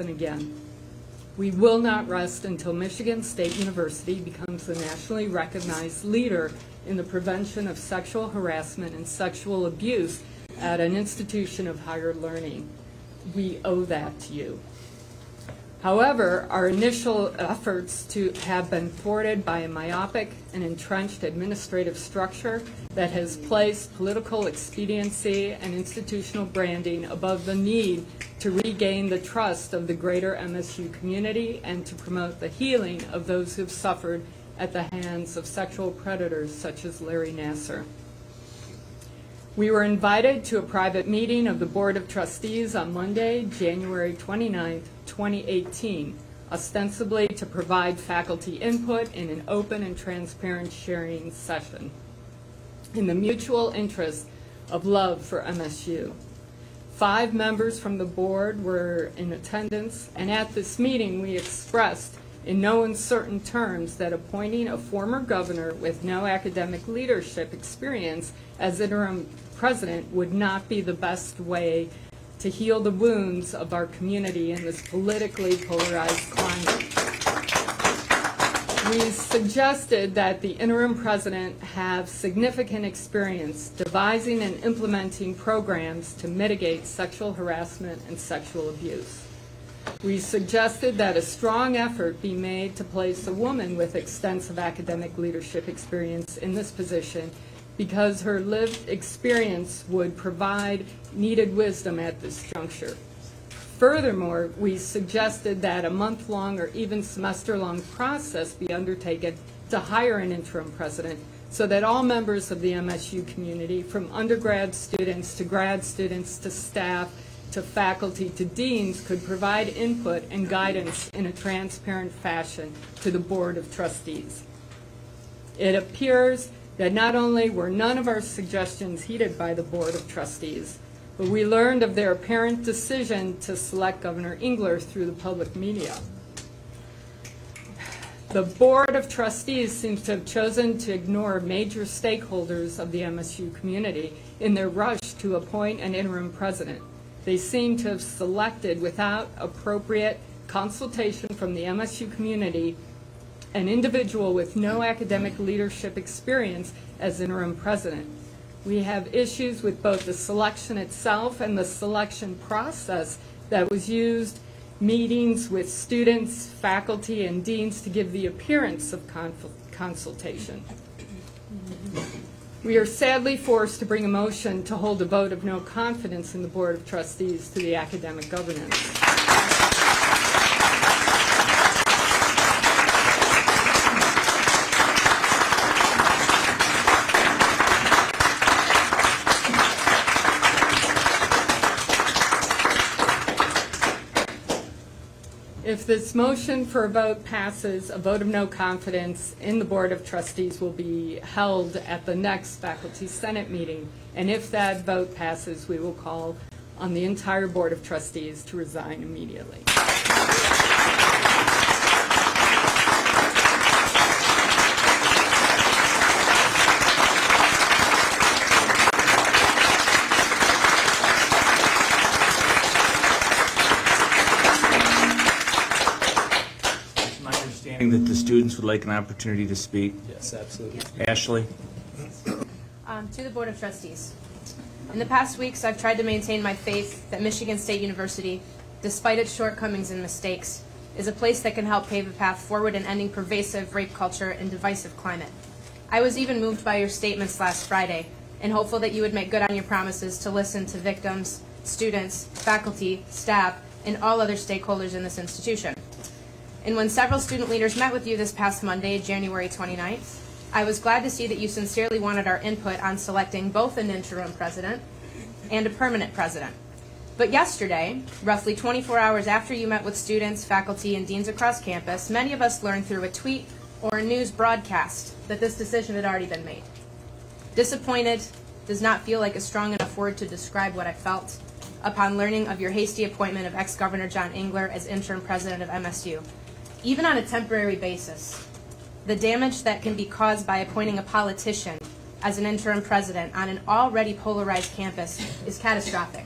happen again. We will not rest until Michigan State University becomes the nationally recognized leader in the prevention of sexual harassment and sexual abuse at an institution of higher learning. We owe that to you. However, our initial efforts have been thwarted by a myopic and entrenched administrative structure that has placed political expediency and institutional branding above the need to regain the trust of the greater MSU community and to promote the healing of those who have suffered at the hands of sexual predators such as Larry Nassar. We were invited to a private meeting of the Board of Trustees on Monday, January 29, 2018, ostensibly to provide faculty input in an open and transparent sharing session in the mutual interest of love for MSU. 5 members from the board were in attendance, and at this meeting we expressed in no uncertain terms that appointing a former governor with no academic leadership experience as interim president would not be the best way to heal the wounds of our community in this politically polarized climate. We suggested that the interim president have significant experience devising and implementing programs to mitigate sexual harassment and sexual abuse. We suggested that a strong effort be made to place a woman with extensive academic leadership experience in this position because her lived experience would provide needed wisdom at this juncture. Furthermore, we suggested that a month-long or even semester-long process be undertaken to hire an interim president so that all members of the MSU community, from undergrad students to grad students to staff to faculty to deans, could provide input and guidance in a transparent fashion to the Board of Trustees. It appears that not only were none of our suggestions heeded by the Board of Trustees, but we learned of their apparent decision to select Governor Engler through the public media. The Board of Trustees seems to have chosen to ignore major stakeholders of the MSU community in their rush to appoint an interim president. They seem to have selected, without appropriate consultation from the MSU community, an individual with no academic leadership experience as interim president. We have issues with both the selection itself and the selection process that was used, meetings with students, faculty, and deans to give the appearance of consultation. We are sadly forced to bring a motion to hold a vote of no confidence in the Board of Trustees to the academic governance. If this motion for a vote passes, a vote of no confidence in the Board of Trustees will be held at the next Faculty Senate meeting. And if that vote passes, we will call on the entire Board of Trustees to resign immediately. That the students would like an opportunity to speak. Yes, absolutely. Ashley? To the Board of Trustees. In the past weeks, I've tried to maintain my faith that Michigan State University, despite its shortcomings and mistakes, is a place that can help pave a path forward in ending pervasive rape culture and divisive climate. I was even moved by your statements last Friday and hopeful that you would make good on your promises to listen to victims, students, faculty, staff, and all other stakeholders in this institution. And when several student leaders met with you this past Monday, January 29th, I was glad to see that you sincerely wanted our input on selecting both an interim president and a permanent president. But yesterday, roughly 24 hours after you met with students, faculty, and deans across campus, many of us learned through a tweet or a news broadcast that this decision had already been made. Disappointed does not feel like a strong enough word to describe what I felt upon learning of your hasty appointment of ex-Governor John Engler as interim president of MSU. Even on a temporary basis, the damage that can be caused by appointing a politician as an interim president on an already polarized campus is catastrophic.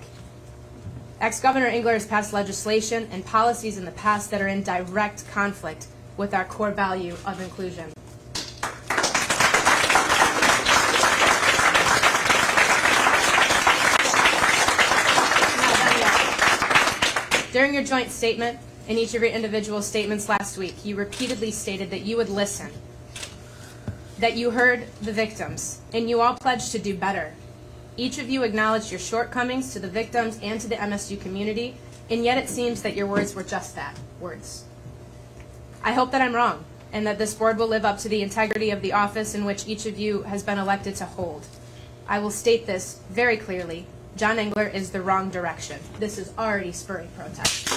Ex-Governor Engler has passed legislation and policies in the past that are in direct conflict with our core value of inclusion. During your joint statement, in each of your individual statements last week, you repeatedly stated that you would listen, that you heard the victims, and you all pledged to do better. Each of you acknowledged your shortcomings to the victims and to the MSU community, and yet it seems that your words were just that, words. I hope that I'm wrong, and that this board will live up to the integrity of the office in which each of you has been elected to hold. I will state this very clearly. John Engler is the wrong direction. This is already spurring protest.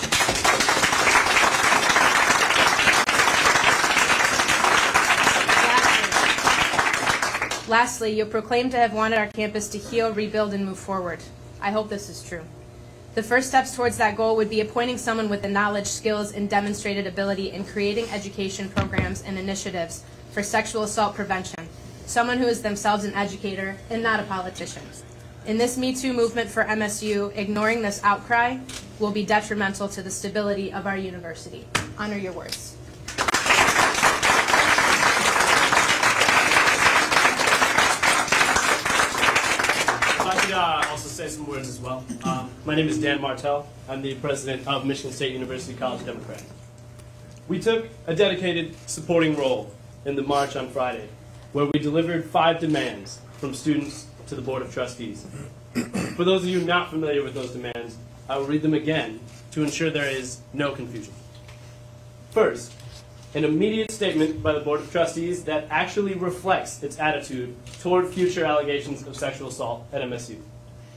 Lastly, you proclaim to have wanted our campus to heal, rebuild, and move forward. I hope this is true. The first steps towards that goal would be appointing someone with the knowledge, skills, and demonstrated ability in creating education programs and initiatives for sexual assault prevention, someone who is themselves an educator and not a politician. In this Me Too movement for MSU, ignoring this outcry will be detrimental to the stability of our university. Honor your words. I could also say some words as well. My name is Dan Martell. I'm the president of Michigan State University College Democrat. We took a dedicated supporting role in the march on Friday, where we delivered 5 demands from students to the Board of Trustees. For those of you not familiar with those demands, I will read them again to ensure there is no confusion. First, an immediate statement by the Board of Trustees that actually reflects its attitude toward future allegations of sexual assault at MSU.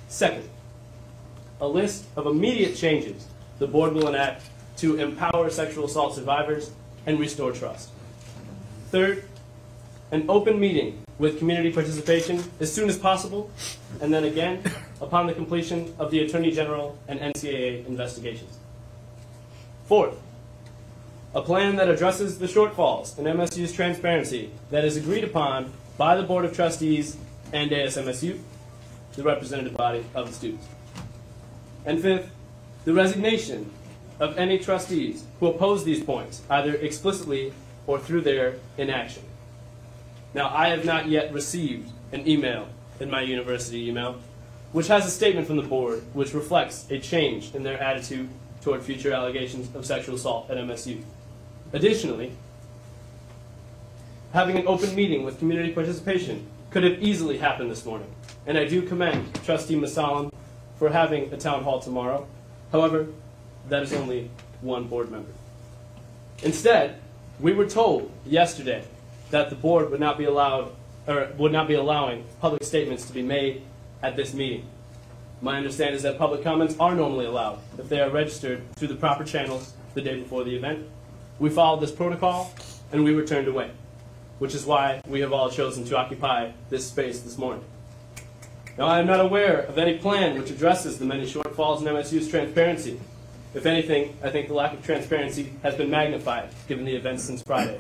Second, a list of immediate changes the board will enact to empower sexual assault survivors and restore trust. Third, an open meeting with community participation as soon as possible, and then again upon the completion of the Attorney General and NCAA investigations. Fourth, a plan that addresses the shortfalls in MSU's transparency that is agreed upon by the Board of Trustees and ASMSU, the representative body of the students. And fifth, the resignation of any trustees who oppose these points, either explicitly or through their inaction. Now, I have not yet received an email in my university email which has a statement from the board which reflects a change in their attitude toward future allegations of sexual assault at MSU. Additionally, having an open meeting with community participation could have easily happened this morning, and I do commend Trustee Masalam for having a town hall tomorrow. However, that is only one board member. Instead, we were told yesterday that the board would not be allowing public statements to be made at this meeting. My understanding is that public comments are normally allowed if they are registered through the proper channels the day before the event. We followed this protocol and we were turned away, which is why we have all chosen to occupy this space this morning. Now, I am not aware of any plan which addresses the many shortfalls in MSU's transparency. If anything, I think the lack of transparency has been magnified given the events since Friday.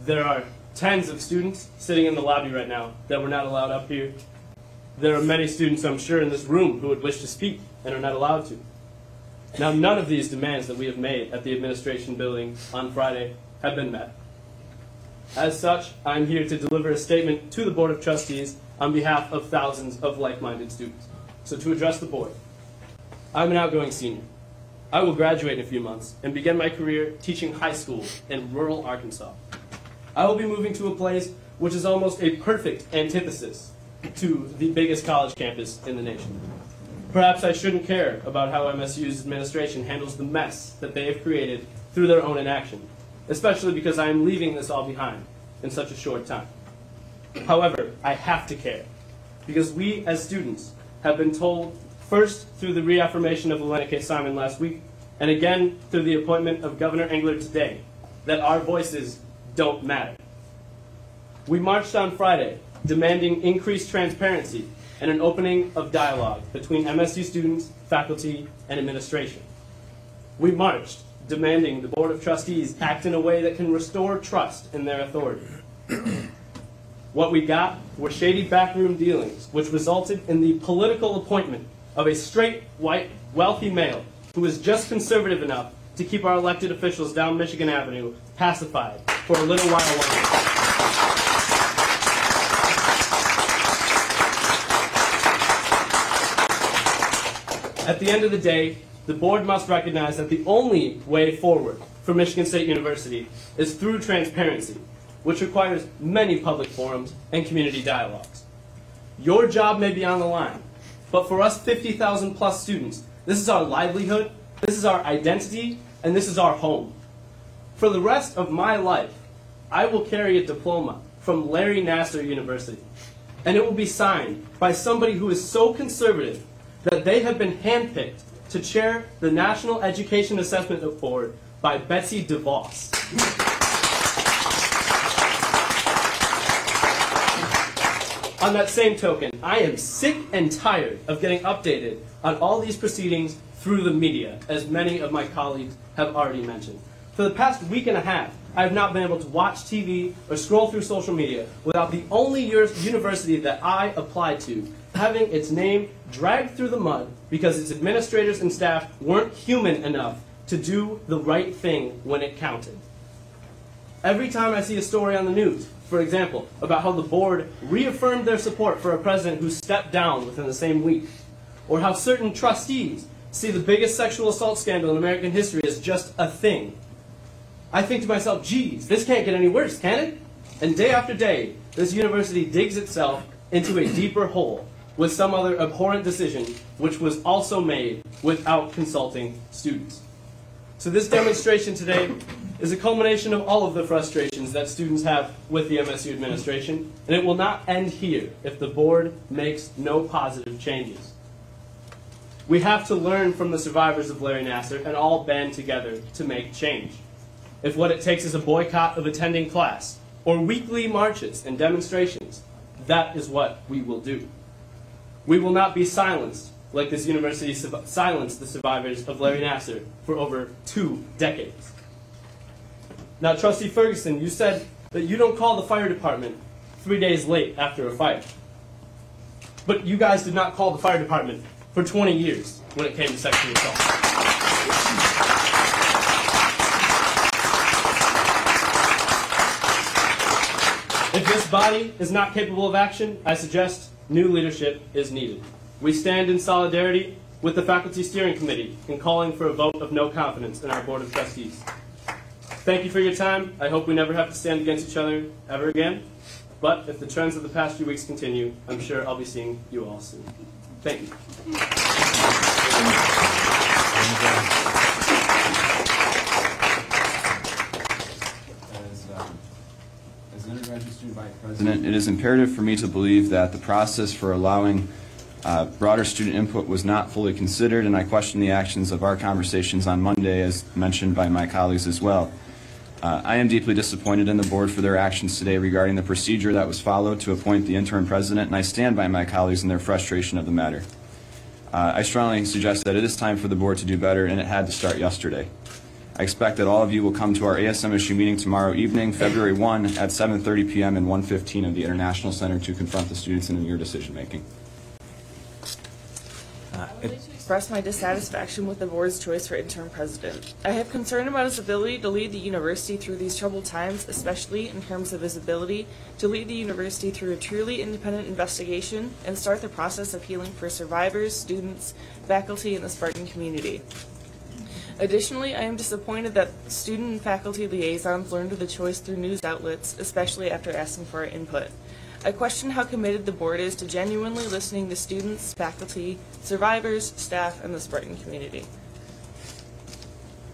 There are tens of students sitting in the lobby right now that were not allowed up here. There are many students, I'm sure, in this room who would wish to speak and are not allowed to. Now, none of these demands that we have made at the administration building on Friday have been met. As such, I'm here to deliver a statement to the Board of Trustees on behalf of thousands of like-minded students. So to address the board, I'm an outgoing senior. I will graduate in a few months and begin my career teaching high school in rural Arkansas. I will be moving to a place which is almost a perfect antithesis to the biggest college campus in the nation. Perhaps I shouldn't care about how MSU's administration handles the mess that they have created through their own inaction, especially because I am leaving this all behind in such a short time. However, I have to care, because we as students have been told, first through the reaffirmation of Elena K. Simon last week, and again through the appointment of Governor Engler today, that our voices don't matter. We marched on Friday demanding increased transparency and an opening of dialogue between MSU students, faculty, and administration. We marched demanding the Board of Trustees act in a way that can restore trust in their authority. What we got were shady backroom dealings, which resulted in the political appointment of a straight white wealthy male who is just conservative enough to keep our elected officials down Michigan Avenue pacified for a little while longer. At the end of the day, the board must recognize that the only way forward for Michigan State University is through transparency, which requires many public forums and community dialogues. Your job may be on the line, but for us 50,000 plus students, this is our livelihood, this is our identity, and this is our home. For the rest of my life, I will carry a diploma from Larry Nassar University, and it will be signed by somebody who is so conservative that they have been handpicked to chair the National Education Assessment Board by Betsy DeVos. On that same token, I am sick and tired of getting updated on all these proceedings through the media, as many of my colleagues have already mentioned. For the past week and a half, I have not been able to watch TV or scroll through social media without the only university that I applied to having its name dragged through the mud because its administrators and staff weren't human enough to do the right thing when it counted. Every time I see a story on the news, for example, about how the board reaffirmed their support for a president who stepped down within the same week, or how certain trustees see the biggest sexual assault scandal in American history as just a thing, I think to myself, geez, this can't get any worse, can it? And day after day, this university digs itself into a deeper hole with some other abhorrent decision which was also made without consulting students. So this demonstration today is a culmination of all of the frustrations that students have with the MSU administration, and it will not end here if the board makes no positive changes. We have to learn from the survivors of Larry Nassar and all band together to make change. If what it takes is a boycott of attending class, or weekly marches and demonstrations, that is what we will do. We will not be silenced like this university silenced the survivors of Larry Nassar for over 2 decades. Now, Trustee Ferguson, you said that you don't call the fire department 3 days late after a fire. But you guys did not call the fire department for 20 years when it came to sexual assault. If this body is not capable of action, I suggest new leadership is needed. We stand in solidarity with the Faculty Steering Committee in calling for a vote of no confidence in our Board of Trustees. Thank you for your time. I hope we never have to stand against each other ever again. But if the trends of the past few weeks continue, I'm sure I'll be seeing you all soon. Thank you. As an undergraduate student vice president, it is imperative for me to believe that the process for allowing broader student input was not fully considered, and I question the actions of our conversations on Monday, as mentioned by my colleagues as well. I am deeply disappointed in the board for their actions today regarding the procedure that was followed to appoint the interim president, and I stand by my colleagues in their frustration of the matter. I strongly suggest that it is time for the board to do better, and it had to start yesterday. I expect that all of you will come to our ASMSU meeting tomorrow evening, February 1 at 7:30 p.m. and 1:15 of the International Center to confront the students in your decision making. I would like to express my dissatisfaction with the board's choice for interim president. I have concern about his ability to lead the university through these troubled times, especially in terms of his ability to lead the university through a truly independent investigation and start the process of healing for survivors, students, faculty, and the Spartan community. Additionally, I am disappointed that student and faculty liaisons learned of the choice through news outlets, especially after asking for our input. I question how committed the board is to genuinely listening to students, faculty, survivors, staff, and the Spartan community.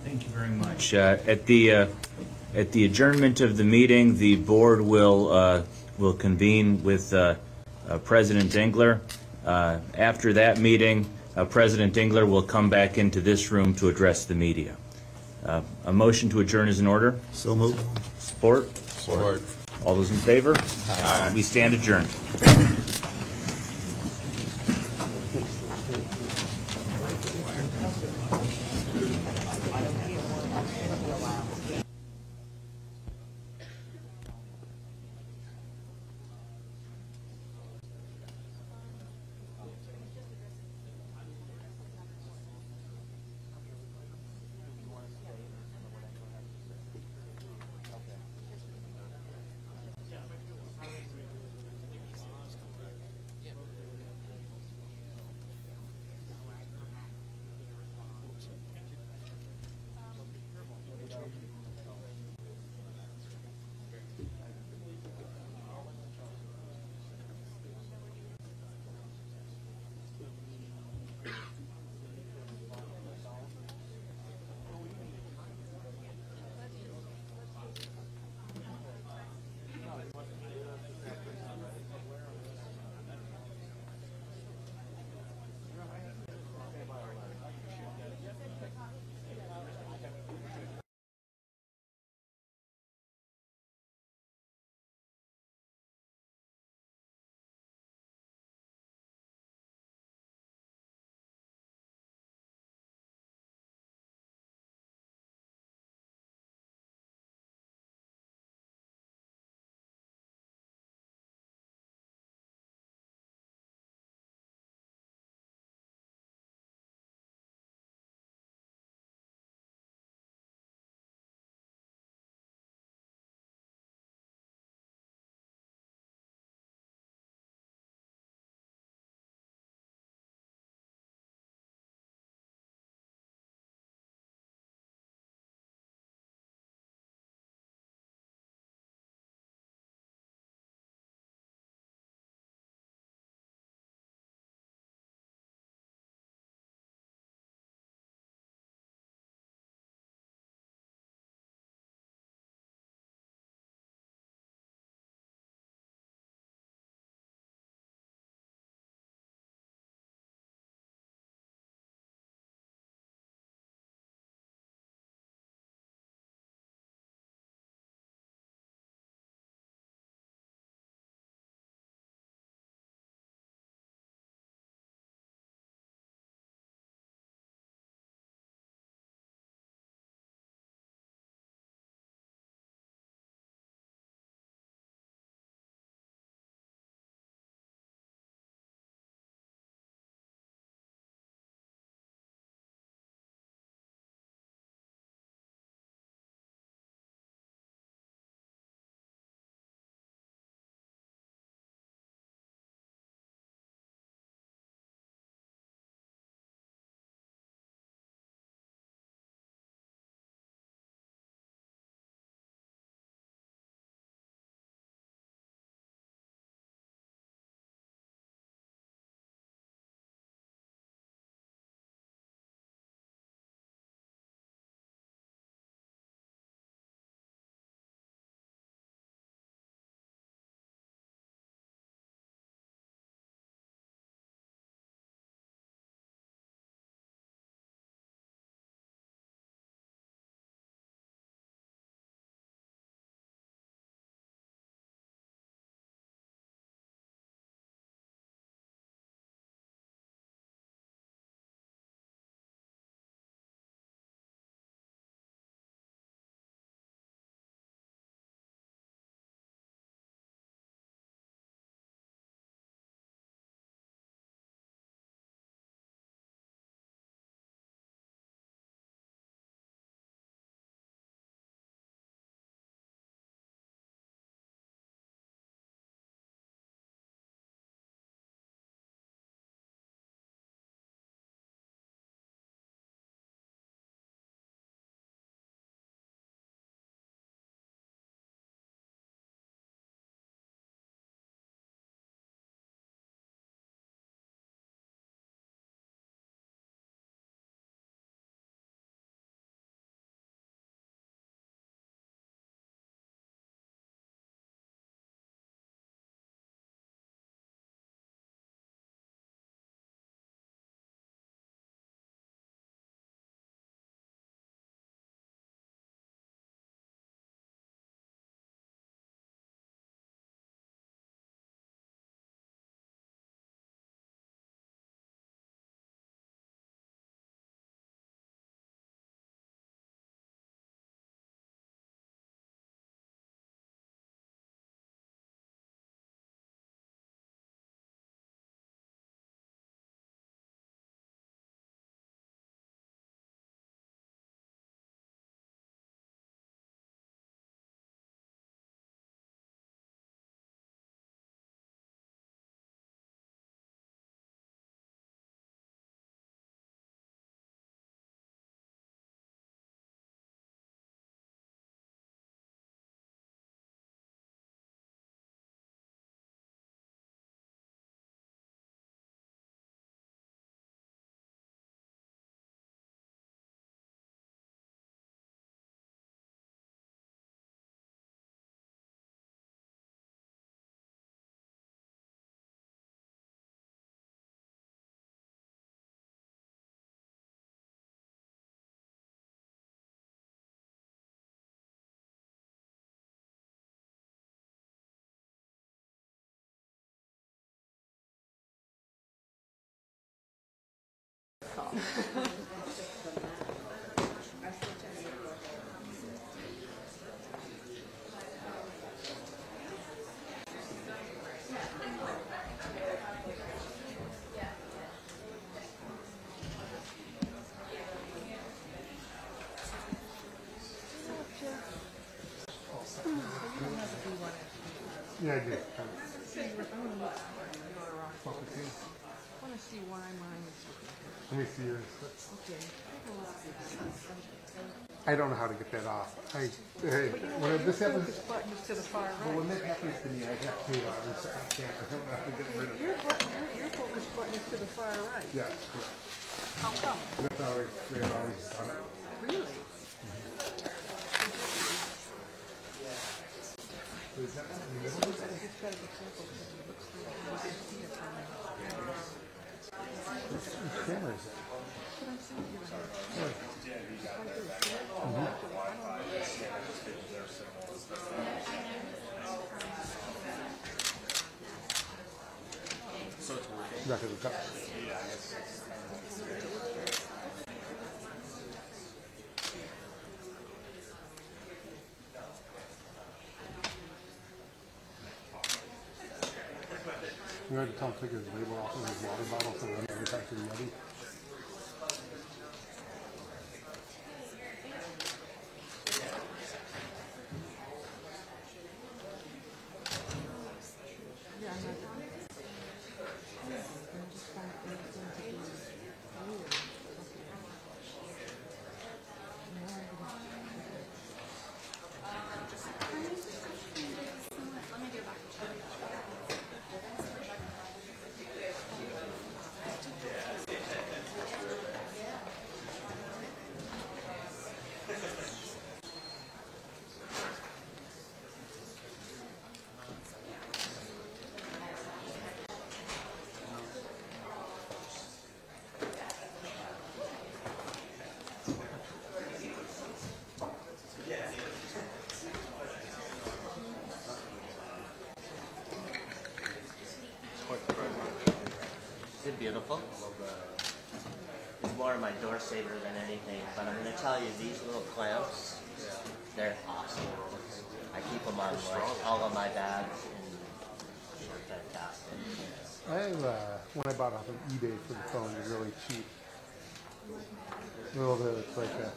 Thank you very much. At the adjournment of the meeting, the board will convene with President Dingler. After that meeting, President Dingler will come back into this room to address the media. A motion to adjourn is in order. So moved. Support? Support. All those in favor? Aye. We stand adjourned. call. Yeah, I do. I want to see why mine is. Let me see yours. Okay. I don't know how to get that off. When this happens, Focus button is to the far but when right. that happens to me, I have to. I can't. I don't know how to get rid of it. Your focus button is to the far right. Yeah, correct. How come? That's how they've always done it. Really? So is that in the middle? Just gotta be careful because it looks like you can see it from there. Whose camera is that? But I'm saying you're right. Back of the cup. You had to tell him to take his label off of his water bottle so when he goes back to the Yeti. Yeah, I'm not. I'm just trying to think of things to do. Weird. Is it beautiful? It's more my door saver than anything, but I'm going to tell you, these little clamps, they're awesome. I keep them on like all of my bags, and they're fantastic. I have one I bought off of eBay for the phone. They're really cheap. A little bit. It's like a.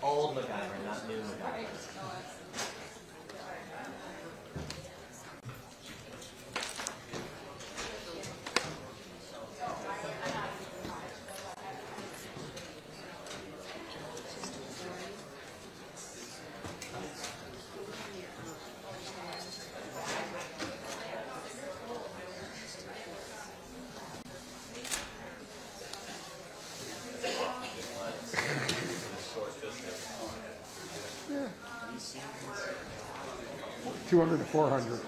Old MacGyver, not new MacGyver. Yeah. 200 to 400.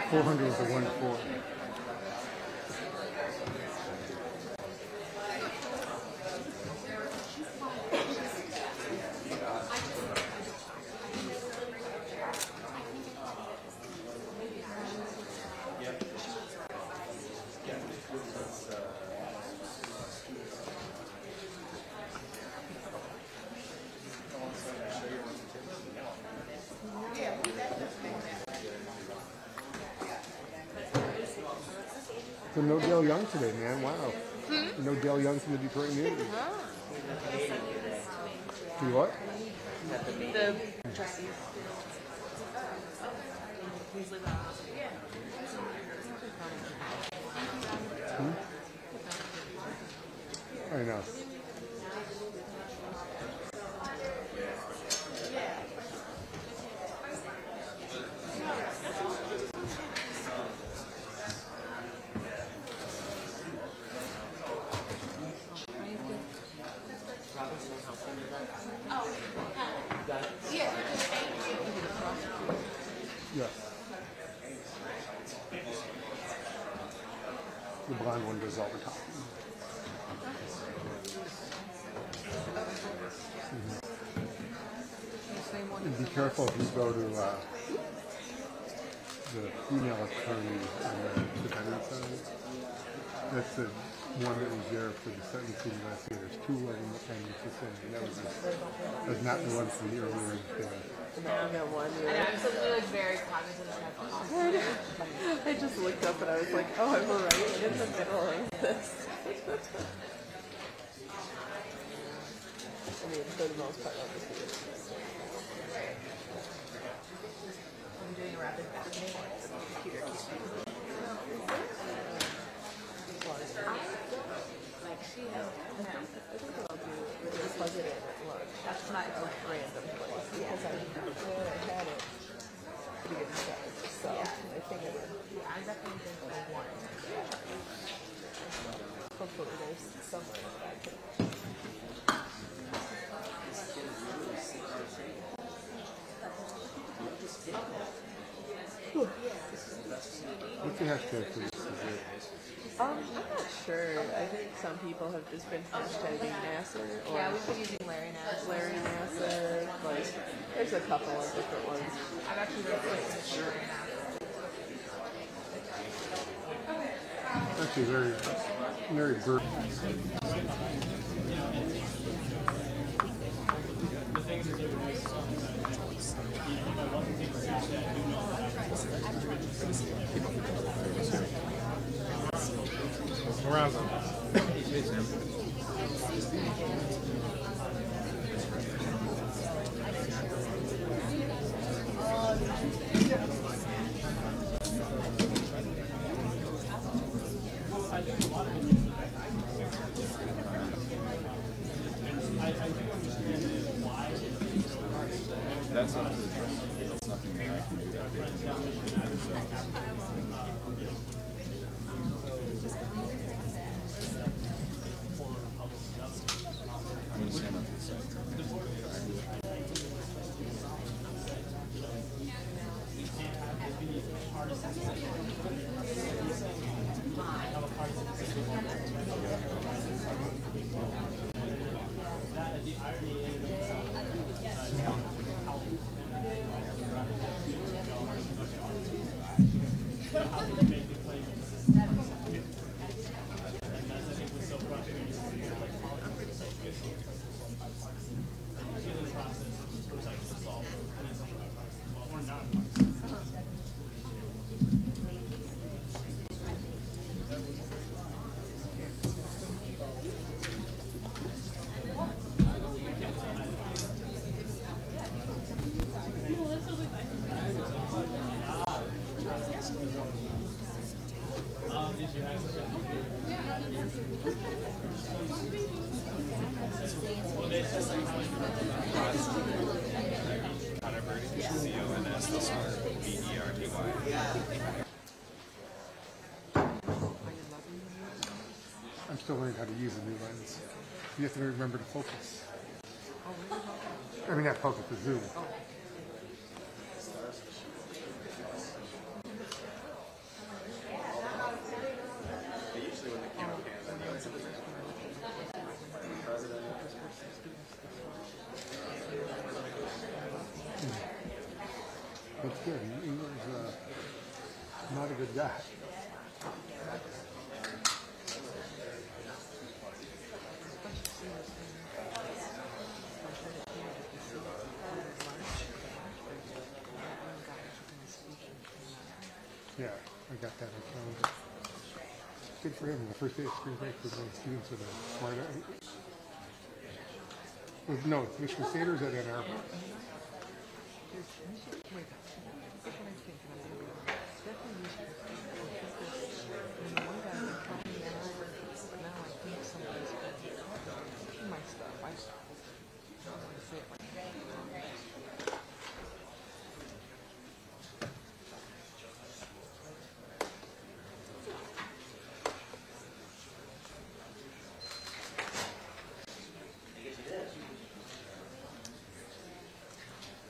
$400 is a 1 to 4. So no Dale Young today, man. Wow. No Dale Young from the Detroit News. Do what? The trustees. Please leave that. I know. Yeah. The blonde one does all the time. And be careful if you go to the female attorney on the defendant side. That's the one that was there for the sentencing last year. There's two of them, and it's the same. That was not the one from the earlier. I absolutely like very cognizant of that. I just looked up and I was like, oh, I'm right in the middle of this. I mean, for the most part, obviously. I'm doing a rapid vacuum. The computer keeps me. Like she has. I think what I'll do is plug it in at lunch. That's not a random place because I had it pretty good size. So I figured I definitely think for one. Hopefully there's somewhere that I can. What's the hashtag for this? I'm not sure. I think some people have just been hashtagging Nassar. Or yeah, we've been using Larry Nassar. Larry Nassar. Like, there's a couple of different ones. I've actually been putting Larry Nassar. Actually, Larry Bird. Around them. Hey, Sam. That's up to the trustee. That's nothing that I can do that day. I'm going to stand up to the side. I'm still learning how to use a new lens. You have to remember to focus. I mean, not focus, the zoom. That's good. England's not a good guy. Yeah, I got that. Good for him. The first day of spring break for the students with a smart eye. No, it's Michigan State or is that Ann Arbor? stuff. I don't want to say it like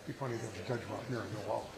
It'd be funny to have a judge walk near the wall.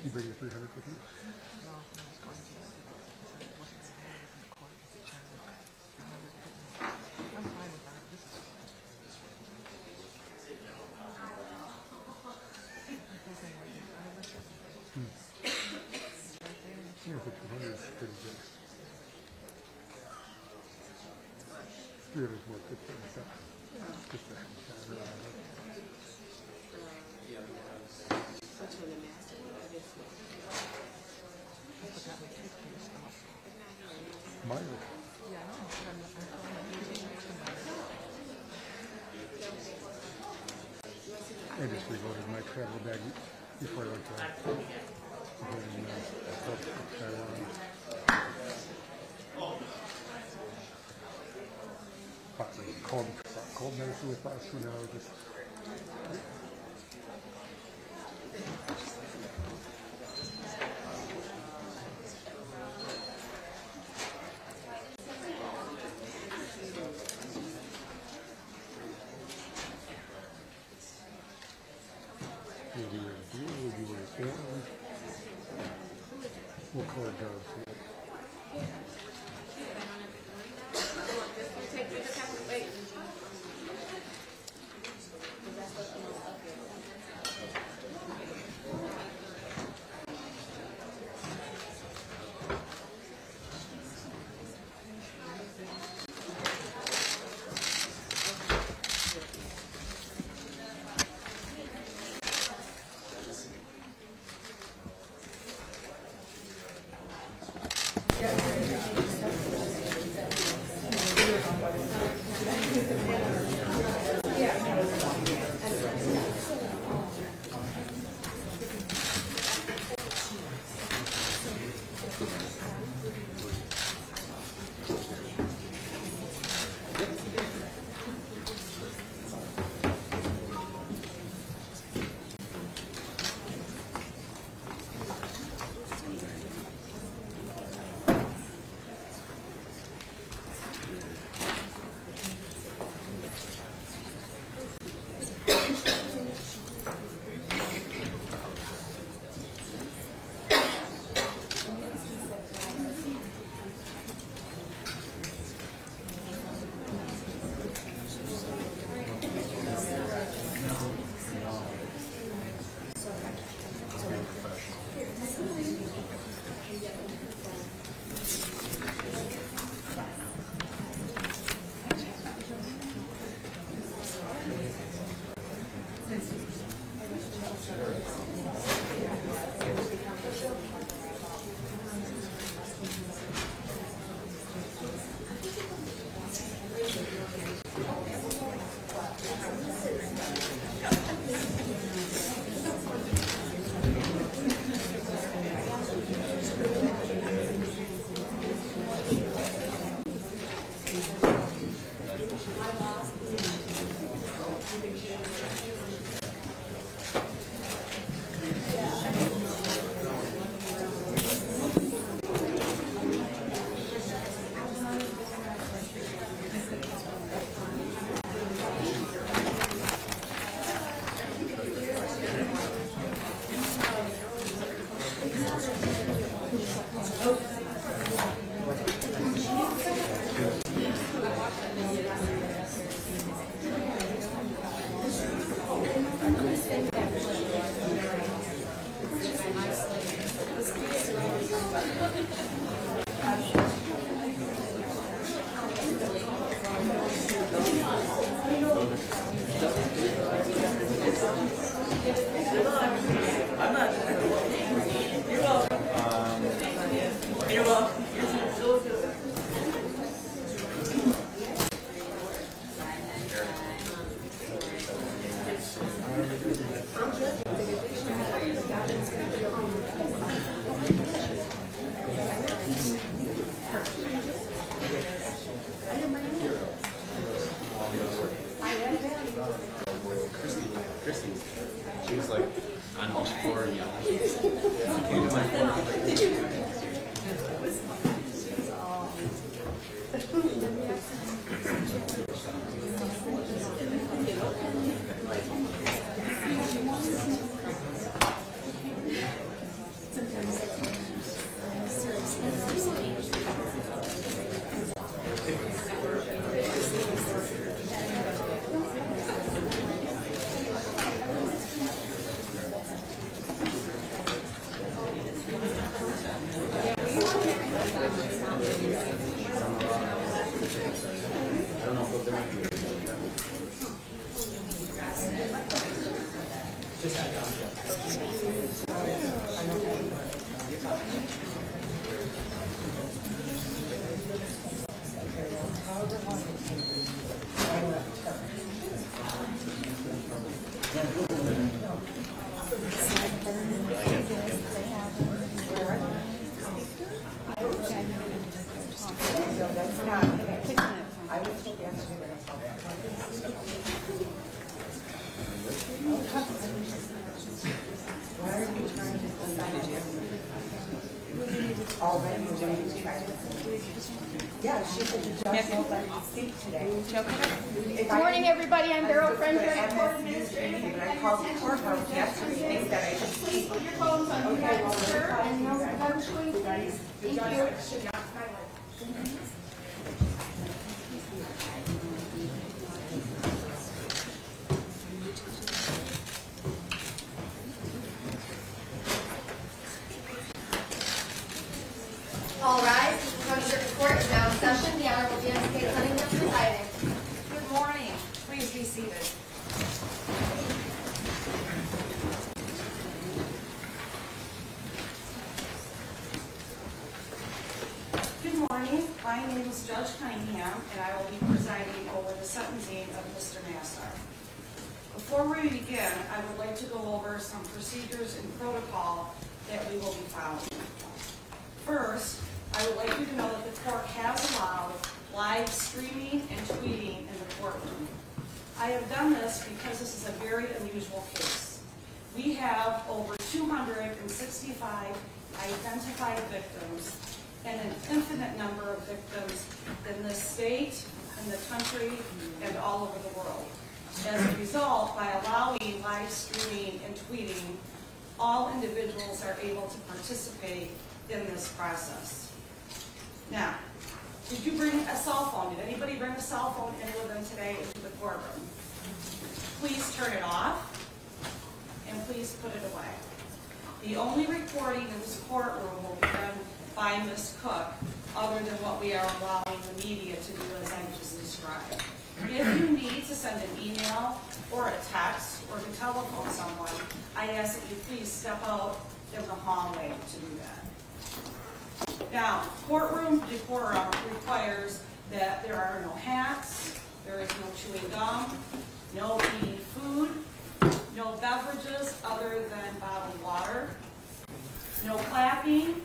You bring your 300 with you? no, I was going to. He said it wasn't going to happen in the court as a child. I'm fine with that. This is fine. Yeah, but 200 is pretty good. 300 is more good for myself. Just a shot around. Mine. Yeah, I know. I just reloaded my travel bag before I went to Taiwan. Cold medicine with last 2 hours. Just what color doves? You're welcome. She was like on all four yelling. Good morning, everybody. I'm Beryl Frencher, Court Administrator. I called the courthouse yesterday. Please put your phones on do not disturb and know that I'm going to please. Thank you. All rise. The court is now in session. The Honorable James K. Cunningham presiding. Good morning. Please be seated. Good morning. My name is Judge Cunningham, and I will be presiding over the sentencing of Mr. Nassar. Before we begin, I would like to go over some procedures and protocol that we will be following. First, I would like you to know that the court has allowed live streaming and tweeting in the courtroom. I have done this because this is a very unusual case. We have over 265 identified victims and an infinite number of victims in this state, in the country, and all over the world. As a result, by allowing live streaming and tweeting, all individuals are able to participate in this process. Now, did you bring a cell phone? Did anybody bring a cell phone in with them today into the courtroom? Please turn it off, and please put it away. The only recording in this courtroom will be done by Ms. Cook, other than what we are allowing the media to do as I just described. If you need to send an email or a text or to telephone someone, I ask that you please step out in the hallway to do that. Now, courtroom decorum requires that there are no hats, there is no chewing gum, no eating food, no beverages other than bottled water, no clapping,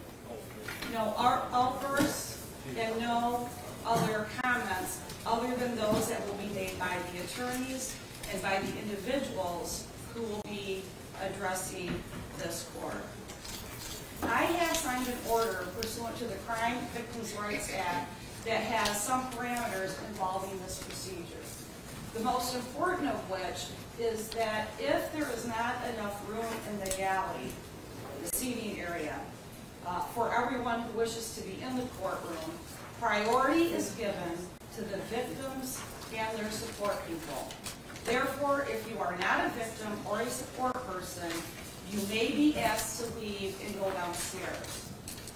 no outbursts, and no other comments other than those that will be made by the attorneys and by the individuals who will be addressing this court. I have signed an order pursuant to the Crime Victims' Rights Act that has some parameters involving this procedure. The most important of which is that if there is not enough room in the gallery, the seating area, for everyone who wishes to be in the courtroom, priority is given to the victims and their support people. Therefore, if you are not a victim or a support person, you may be asked to leave and go downstairs.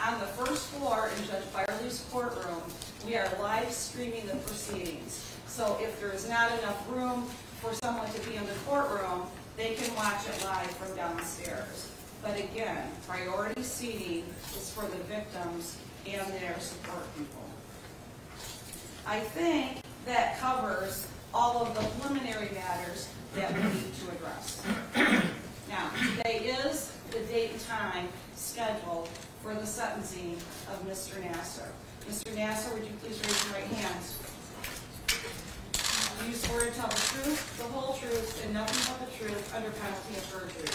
On the first floor in Judge Byerly's courtroom, we are live streaming the proceedings. So if there is not enough room for someone to be in the courtroom, they can watch it live from downstairs. But again, priority seating is for the victims and their support people. I think that covers all of the preliminary matters that we need to address. Now, today is the date and time scheduled for the sentencing of Mr. Nassar. Mr. Nassar, would you please raise your right hand? Do you swear to tell the truth, the whole truth, and nothing but the truth under penalty of perjury?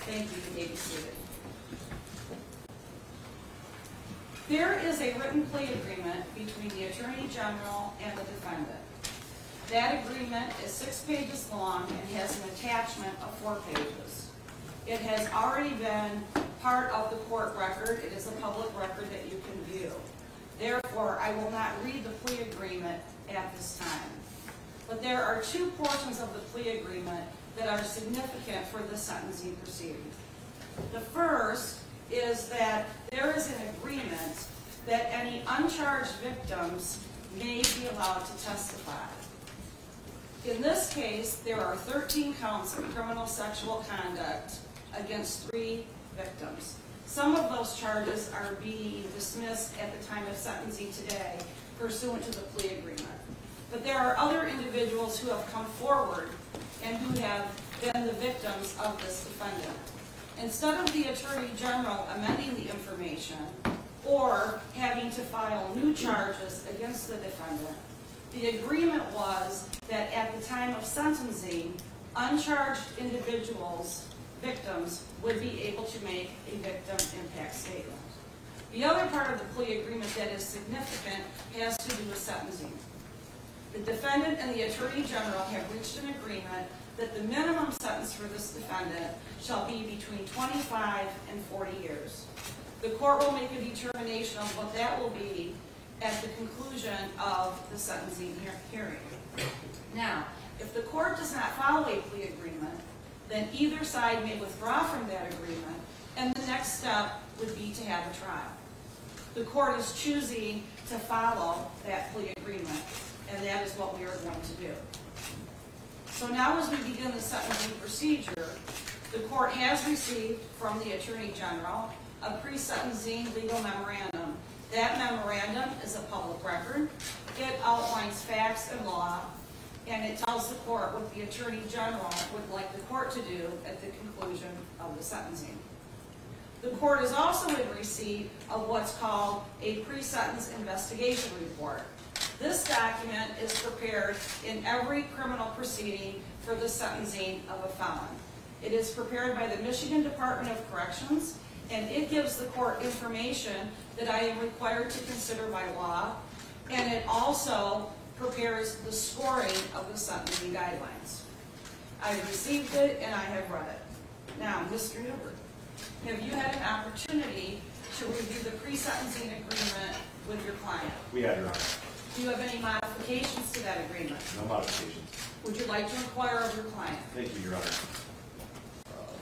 Thank you. You may be seated. There is a written plea agreement between the Attorney General and the defendant. That agreement is 6 pages long and has an attachment of 4 pages. It has already been part of the court record. It is a public record that you can view. Therefore, I will not read the plea agreement at this time. But there are 2 portions of the plea agreement that are significant for the sentencing proceeding. The first is that there is an agreement that any uncharged victims may be allowed to testify. In this case, there are 13 counts of criminal sexual conduct against 3 victims. Some of those charges are being dismissed at the time of sentencing today pursuant to the plea agreement. But there are other individuals who have come forward and who have been the victims of this defendant. Instead of the Attorney General amending the information or having to file new charges against the defendant, the agreement was that at the time of sentencing, uncharged individuals, victims, would be able to make a victim impact statement. The other part of the plea agreement that is significant has to do with sentencing. The defendant and the Attorney General have reached an agreement that the minimum sentence for this defendant shall be between 25 and 40 years. The court will make a determination of what that will be at the conclusion of the sentencing hearing. Now, if the court does not follow a plea agreement, then either side may withdraw from that agreement, and the next step would be to have a trial. The court is choosing to follow that plea agreement, and that is what we are going to do. So now as we begin the sentencing procedure, the court has received from the Attorney General a pre-sentencing legal memorandum. That memorandum is a public record. It outlines facts and law, and it tells the court what the Attorney General would like the court to do at the conclusion of the sentencing. The court is also in receipt of what's called a pre-sentence investigation report. This document is prepared in every criminal proceeding for the sentencing of a felon. It is prepared by the Michigan Department of Corrections, and it gives the court information that I am required to consider by law, and it also prepares the scoring of the sentencing guidelines. I received it and I have read it. Now, Mr. Newberg, have you had an opportunity to review the pre-sentencing agreement with your client? We have, Your Honor. Do you have any modifications to that agreement? No modifications. Would you like to inquire of your client? Thank you, Your Honor.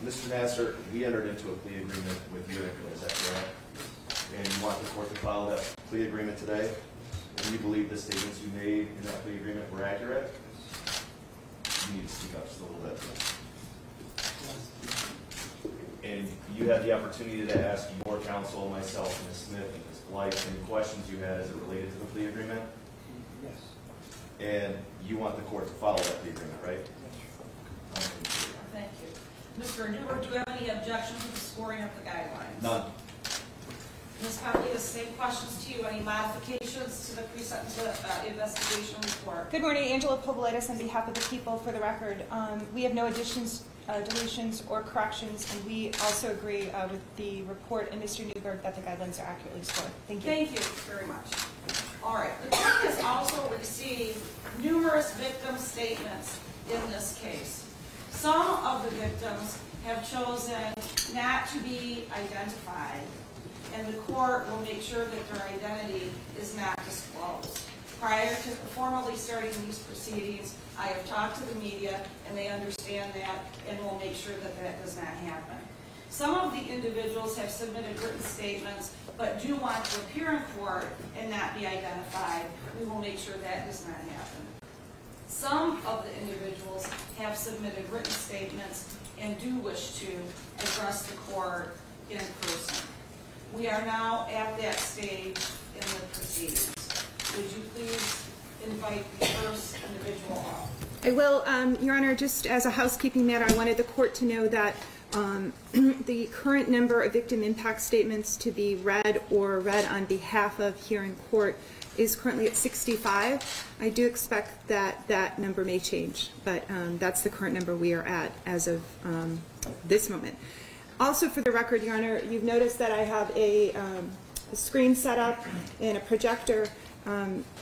Mr. Nassar, we entered into a plea agreement with you, is that correct? And you want the court to follow that plea agreement today? And you believe the statements you made in that plea agreement were accurate? You need to speak up just a little bit. And you had the opportunity to ask your counsel, myself, Ms. Smith, and Ms. Blythe, any questions you had as it related to the plea agreement? Yes. And you want the court to follow that plea agreement, right? Yes. Thank you. Mr. Newberg, do you have any objection to the scoring of the guidelines? None. Ms. Conley, the same questions to you. Any modifications to the pre-sentence investigation report? Good morning, Angela Povolitis on behalf of the people. For the record, we have no additions, deletions, or corrections, and we also agree with the report and Mr. Newberg that the guidelines are accurately scored. Thank you. Thank you very much. All right. The court has also received numerous victim statements in this case. Some of the victims have chosen not to be identified, and the court will make sure that their identity is not disclosed. Prior to formally starting these proceedings, I have talked to the media, and they understand that, and will make sure that that does not happen. Some of the individuals have submitted written statements, but do want to appear in court and not be identified. We will make sure that does not happen. Some of the individuals have submitted written statements and do wish to address the court in person. We are now at that stage in the proceedings. Would you please invite the first individual up? I will, Your Honor, just as a housekeeping matter, I wanted the court to know that the current number of victim impact statements to be read or read on behalf of here in court is currently at 65. I do expect that that number may change, but that's the current number we are at as of this moment. Also, for the record, Your Honor, you've noticed that I have a screen set up and a projector.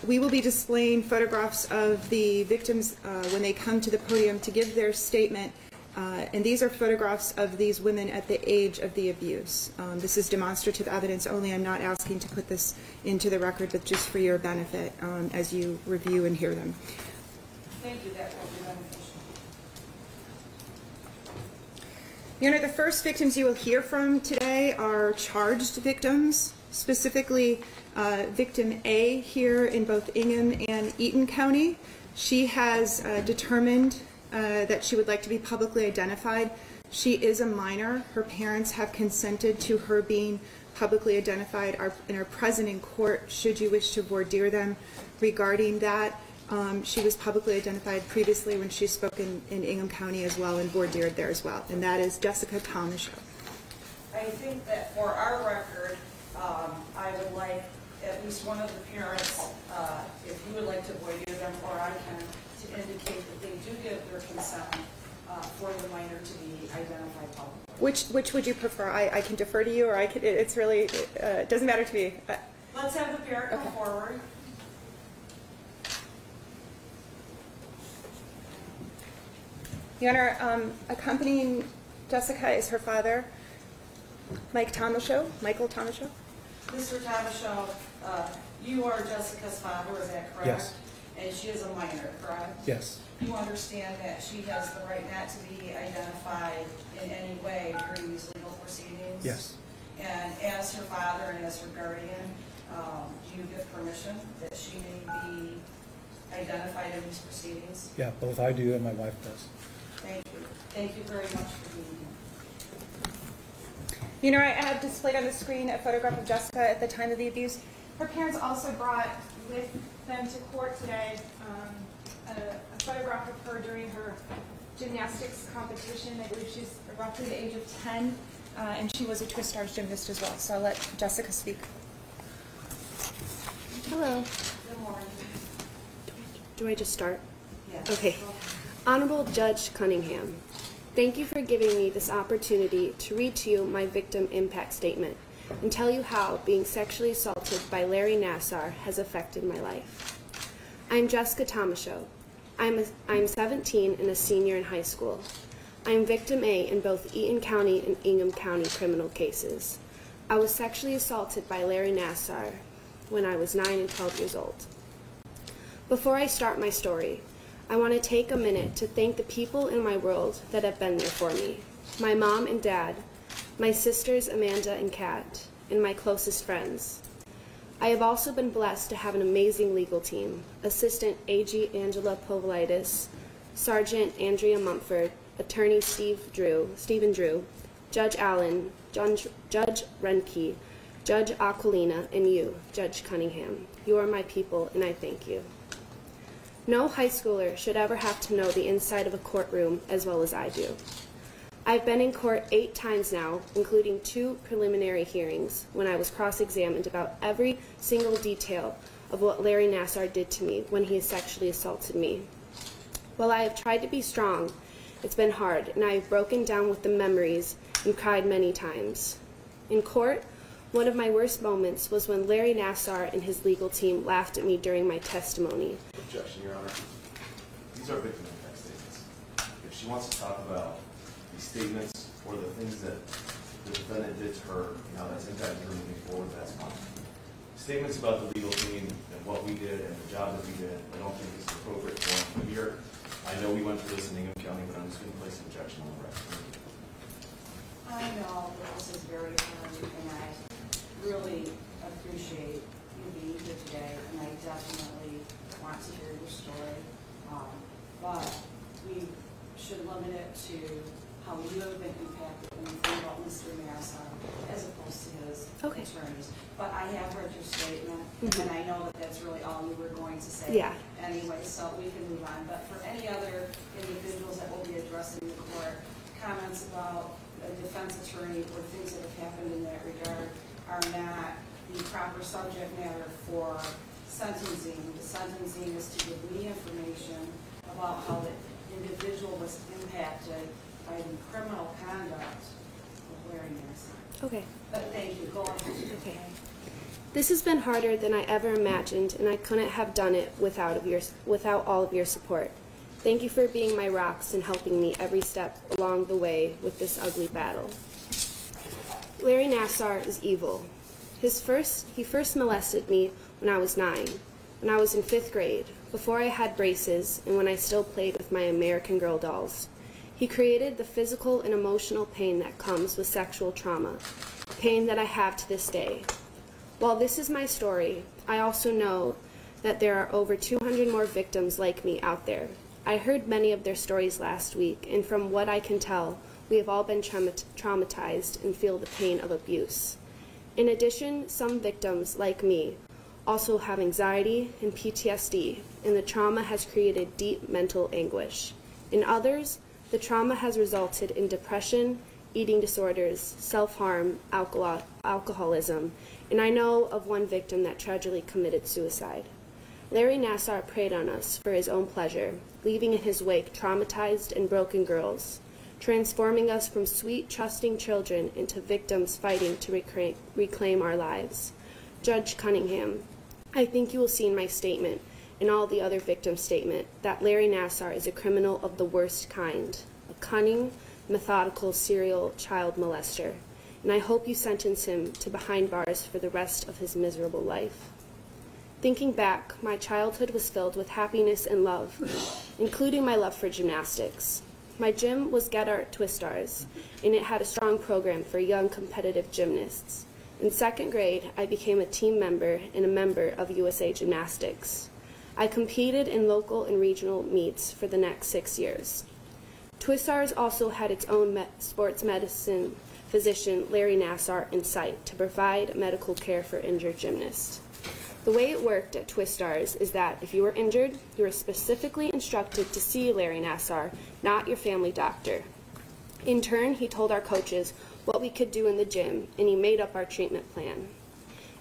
We will be displaying photographs of the victims when they come to the podium to give their statement. And these are photographs of these women at the age of the abuse. This is demonstrative evidence only. I'm not asking to put this into the record, but just for your benefit as you review and hear them. Thank you. That will be beneficial. Your Honor, the first victims you will hear from today are charged victims, specifically victim A here in both Ingham and Eaton County. She has determined that she would like to be publicly identified. She is a minor. Her parents have consented to her being publicly identified and are present in court should you wish to voir dire them regarding that. She was publicly identified previously when she spoke in Ingham County as well and voir dired there as well, and that is Jessica Tomashow. I think that for our record, I would like at least one of the parents, if you would like to voir dire them, or I can, to indicate that they do give their consent for the minor to be identified publicly. Which would you prefer? I can defer to you, or I could. It's really it doesn't matter to me. Let's have the parent come forward. Your Honor, accompanying Jessica is her father, Michael Tomashow. Mr. Tomashow, you are Jessica's father, is that correct? Yes. And she is a minor, correct? Yes. You understand that she has the right not to be identified in any way during these legal proceedings? Yes. And as her father and as her guardian, do you give permission that she may be identified in these proceedings? Yeah, both I do and my wife does. Thank you. Thank you very much for being here. You know, I have displayed on the screen a photograph of Jessica at the time of the abuse. Her parents also brought with them to court today a photograph of her during her gymnastics competition. I believe she's roughly the age of 10, and she was a Twistars gymnast as well. So I'll let Jessica speak. Hello. Good morning. Do I just start? Yes. Okay. Honorable Judge Cunningham, thank you for giving me this opportunity to read to you my victim impact statement and tell you how being sexually assaulted by Larry Nassar has affected my life. I'm Jessica Tomashow. I'm 17 and a senior in high school. I'm victim A in both Eaton County and Ingham County criminal cases. I was sexually assaulted by Larry Nassar when I was 9 and 12 years old. Before I start my story, I want to take a minute to thank the people in my world that have been there for me. My mom and dad, my sisters Amanda and Kat, and my closest friends. I have also been blessed to have an amazing legal team. Assistant A.G. Angela Povolitis, Sergeant Andrea Mumford, Attorney Stephen Drew, Judge Allen, Judge Renke, Judge Aquilina, and you, Judge Cunningham. You are my people, and I thank you. No high schooler should ever have to know the inside of a courtroom as well as I do. I've been in court 8 times now, including 2 preliminary hearings, when I was cross-examined about every single detail of what Larry Nassar did to me when he sexually assaulted me. While I have tried to be strong, it's been hard, and I have broken down with the memories and cried many times. In court, one of my worst moments was when Larry Nassar and his legal team laughed at me during my testimony. Objection, Your Honor. These are victim impact statements. If she wants to talk about these statements or the things that the defendant did to her and how that's impacted her moving forward, that's fine. Statements about the legal team and what we did and the job that we did, I don't think is the appropriate forum here. I know we went through this in Ingham County, but I'm just going to place an objection on the record. I know that this is very hard, and I really appreciate you being here today, and I definitely want to hear your story. But we should limit it to how you have been impacted when you think about Mr. Nassar as opposed to his Okay. attorneys. But I have read your statement, Mhm. and I know that that's really all you were going to say. Yeah. Anyway, so we can move on. But for any other individuals that will be addressing the court, comments about a defense attorney or things that have happened in that regard are not the proper subject matter for sentencing. The sentencing is to give me information about how the individual was impacted by the criminal conduct of Larry Nassar. Okay. But thank you. Go on. Okay. This has been harder than I ever imagined, and I couldn't have done it without all of your support. Thank you for being my rocks and helping me every step along the way with this ugly battle. Larry Nassar is evil. He first molested me when I was 9, when I was in 5th grade, before I had braces and when I still played with my American Girl dolls. He created the physical and emotional pain that comes with sexual trauma, pain that I have to this day. While this is my story, I also know that there are over 200 more victims like me out there. I heard many of their stories last week, and from what I can tell, we have all been traumatized and feel the pain of abuse. In addition, some victims, like me, also have anxiety and PTSD, and the trauma has created deep mental anguish. In others, the trauma has resulted in depression, eating disorders, self-harm, alcoholism, and I know of one victim that tragically committed suicide. Larry Nassar preyed on us for his own pleasure, leaving in his wake traumatized and broken girls, transforming us from sweet, trusting children into victims fighting to reclaim our lives. Judge Cunningham, I think you will see in my statement, and all the other victims' statement, that Larry Nassar is a criminal of the worst kind, a cunning, methodical serial child molester, and I hope you sentence him to behind bars for the rest of his miserable life. Thinking back, my childhood was filled with happiness and love, including my love for gymnastics. My gym was Geddert Twistars, and it had a strong program for young competitive gymnasts. In 2nd grade, I became a team member and a member of USA Gymnastics. I competed in local and regional meets for the next 6 years. Twistars also had its own sports medicine physician, Larry Nassar, in sight to provide medical care for injured gymnasts. The way it worked at Twistars is that if you were injured, you were specifically instructed to see Larry Nassar, not your family doctor. In turn, he told our coaches what we could do in the gym, and he made up our treatment plan.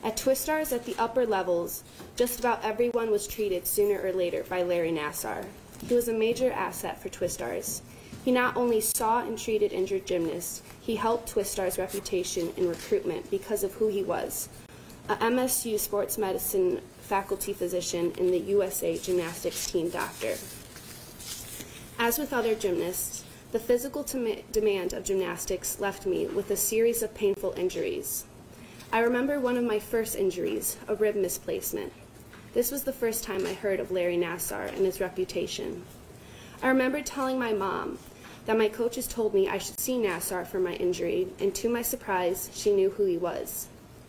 At Twistars, at the upper levels, just about everyone was treated sooner or later by Larry Nassar. He was a major asset for Twistars. He not only saw and treated injured gymnasts, he helped Twistars' reputation and recruitment because of who he was, a MSU sports medicine faculty physician and the USA Gymnastics team doctor. As with other gymnasts, the physical demand of gymnastics left me with a series of painful injuries. I remember one of my first injuries, a rib misplacement. This was the first time I heard of Larry Nassar and his reputation. I remember telling my mom that my coaches told me I should see Nassar for my injury, and to my surprise, she knew who he was.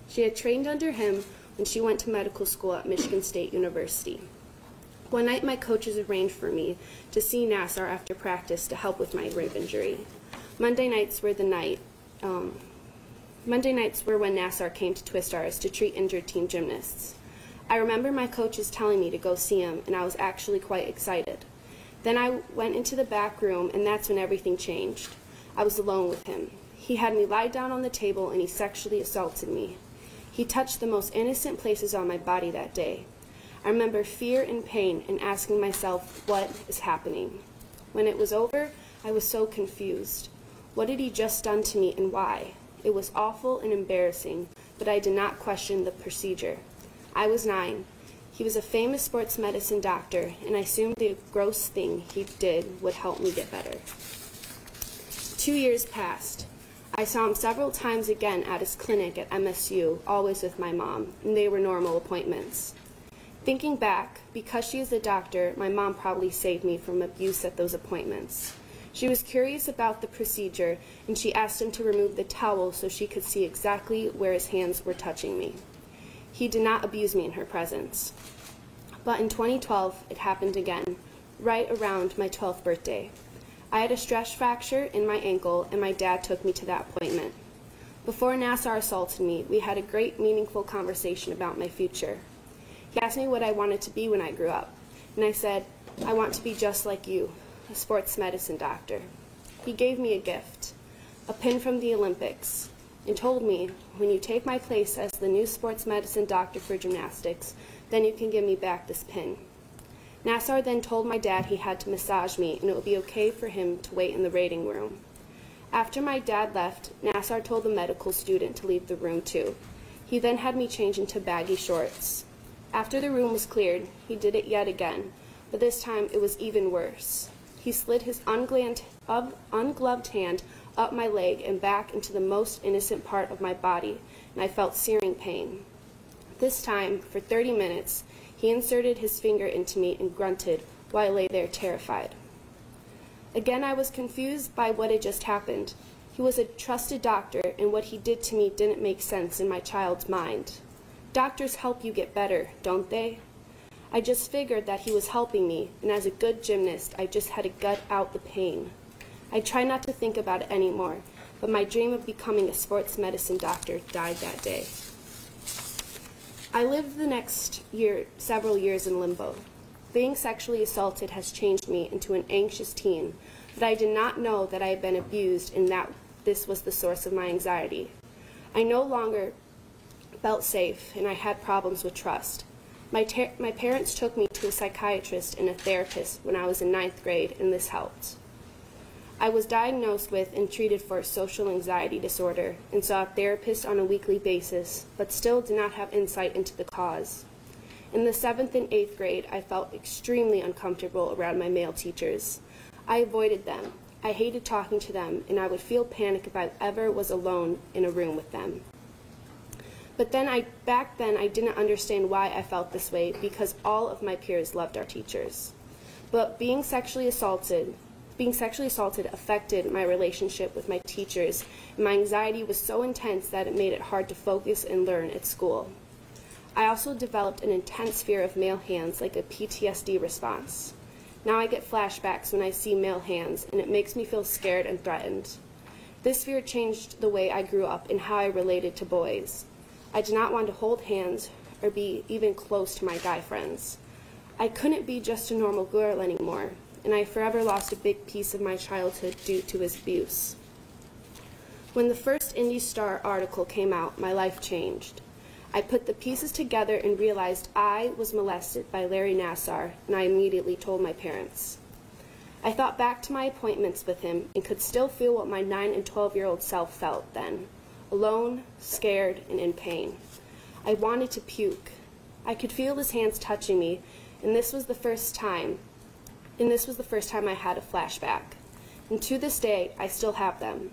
She had trained under him when she went to medical school at Michigan State University. One night, my coaches arranged for me to see Nassar after practice to help with my rib injury. Monday nights were when Nassar came to Twistars to treat injured team gymnasts. I remember my coaches telling me to go see him, and I was actually quite excited. Then I went into the back room, and that's when everything changed. I was alone with him. He had me lie down on the table, and he sexually assaulted me. He touched the most innocent places on my body that day. I remember fear and pain and asking myself, what is happening? When it was over, I was so confused. What had he just done to me and why? It was awful and embarrassing, but I did not question the procedure. I was 9. He was a famous sports medicine doctor, and I assumed the gross thing he did would help me get better. 2 years passed. I saw him several times again at his clinic at MSU, always with my mom, and they were normal appointments. Thinking back, because she is a doctor, my mom probably saved me from abuse at those appointments. She was curious about the procedure, and she asked him to remove the towel so she could see exactly where his hands were touching me. He did not abuse me in her presence. But in 2012, it happened again, right around my 12th birthday. I had a stress fracture in my ankle, and my dad took me to that appointment. Before Nassar assaulted me, we had a great, meaningful conversation about my future. He asked me what I wanted to be when I grew up, and I said, I want to be just like you, a sports medicine doctor. He gave me a gift, a pin from the Olympics, and told me, when you take my place as the new sports medicine doctor for gymnastics, then you can give me back this pin. Nassar then told my dad he had to massage me and it would be okay for him to wait in the waiting room. After my dad left, Nassar told the medical student to leave the room too. He then had me change into baggy shorts. After the room was cleared, he did it yet again, but this time it was even worse. He slid his ungloved hand up my leg and back into the most innocent part of my body, and I felt searing pain. This time, for 30 minutes, he inserted his finger into me and grunted while I lay there terrified. Again, I was confused by what had just happened. He was a trusted doctor, and what he did to me didn't make sense in my child's mind. Doctors help you get better, don't they? I just figured that he was helping me, and as a good gymnast, I just had to gut out the pain. I tried not to think about it anymore, but my dream of becoming a sports medicine doctor died that day. I lived the next several years in limbo. Being sexually assaulted has changed me into an anxious teen, but I did not know that I had been abused and that this was the source of my anxiety. I no longer felt safe, and I had problems with trust. My parents took me to a psychiatrist and a therapist when I was in 9th grade, and this helped. I was diagnosed with and treated for social anxiety disorder and saw a therapist on a weekly basis, but still did not have insight into the cause. In the 7th and 8th grade, I felt extremely uncomfortable around my male teachers. I avoided them. I hated talking to them, and I would feel panic if I ever was alone in a room with them. But back then, I didn't understand why I felt this way because all of my peers loved our teachers. But being sexually assaulted affected my relationship with my teachers, and my anxiety was so intense that it made it hard to focus and learn at school. I also developed an intense fear of male hands, like a PTSD response. Now I get flashbacks when I see male hands, and it makes me feel scared and threatened. This fear changed the way I grew up and how I related to boys. I did not want to hold hands or be even close to my guy friends. I couldn't be just a normal girl anymore, and I forever lost a big piece of my childhood due to his abuse. When the first Indy Star article came out, my life changed. I put the pieces together and realized I was molested by Larry Nassar, and I immediately told my parents. I thought back to my appointments with him and could still feel what my 9 and 12-year-old self felt then. Alone, scared, and in pain. I wanted to puke. I could feel his hands touching me, and this was the first time I had a flashback. And to this day, I still have them.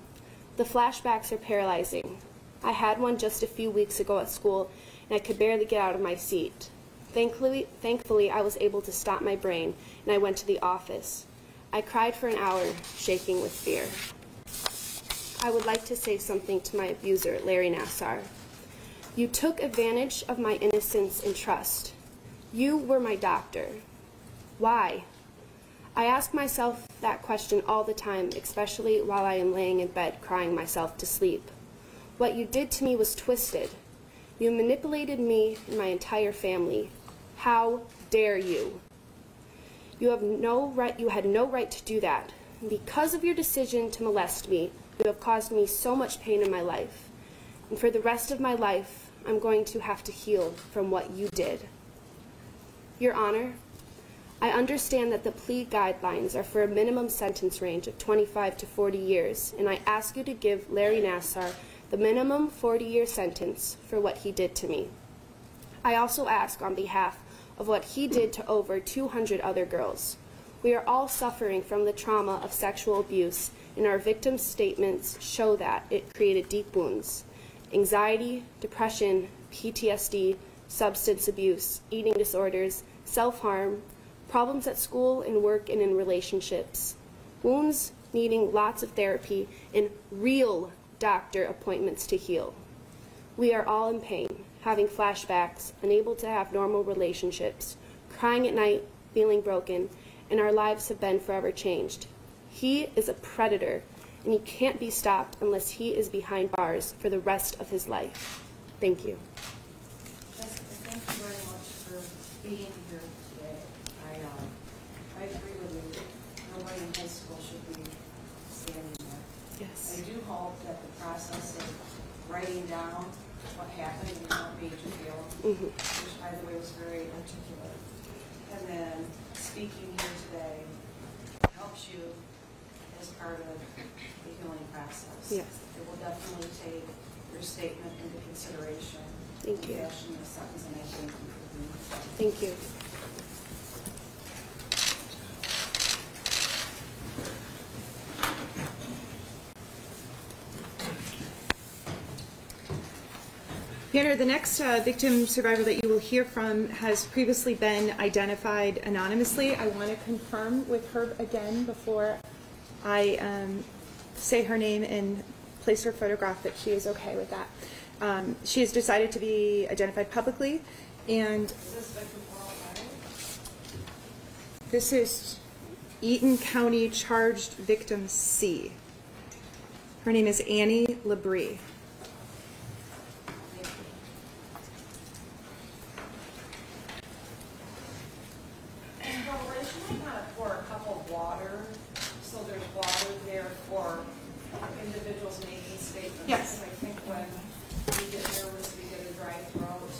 The flashbacks are paralyzing. I had one just a few weeks ago at school, and I could barely get out of my seat. Thankfully, I was able to stop my brain, and I went to the office. I cried for an hour, shaking with fear. I would like to say something to my abuser, Larry Nassar. You took advantage of my innocence and trust. You were my doctor. Why? I ask myself that question all the time, especially while I am laying in bed crying myself to sleep. What you did to me was twisted. You manipulated me and my entire family. How dare you? You had no right to do that. Because of your decision to molest me, you have caused me so much pain in my life. And for the rest of my life, I'm going to have to heal from what you did. Your Honor, I understand that the plea guidelines are for a minimum sentence range of 25 to 40 years, and I ask you to give Larry Nassar the minimum 40-year sentence for what he did to me. I also ask on behalf of what he did to over 200 other girls. We are all suffering from the trauma of sexual abuse, and our victims' statements show that it created deep wounds. Anxiety, depression, PTSD, substance abuse, eating disorders, self-harm, problems at school and work and in relationships, wounds needing lots of therapy, and real doctor appointments to heal. We are all in pain, having flashbacks, unable to have normal relationships, crying at night, feeling broken, and our lives have been forever changed. He is a predator, and he can't be stopped unless he is behind bars for the rest of his life. Thank you. Thank you very much for being here today. I agree with you. Nobody in high school should be standing there. Yes. I do hope that the process of writing down what happened and what made you feel, which by the way was very articulate, and then speaking here today helps you as part of the healing process. Yes. It will definitely take your statement into consideration. Thank you. Fashion the sentence, and I thank you for doing that. Thank you. Peter, the next victim survivor that you will hear from has previously been identified anonymously. I want to confirm with her again before I say her name and place her photograph that she is okay with that. She has decided to be identified publicly, and this is Eaton County charged victim C. Her name is Annie Labrie. Yes. I think when we get nervous, we get a dry throat.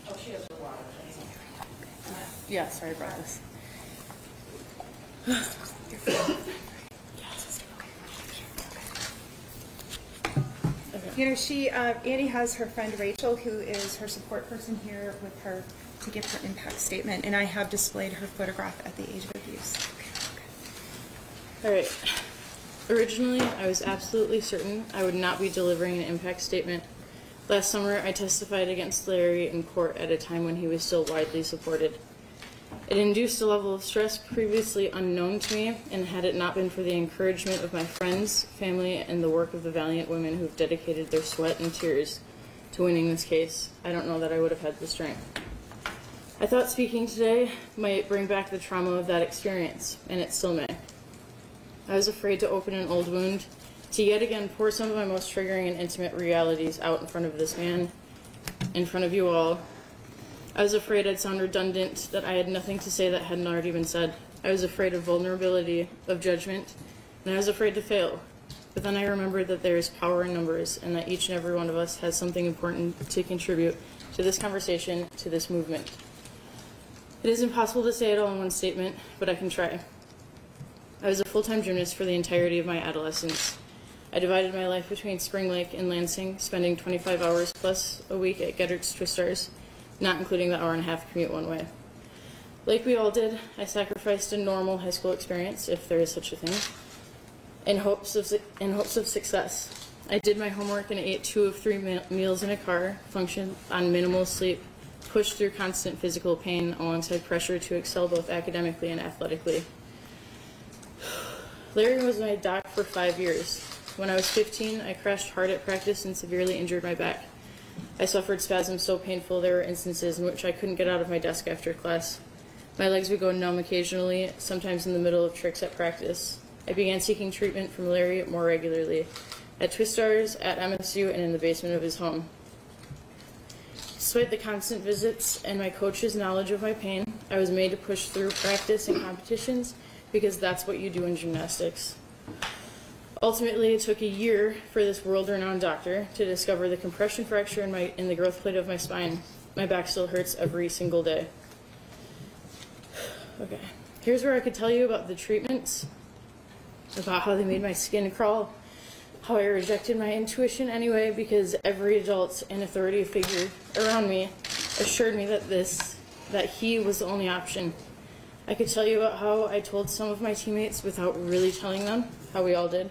Oh, she has her water. Yeah, sorry about this. You know, Annie has her friend Rachel, who is her support person here with her to give her impact statement, and I have displayed her photograph at the age of abuse. All right. Originally, I was absolutely certain I would not be delivering an impact statement. Last summer, I testified against Larry in court at a time when he was still widely supported. It induced a level of stress previously unknown to me, and had it not been for the encouragement of my friends, family, and the work of the valiant women who've dedicated their sweat and tears to winning this case, I don't know that I would have had the strength. I thought speaking today might bring back the trauma of that experience, and it still may. I was afraid to open an old wound, to yet again pour some of my most triggering and intimate realities out in front of this man, in front of you all. I was afraid I'd sound redundant, that I had nothing to say that hadn't already been said. I was afraid of vulnerability, of judgment, and I was afraid to fail. But then I remembered that there is power in numbers, and that each and every one of us has something important to contribute to this conversation, to this movement. It is impossible to say it all in one statement, but I can try. I was a full-time gymnast for the entirety of my adolescence. I divided my life between Spring Lake and Lansing, spending 25 hours plus a week at Geddert's Twistars, not including the hour-and-a-half commute one way. Like we all did, I sacrificed a normal high school experience, if there is such a thing, in hopes of success. I did my homework and ate 2 of 3 meals in a car, functioned on minimal sleep, pushed through constant physical pain alongside pressure to excel both academically and athletically. Larry was my doc for 5 years. When I was 15, I crashed hard at practice and severely injured my back. I suffered spasms so painful there were instances in which I couldn't get out of my desk after class. My legs would go numb occasionally, sometimes in the middle of tricks at practice. I began seeking treatment from Larry more regularly, at Twistars, at MSU, and in the basement of his home. Despite the constant visits and my coach's knowledge of my pain, I was made to push through practice and competitions because that's what you do in gymnastics. Ultimately, it took a year for this world-renowned doctor to discover the compression fracture in the growth plate of my spine. My back still hurts every single day. Okay, here's where I could tell you about the treatments, about how they made my skin crawl, how I rejected my intuition anyway because every adult and authority figure around me assured me that he was the only option. I could tell you about how I told some of my teammates without really telling them, how we all did.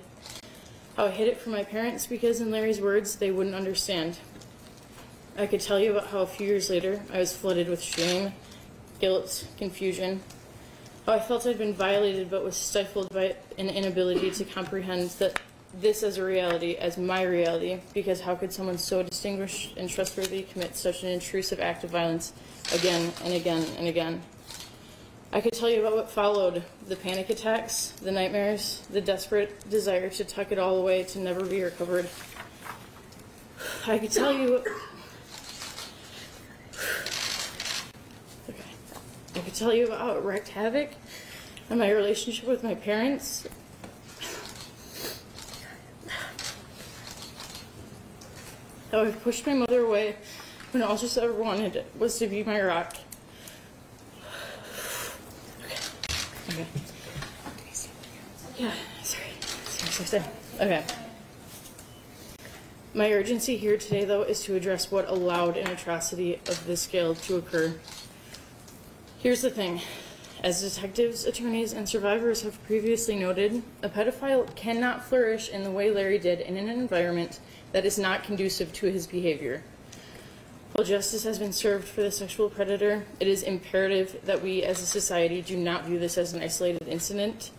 How I hid it from my parents because, in Larry's words, they wouldn't understand. I could tell you about how a few years later I was flooded with shame, guilt, confusion. How I felt I'd been violated but was stifled by an inability to comprehend that this as a reality, as my reality, because how could someone so distinguished and trustworthy commit such an intrusive act of violence again and again and again? I could tell you about what followed: the panic attacks, the nightmares, the desperate desire to tuck it all away to never be recovered. I could tell you... Okay. I could tell you about how it wreaked havoc on my relationship with my parents. How I pushed my mother away when all she's ever wanted was to be my rock. Okay. Yeah, sorry. Okay. My urgency here today, though, is to address what allowed an atrocity of this scale to occur. Here's the thing. As detectives, attorneys, and survivors have previously noted, a pedophile cannot flourish in the way Larry did in an environment that is not conducive to his behavior. While justice has been served for the sexual predator, it is imperative that we as a society do not view this as an isolated incident.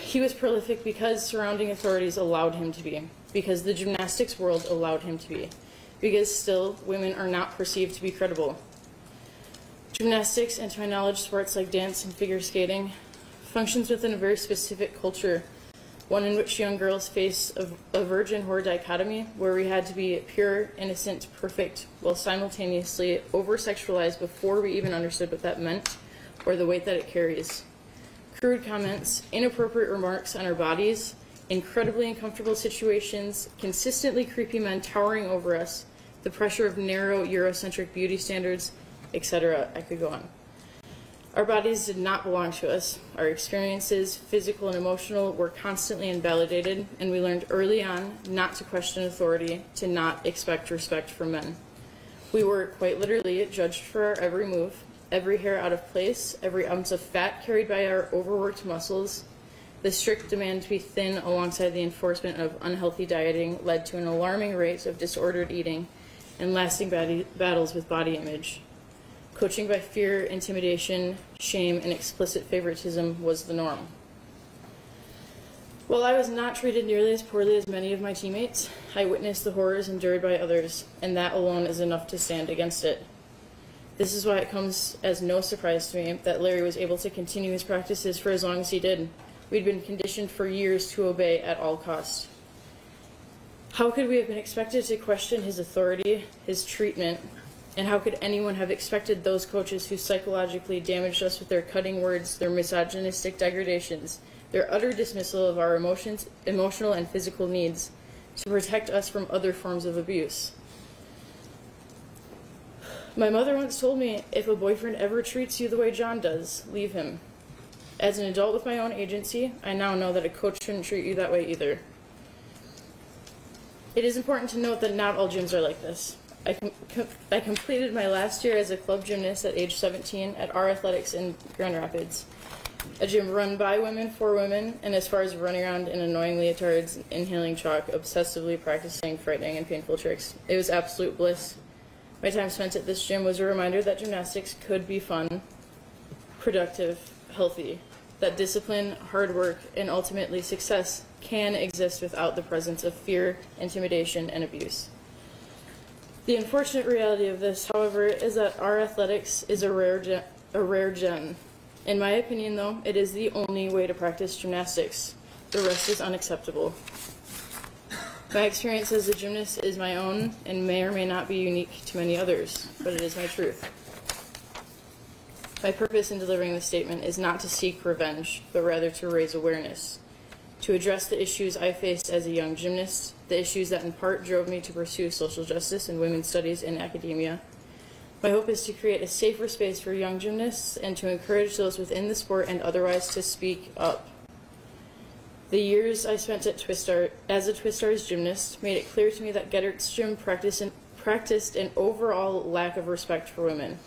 He was prolific because surrounding authorities allowed him to be, because the gymnastics world allowed him to be, because still women are not perceived to be credible. Gymnastics, and to my knowledge, sports like dance and figure skating, functions within a very specific culture, one in which young girls face a virgin-whore dichotomy where we had to be pure, innocent, perfect, while simultaneously over-sexualized before we even understood what that meant or the weight that it carries. Crude comments, inappropriate remarks on our bodies, incredibly uncomfortable situations, consistently creepy men towering over us, the pressure of narrow Eurocentric beauty standards, etc. I could go on. Our bodies did not belong to us. Our experiences, physical and emotional, were constantly invalidated, and we learned early on not to question authority, to not expect respect from men. We were, quite literally, judged for our every move, every hair out of place, every ounce of fat carried by our overworked muscles. The strict demand to be thin alongside the enforcement of unhealthy dieting led to an alarming rate of disordered eating and lasting battles with body image. Coaching by fear, intimidation, shame, and explicit favoritism was the norm. While I was not treated nearly as poorly as many of my teammates, I witnessed the horrors endured by others, and that alone is enough to stand against it. This is why it comes as no surprise to me that Larry was able to continue his practices for as long as he did. We'd been conditioned for years to obey at all costs. How could we have been expected to question his authority, his treatment, and how could anyone have expected those coaches who psychologically damaged us with their cutting words, their misogynistic degradations, their utter dismissal of our emotions, emotional and physical needs, to protect us from other forms of abuse? My mother once told me, if a boyfriend ever treats you the way John does, leave him. As an adult with my own agency, I now know that a coach shouldn't treat you that way either. It is important to note that not all gyms are like this. I completed my last year as a club gymnast at age 17 at our athletics in Grand Rapids, a gym run by women for women, and as far as running around in annoying leotards, inhaling chalk, obsessively practicing frightening and painful tricks, it was absolute bliss. My time spent at this gym was a reminder that gymnastics could be fun, productive, healthy, that discipline, hard work, and ultimately success can exist without the presence of fear, intimidation, and abuse. The unfortunate reality of this, however, is that our athletics is a rare gem. In my opinion, though, it is the only way to practice gymnastics. The rest is unacceptable. My experience as a gymnast is my own and may or may not be unique to many others, but it is my truth. My purpose in delivering this statement is not to seek revenge, but rather to raise awareness, to address the issues I faced as a young gymnast, the issues that in part drove me to pursue social justice and women's studies in academia. My hope is to create a safer space for young gymnasts and to encourage those within the sport and otherwise to speak up. The years I spent at as a Twistars gymnast made it clear to me that Geddert's gym practiced an overall lack of respect for women.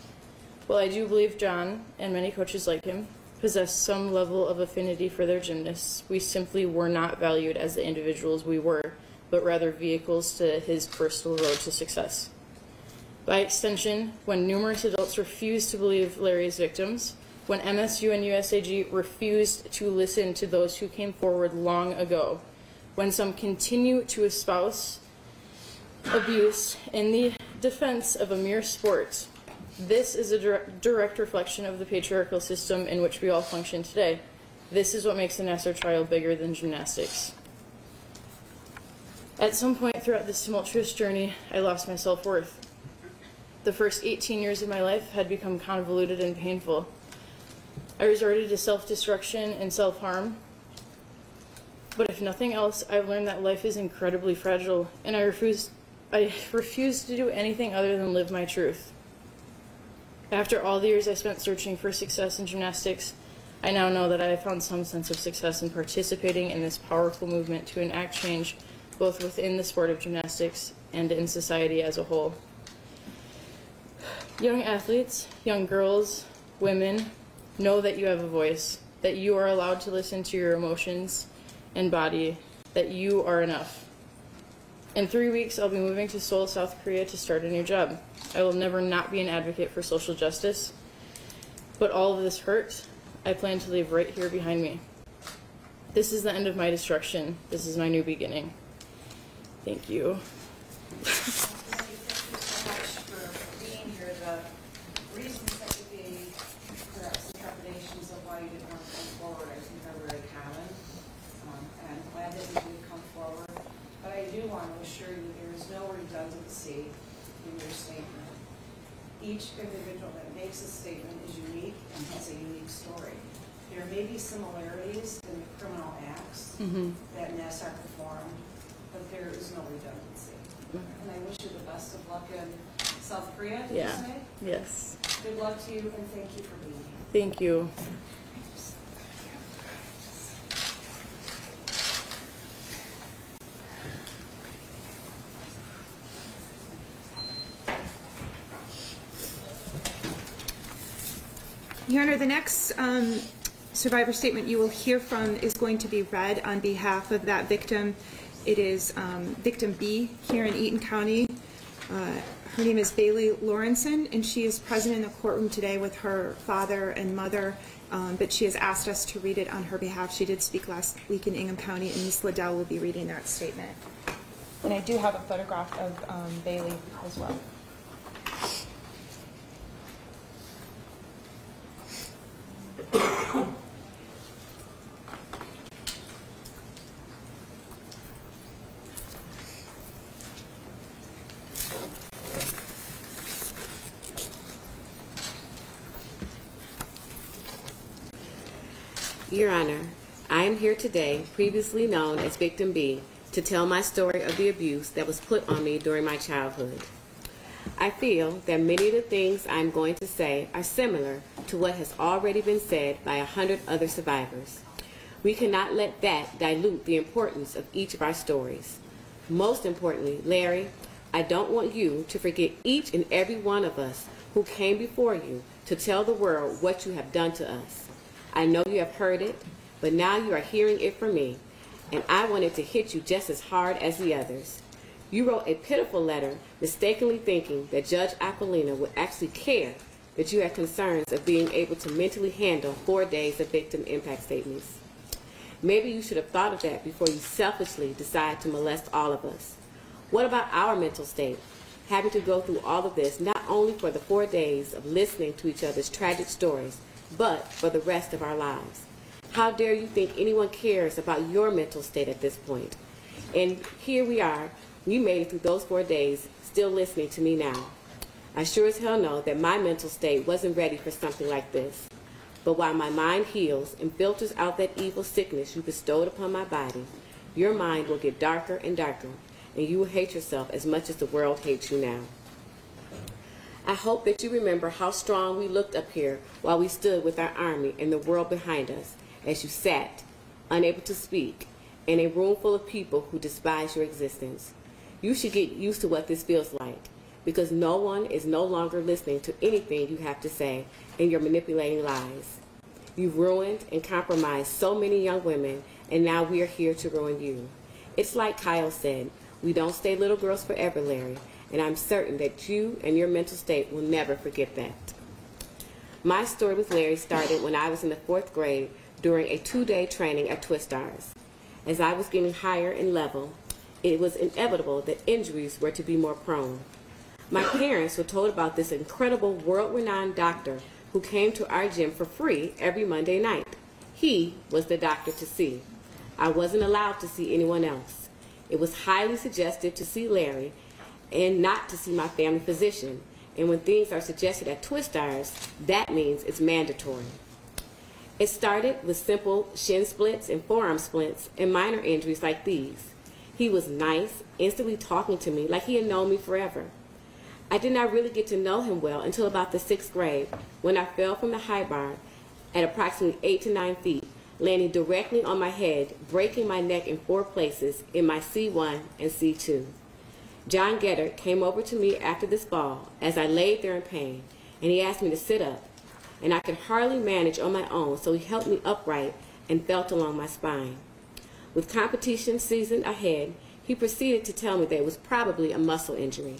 While I do believe John, and many coaches like him, possess some level of affinity for their gymnasts, we simply were not valued as the individuals we were, but rather vehicles to his personal road to success. By extension, when numerous adults refused to believe Larry's victims, when MSU and USAG refused to listen to those who came forward long ago, when some continue to espouse abuse in the defense of a mere sport, This is a direct reflection of the patriarchal system in which we all function today. This is what makes the Nassar trial bigger than gymnastics. At some point throughout this tumultuous journey, I lost my self-worth. The first 18 years of my life had become convoluted and painful. I resorted to self-destruction and self-harm. But if nothing else, I've learned that life is incredibly fragile, and I refuse to do anything other than live my truth. After all the years I spent searching for success in gymnastics, I now know that I have found some sense of success in participating in this powerful movement to enact change both within the sport of gymnastics and in society as a whole. Young athletes, young girls, women, know that you have a voice, that you are allowed to listen to your emotions and body, that you are enough. In 3 weeks, I'll be moving to Seoul, South Korea to start a new job. I will never not be an advocate for social justice, but all of this hurt, I plan to leave right here behind me. This is the end of my destruction. This is my new beginning. Thank you. Thank you so much for being here. The reasons that you gave, perhaps the trepidations of why you didn't want to come forward, I think are very common. And I'm glad that you did come forward. But I do want to assure you there is no redundancy in your statement. Each individual that makes a statement is unique and has a unique story. There may be similarities in the criminal acts that Nassar performed, but there is no redundancy. And I wish you the best of luck in South Korea, did you say? Yes. Good luck to you, and thank you for being here. Thank you. Your Honor, the next survivor statement you will hear from is going to be read on behalf of that victim. It is victim B here in Eaton County. Her name is Bailey Lawrenson, and she is present in the courtroom today with her father and mother, but she has asked us to read it on her behalf. She did speak last week in Ingham County, and Ms. Liddell will be reading that statement. And I do have a photograph of Bailey as well. Your Honor, I am here today, previously known as Victim B, to tell my story of the abuse that was put on me during my childhood. I feel that many of the things I'm going to say are similar to what has already been said by 100 other survivors. We cannot let that dilute the importance of each of our stories. Most importantly, Larry, I don't want you to forget each and every one of us who came before you to tell the world what you have done to us. I know you have heard it, but now you are hearing it from me, and I wanted to hit you just as hard as the others. You wrote a pitiful letter, mistakenly thinking that Judge Aquilina would actually care that you had concerns of being able to mentally handle 4 days of victim impact statements. Maybe you should have thought of that before you selfishly decided to molest all of us. What about our mental state? Having to go through all of this, not only for the 4 days of listening to each other's tragic stories, but for the rest of our lives. How dare you think anyone cares about your mental state at this point? And here we are, we made it through those 4 days, still listening to me now. I sure as hell know that my mental state wasn't ready for something like this. But while my mind heals and filters out that evil sickness you bestowed upon my body, your mind will get darker and darker, and you will hate yourself as much as the world hates you now. I hope that you remember how strong we looked up here while we stood with our army and the world behind us, as you sat, unable to speak, in a room full of people who despise your existence. You should get used to what this feels like, because no one is no longer listening to anything you have to say, and you're manipulating lies. You've ruined and compromised so many young women, and now we are here to ruin you. It's like Kyle said, we don't stay little girls forever, Larry, and I'm certain that you and your mental state will never forget that. My story with Larry started when I was in the 4th grade during a 2-day training at Twistars. As I was getting higher in level, it was inevitable that injuries were to be more prone. My parents were told about this incredible world-renowned doctor who came to our gym for free every Monday night. He was the doctor to see. I wasn't allowed to see anyone else. It was highly suggestive to see Larry and not to see my family physician. And when things are suggested at Twistars, that means it's mandatory. It started with simple shin splits and forearm splints and minor injuries like these. He was nice, instantly talking to me like he had known me forever. I did not really get to know him well until about the 6th grade, when I fell from the high bar at approximately 8 to 9 feet, landing directly on my head, breaking my neck in 4 places in my C1 and C2. John Geddert came over to me after this fall as I laid there in pain, and he asked me to sit up, and I could hardly manage on my own, so he helped me upright and felt along my spine. With competition season ahead, he proceeded to tell me that it was probably a muscle injury.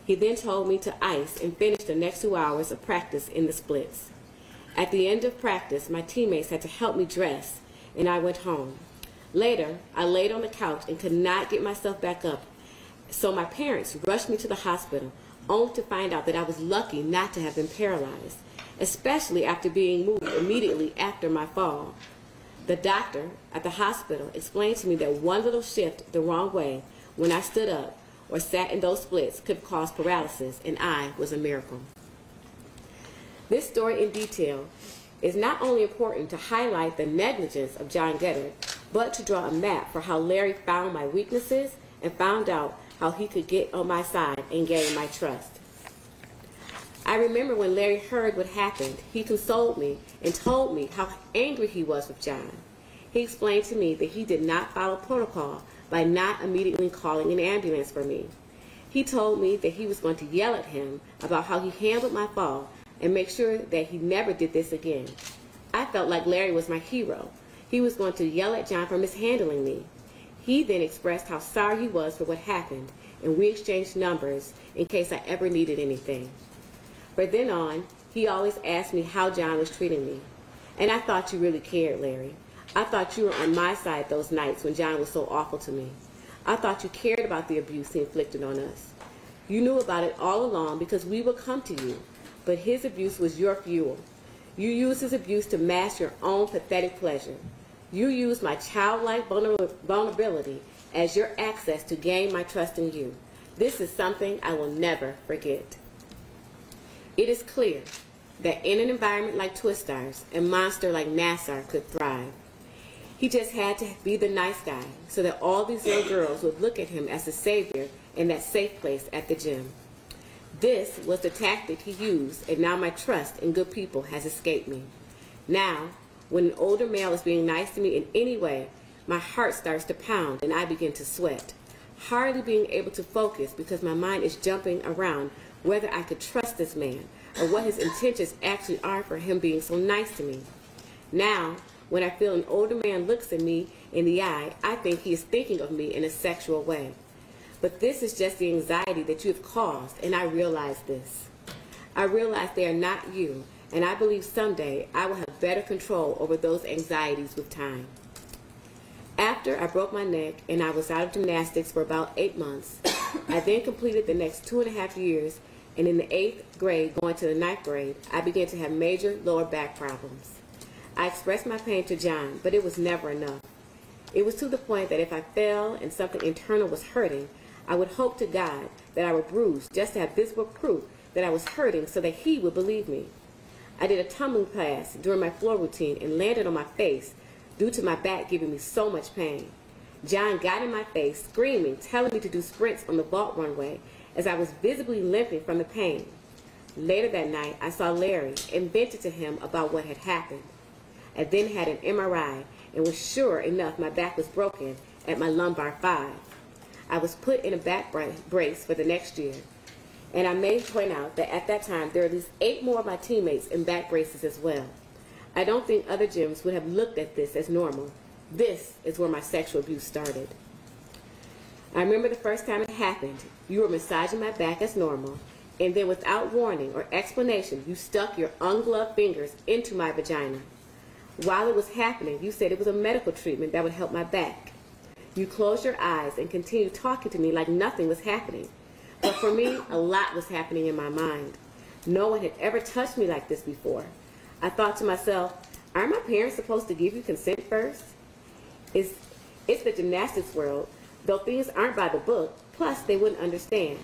He then told me to ice and finish the next 2 hours of practice in the splits. At the end of practice, my teammates had to help me dress, and I went home. Later, I laid on the couch and could not get myself back up, so my parents rushed me to the hospital, only to find out that I was lucky not to have been paralyzed, especially after being moved immediately after my fall. The doctor at the hospital explained to me that one little shift the wrong way when I stood up or sat in those splits could cause paralysis, and I was a miracle. This story in detail is not only important to highlight the negligence of John Geddert, but to draw a map for how Larry found my weaknesses and found out how he could get on my side and gain my trust. I remember when Larry heard what happened, he consoled me and told me how angry he was with John. He explained to me that he did not follow protocol by not immediately calling an ambulance for me. He told me that he was going to yell at him about how he handled my fall and make sure that he never did this again. I felt like Larry was my hero. He was going to yell at John for mishandling me. He then expressed how sorry he was for what happened, and we exchanged numbers in case I ever needed anything. From then on, he always asked me how John was treating me. And I thought you really cared, Larry. I thought you were on my side those nights when John was so awful to me. I thought you cared about the abuse he inflicted on us. You knew about it all along because we would come to you, but his abuse was your fuel. You used his abuse to mask your own pathetic pleasure. You used my childlike vulnerability as your access to gain my trust in you. This is something I will never forget. It is clear that in an environment like Twistars, a monster like Nassar could thrive. He just had to be the nice guy so that all these young girls would look at him as the savior in that safe place at the gym. This was the tactic he used, and now my trust in good people has escaped me. Now, when an older male is being nice to me in any way, my heart starts to pound and I begin to sweat, hardly being able to focus because my mind is jumping around whether I could trust this man or what his intentions actually are for him being so nice to me. Now, when I feel an older man looks at me in the eye, I think he is thinking of me in a sexual way. But this is just the anxiety that you have caused, and I realize this. I realize they are not you, and I believe someday I will have better control over those anxieties with time. After I broke my neck and I was out of gymnastics for about 8 months, I then completed the next 2.5 years, and in the 8th grade going to the 9th grade, I began to have major lower back problems. I expressed my pain to John, but it was never enough. It was to the point that if I fell and something internal was hurting, I would hope to God that I were bruised just to have visible proof that I was hurting so that he would believe me. I did a tumbling class during my floor routine and landed on my face due to my back giving me so much pain. John got in my face, screaming, telling me to do sprints on the vault runway as I was visibly limping from the pain. Later that night, I saw Larry and vented to him about what had happened. I then had an MRI and was sure enough my back was broken at my lumbar 5. I was put in a back brace for the next year. And I may point out that at that time, there were at least 8 more of my teammates in back braces as well. I don't think other gyms would have looked at this as normal. This is where my sexual abuse started. I remember the first time it happened. You were massaging my back as normal, and then without warning or explanation, you stuck your ungloved fingers into my vagina. While it was happening, you said it was a medical treatment that would help my back. You closed your eyes and continued talking to me like nothing was happening. But for me, a lot was happening in my mind. No one had ever touched me like this before. I thought to myself, aren't my parents supposed to give you consent first? It's the gymnastics world, though things aren't by the book, plus they wouldn't understand.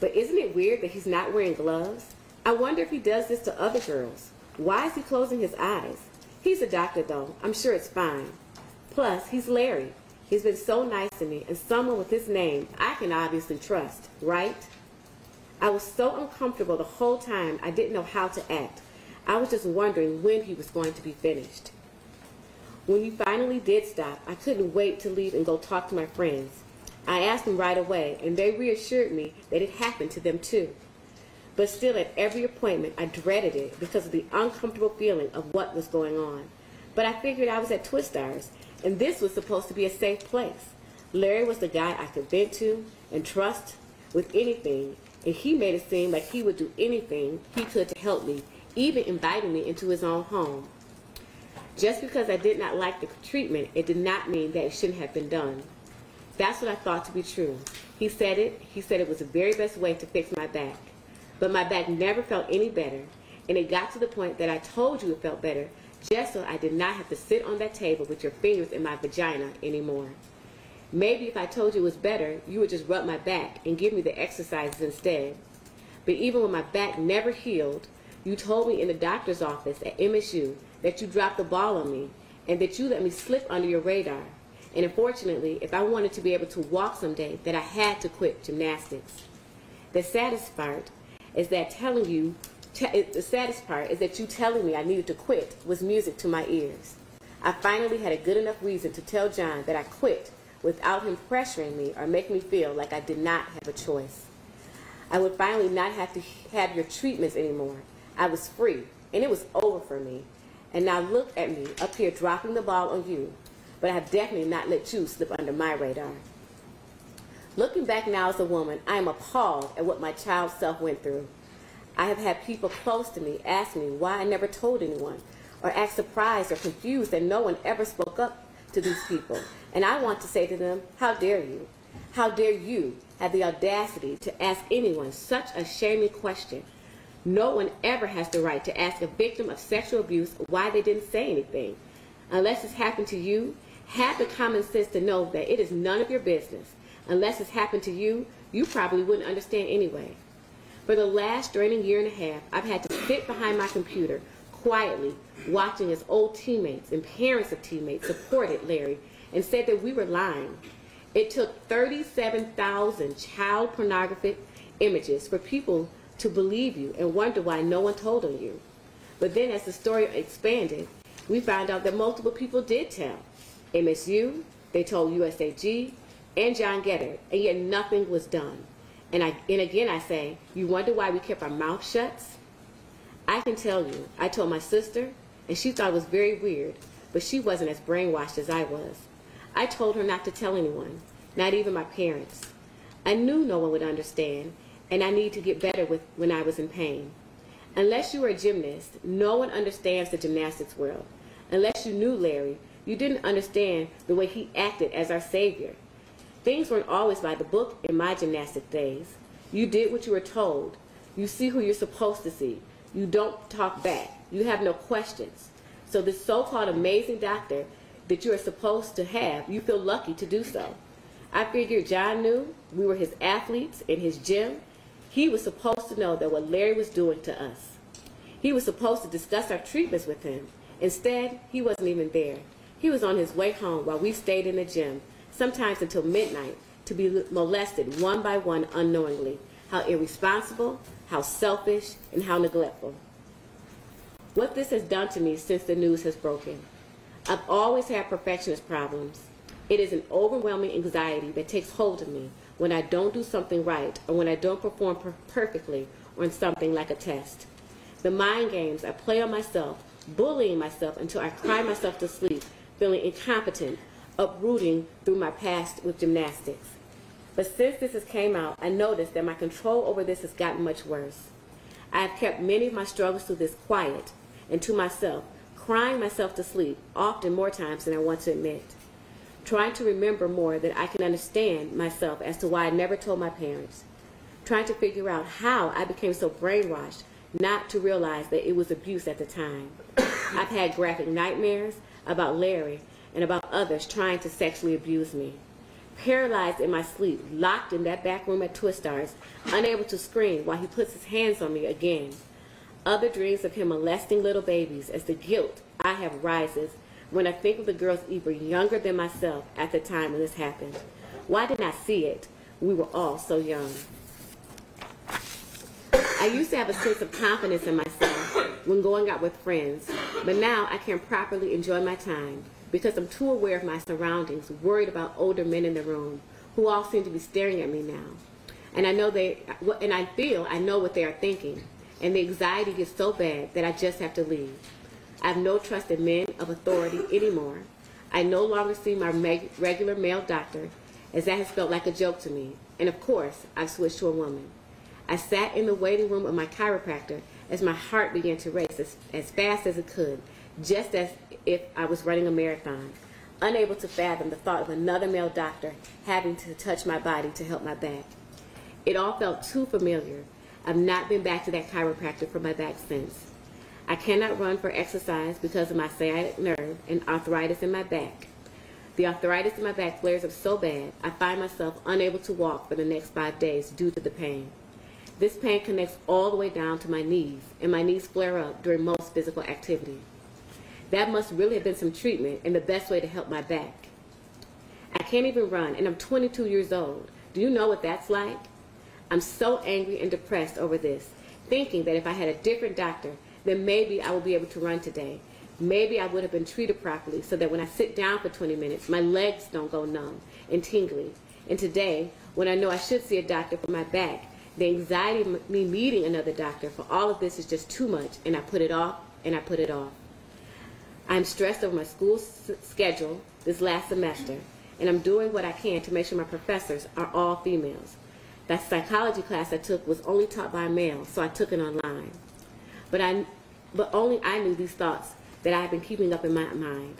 But isn't it weird that he's not wearing gloves? I wonder if he does this to other girls. Why is he closing his eyes? He's a doctor, though. I'm sure it's fine. Plus, he's Larry. He's been so nice to me, and someone with his name I can obviously trust, right? I was so uncomfortable the whole time I didn't know how to act. I was just wondering when he was going to be finished. When you finally did stop, I couldn't wait to leave and go talk to my friends. I asked them right away, and they reassured me that it happened to them too. But still, at every appointment, I dreaded it because of the uncomfortable feeling of what was going on. But I figured I was at Twistars, and this was supposed to be a safe place. Larry was the guy I could vent to and trust with anything, and he made it seem like he would do anything he could to help me, even inviting me into his own home. Just because I did not like the treatment, it did not mean that it shouldn't have been done. That's what I thought to be true. He said it was the very best way to fix my back. But my back never felt any better, and it got to the point that I told you it felt better, just so I did not have to sit on that table with your fingers in my vagina anymore. Maybe if I told you it was better, you would just rub my back and give me the exercises instead. But even when my back never healed, you told me in the doctor's office at MSU that you dropped the ball on me and that you let me slip under your radar. And unfortunately, if I wanted to be able to walk someday, that I had to quit gymnastics. The saddest part is that you telling me I needed to quit was music to my ears. I finally had a good enough reason to tell John that I quit without him pressuring me or making me feel like I did not have a choice. I would finally not have to have your treatments anymore. I was free, and it was over for me. And now look at me up here dropping the ball on you, but I have definitely not let you slip under my radar. Looking back now as a woman, I am appalled at what my child self went through. I have had people close to me ask me why I never told anyone, or act surprised or confused that no one ever spoke up to these people. And I want to say to them, how dare you? How dare you have the audacity to ask anyone such a shaming question? No one ever has the right to ask a victim of sexual abuse why they didn't say anything. Unless it's happened to you, have the common sense to know that it is none of your business. Unless it's happened to you, you probably wouldn't understand anyway. For the last draining year and a half, I've had to sit behind my computer quietly watching as old teammates and parents of teammates supported Larry and said that we were lying. It took 37,000 child pornographic images for people to believe you and wonder why no one told on you. But then as the story expanded, we found out that multiple people did tell. MSU, they told USAG, and John Geddert, and yet nothing was done. And again I say, you wonder why we kept our mouth shut? I can tell you, I told my sister, and she thought it was very weird, but she wasn't as brainwashed as I was. I told her not to tell anyone, not even my parents. I knew no one would understand, and I needed to get better when I was in pain. Unless you were a gymnast, no one understands the gymnastics world. Unless you knew Larry, you didn't understand the way he acted as our savior. Things weren't always by the book in my gymnastic days. You did what you were told. You see who you're supposed to see. You don't talk back. You have no questions. So this so-called amazing doctor that you are supposed to have, you feel lucky to do so. I figured John knew we were his athletes in his gym. He was supposed to know that what Larry was doing to us. He was supposed to discuss our treatments with him. Instead, he wasn't even there. He was on his way home while we stayed in the gym, sometimes until midnight, to be molested one by one unknowingly. How irresponsible, how selfish, and how neglectful. What this has done to me since the news has broken. I've always had perfectionist problems. It is an overwhelming anxiety that takes hold of me when I don't do something right or when I don't perform perfectly on something like a test. The mind games I play on myself, bullying myself until I cry myself to sleep, feeling incompetent, uprooting through my past with gymnastics. But since this has came out, I noticed that my control over this has gotten much worse. I have kept many of my struggles through this quiet and to myself, crying myself to sleep, often more times than I want to admit. Trying to remember more that I can understand myself as to why I never told my parents. trying to figure out how I became so brainwashed not to realize that it was abuse at the time. I've had graphic nightmares about Larry and about others trying to sexually abuse me. Paralyzed in my sleep, locked in that back room at Twistars, unable to scream while he puts his hands on me again. Other dreams of him molesting little babies as the guilt I have rises when I think of the girls even younger than myself at the time when this happened. Why didn't I see it? We were all so young. I used to have a sense of confidence in myself when going out with friends, but now I can't properly enjoy my time because I'm too aware of my surroundings, worried about older men in the room who all seem to be staring at me now. And I know I know what they are thinking, and the anxiety gets so bad that I just have to leave. I have no trust in men of authority anymore. I no longer see my regular male doctor, as that has felt like a joke to me. And of course, I've switched to a woman. I sat in the waiting room of my chiropractor as my heart began to race as fast as it could, just as if I was running a marathon, unable to fathom the thought of another male doctor having to touch my body to help my back. It all felt too familiar. I've not been back to that chiropractor for my back since. I cannot run for exercise because of my sciatic nerve and arthritis in my back. The arthritis in my back flares up so bad, I find myself unable to walk for the next 5 days due to the pain. This pain connects all the way down to my knees, and my knees flare up during most physical activity. That must really have been some treatment and the best way to help my back. I can't even run, and I'm 22 years old. Do you know what that's like? I'm so angry and depressed over this, thinking that if I had a different doctor, then maybe I would be able to run today. Maybe I would have been treated properly so that when I sit down for 20 minutes, my legs don't go numb and tingly. And today, when I know I should see a doctor for my back, the anxiety of me meeting another doctor for all of this is just too much, and I put it off, and I put it off. I'm stressed over my school schedule this last semester, and I'm doing what I can to make sure my professors are all females. That psychology class I took was only taught by a male, so I took it online. But only I knew these thoughts that I had been keeping up in my mind.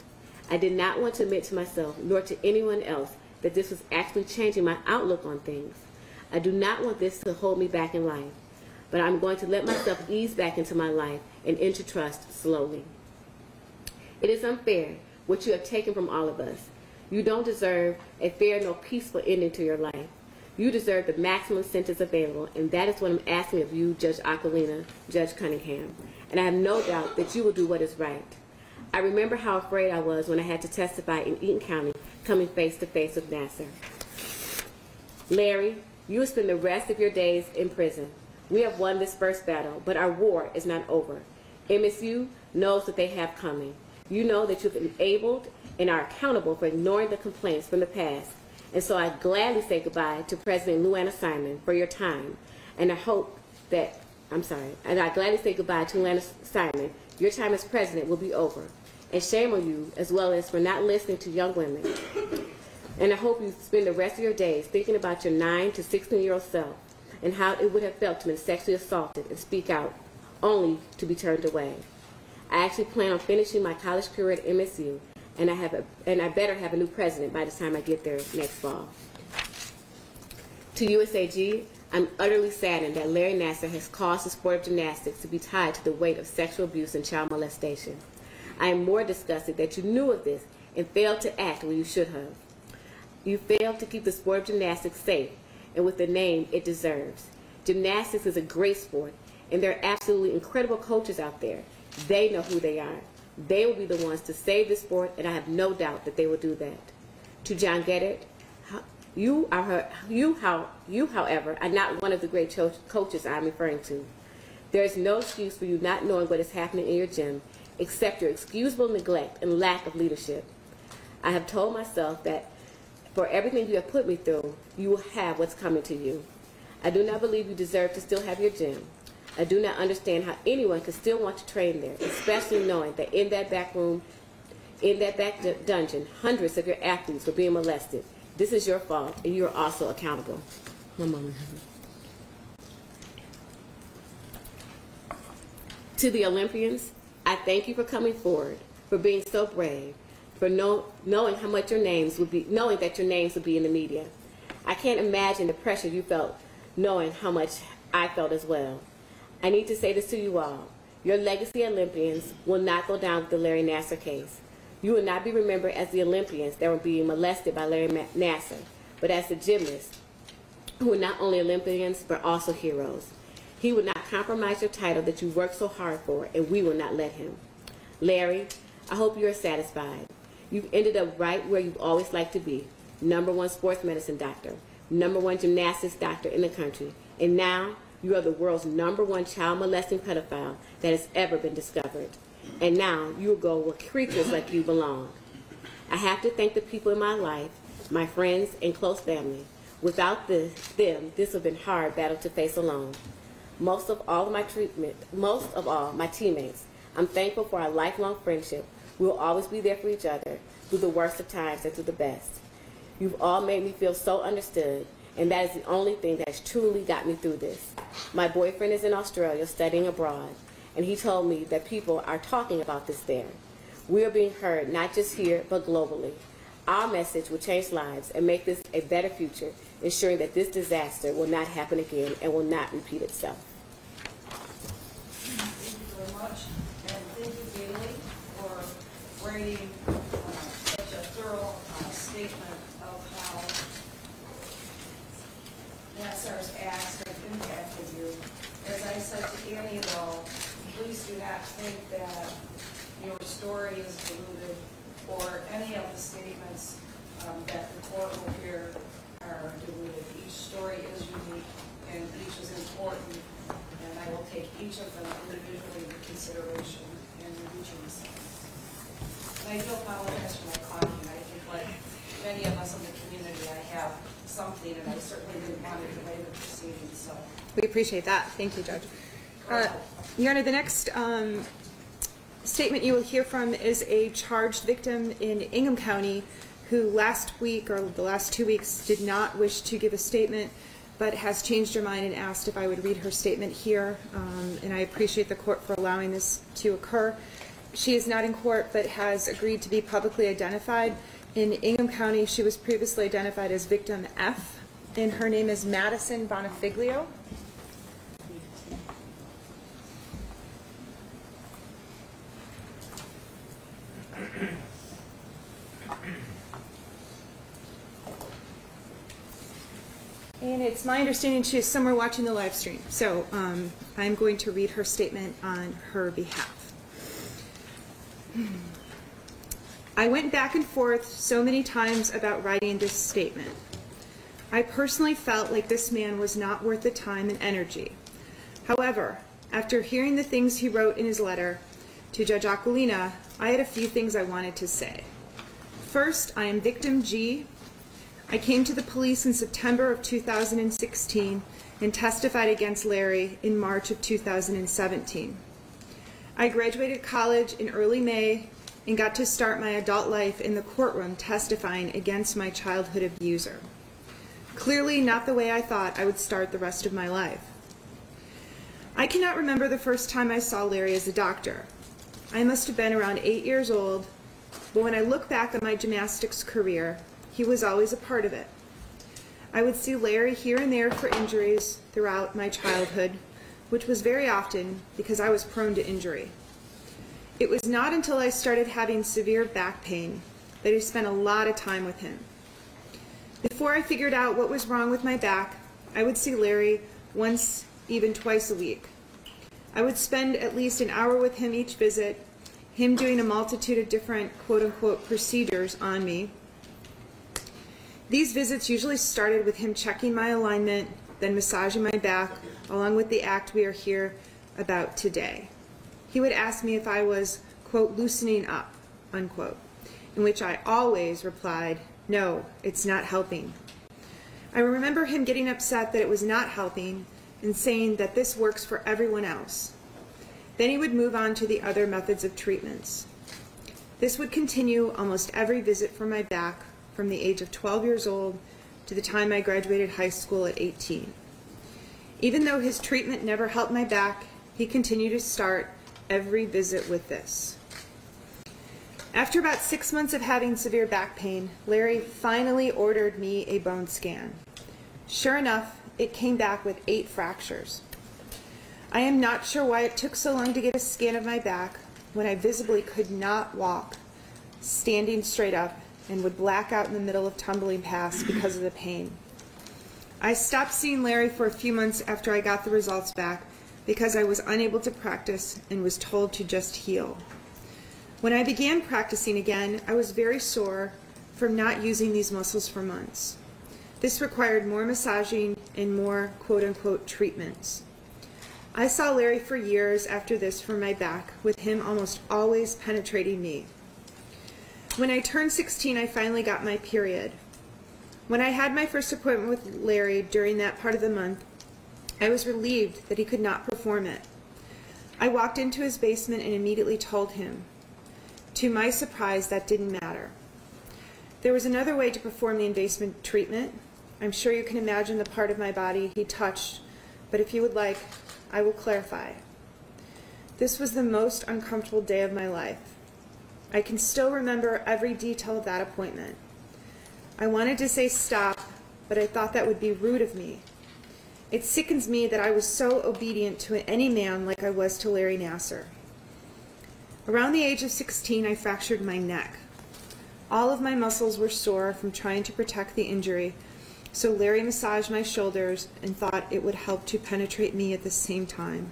I did not want to admit to myself, nor to anyone else, that this was actually changing my outlook on things. I do not want this to hold me back in life, but I'm going to let myself ease back into my life and into trust slowly. It is unfair what you have taken from all of us. You don't deserve a fair nor peaceful ending to your life. You deserve the maximum sentence available, and that is what I'm asking of you, Judge Aquilina, Judge Cunningham. And I have no doubt that you will do what is right. I remember how afraid I was when I had to testify in Eaton County, coming face to face with Nassar. Larry, you will spend the rest of your days in prison. We have won this first battle, but our war is not over. MSU knows what they have coming. You know that you've enabled and are accountable for ignoring the complaints from the past. And so I gladly say goodbye to President Luana Simon for your time. And I gladly say goodbye to Luana Simon. Your time as president will be over. And shame on you, as well as for not listening to young women. And I hope you spend the rest of your days thinking about your 9 to 16-year-old self and how it would have felt to be sexually assaulted and speak out, only to be turned away. I actually plan on finishing my college career at MSU, and I better have a new president by the time I get there next fall. To USAG, I'm utterly saddened that Larry Nassar has caused the sport of gymnastics to be tied to the weight of sexual abuse and child molestation. I am more disgusted that you knew of this and failed to act when you should have. You failed to keep the sport of gymnastics safe and with the name it deserves. Gymnastics is a great sport, and there are absolutely incredible coaches out there. They know who they are. They will be the ones to save the sport, and I have no doubt that they will do that. To John Geddert, you, however, are not one of the great coaches I'm referring to. There is no excuse for you not knowing what is happening in your gym, except your excusable neglect and lack of leadership. I have told myself that for everything you have put me through, you will have what's coming to you. I do not believe you deserve to still have your gym. I do not understand how anyone could still want to train there, especially knowing that in that back room, in that back dungeon, hundreds of your athletes were being molested. This is your fault, and you are also accountable. To the Olympians, I thank you for coming forward, for being so brave, for knowing how much your names would be, knowing that your names would be in the media. I can't imagine the pressure you felt knowing how much I felt as well. I need to say this to you all. Your legacy Olympians will not go down with the Larry Nassar case. You will not be remembered as the Olympians that were being molested by Larry Nassar, but as the gymnasts who were not only Olympians but also heroes. He would not compromise your title that you worked so hard for, and we will not let him. Larry, I hope you are satisfied. You've ended up right where you've always liked to be. #1 sports medicine doctor, #1 gymnastics doctor in the country, and now you are the world's #1 child molesting pedophile that has ever been discovered. And now you will go where creatures like you belong. I have to thank the people in my life, my friends and close family. Without them, this would have been a hard battle to face alone. Most of all, my teammates, I'm thankful for our lifelong friendship. We will always be there for each other through the worst of times and through the best. You've all made me feel so understood, and that is the only thing that has truly got me through this. My boyfriend is in Australia studying abroad, and he told me that people are talking about this there. We are being heard not just here, but globally. Our message will change lives and make this a better future, ensuring that this disaster will not happen again and will not repeat itself. Thank you very much, and thank you, Bailey, for writing such a thorough statement of how Nassar's acts have impacted you. As I said to Annie, though, please do not think that your story is diluted or any of the statements that the court will hear are diluted. Each story is unique and each is important, and I will take each of them individually into consideration in reaching the sentence. And I do apologize for my coughing. I think like many of us in the community, I have something, and I certainly didn't want to delay the proceedings. So We appreciate that. Thank you, Judge. Your Honor, the next statement you will hear from is a charged victim in Ingham County who last week, or the last 2 weeks, did not wish to give a statement, but has changed her mind and asked if I would read her statement here, and I appreciate the court for allowing this to occur. She is not in court, but has agreed to be publicly identified. In Ingham County, she was previously identified as victim F, and her name is Madison Bonifiglio. And it's my understanding she is somewhere watching the live stream, so I'm going to read her statement on her behalf. I went back and forth so many times about writing this statement. I personally felt like this man was not worth the time and energy. However, after hearing the things he wrote in his letter to Judge Aquilina, I had a few things I wanted to say. First, I am victim G. I came to the police in September of 2016 and testified against Larry in March of 2017. I graduated college in early May and got to start my adult life in the courtroom testifying against my childhood abuser. Clearly not the way I thought I would start the rest of my life. I cannot remember the first time I saw Larry as a doctor. I must have been around 8 years old, but when I look back on my gymnastics career, he was always a part of it. I would see Larry here and there for injuries throughout my childhood, which was very often because I was prone to injury. It was not until I started having severe back pain that I spent a lot of time with him. Before I figured out what was wrong with my back, I would see Larry once, even twice a week. I would spend at least an hour with him each visit, him doing a multitude of different quote-unquote procedures on me. These visits usually started with him checking my alignment, then massaging my back, along with the act we are here about today. He would ask me if I was, quote, loosening up, unquote, in which I always replied, no, it's not helping. I remember him getting upset that it was not helping and saying that this works for everyone else. Then he would move on to the other methods of treatments. This would continue almost every visit for my back from the age of 12 years old to the time I graduated high school at 18. Even though his treatment never helped my back, he continued to start every visit with this. After about 6 months of having severe back pain, Larry finally ordered me a bone scan. Sure enough, it came back with 8 fractures. I am not sure why it took so long to get a scan of my back when I visibly could not walk, standing straight up, and would black out in the middle of tumbling paths because of the pain. I stopped seeing Larry for a few months after I got the results back because I was unable to practice and was told to just heal. When I began practicing again, I was very sore from not using these muscles for months. This required more massaging and more quote-unquote treatments. I saw Larry for years after this for my back, with him almost always penetrating me. When I turned 16, I finally got my period. When I had my first appointment with Larry during that part of the month, I was relieved that he could not perform it. I walked into his basement and immediately told him. To my surprise, that didn't matter. There was another way to perform the invasive treatment. I'm sure you can imagine the part of my body he touched, but if you would like, I will clarify. This was the most uncomfortable day of my life. I can still remember every detail of that appointment. I wanted to say stop, but I thought that would be rude of me. It sickens me that I was so obedient to any man like I was to Larry Nassar. Around the age of 16, I fractured my neck. All of my muscles were sore from trying to protect the injury, so Larry massaged my shoulders and thought it would help to penetrate me at the same time.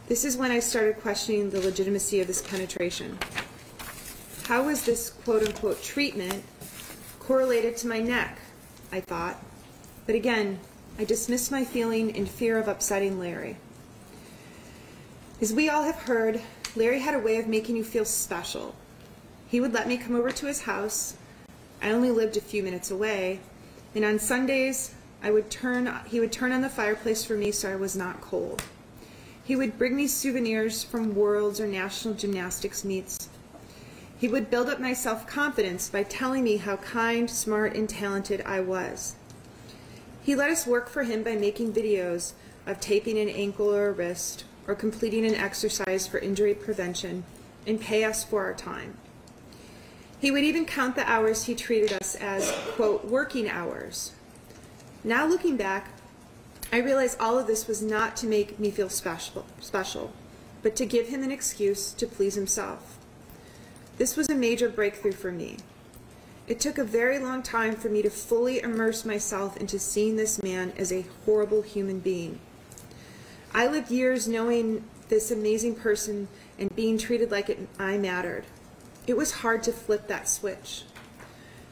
This is when I started questioning the legitimacy of this penetration. How was this quote-unquote treatment correlated to my neck, I thought. But again, I dismissed my feeling in fear of upsetting Larry. As we all have heard, Larry had a way of making you feel special. He would let me come over to his house. I only lived a few minutes away, and on Sundays, he would turn on the fireplace for me so I was not cold. He would bring me souvenirs from Worlds or National Gymnastics meets. He would build up my self-confidence by telling me how kind, smart, and talented I was. He let us work for him by making videos of taping an ankle or a wrist, or completing an exercise for injury prevention, and pay us for our time. He would even count the hours he treated us as, quote, working hours. Now looking back, I realize all of this was not to make me feel special, but to give him an excuse to please himself. This was a major breakthrough for me. It took a very long time for me to fully immerse myself into seeing this man as a horrible human being. I lived years knowing this amazing person and being treated like I mattered. It was hard to flip that switch.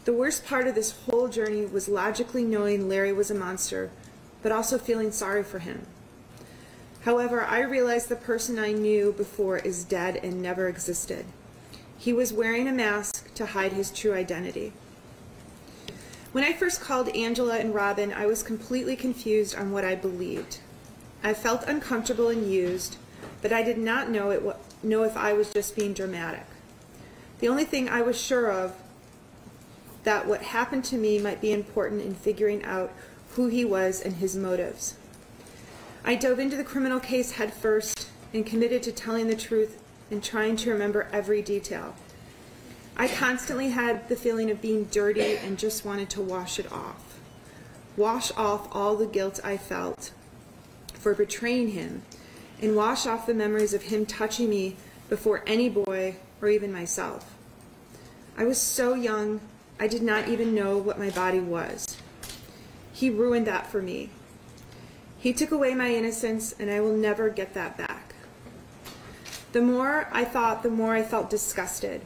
The worst part of this whole journey was logically knowing Larry was a monster, but also feeling sorry for him. However, I realized the person I knew before is dead and never existed. He was wearing a mask to hide his true identity. When I first called Angela and Robin, I was completely confused on what I believed. I felt uncomfortable and used, but I did not know if I was just being dramatic. The only thing I was sure of, that what happened to me might be important in figuring out who he was and his motives. I dove into the criminal case head first and committed to telling the truth and trying to remember every detail. I constantly had the feeling of being dirty and just wanted to wash it off. Wash off all the guilt I felt for betraying him, and wash off the memories of him touching me before any boy or even myself. I was so young, I did not even know what my body was. He ruined that for me. He took away my innocence, and I will never get that back. The more I thought, the more I felt disgusted.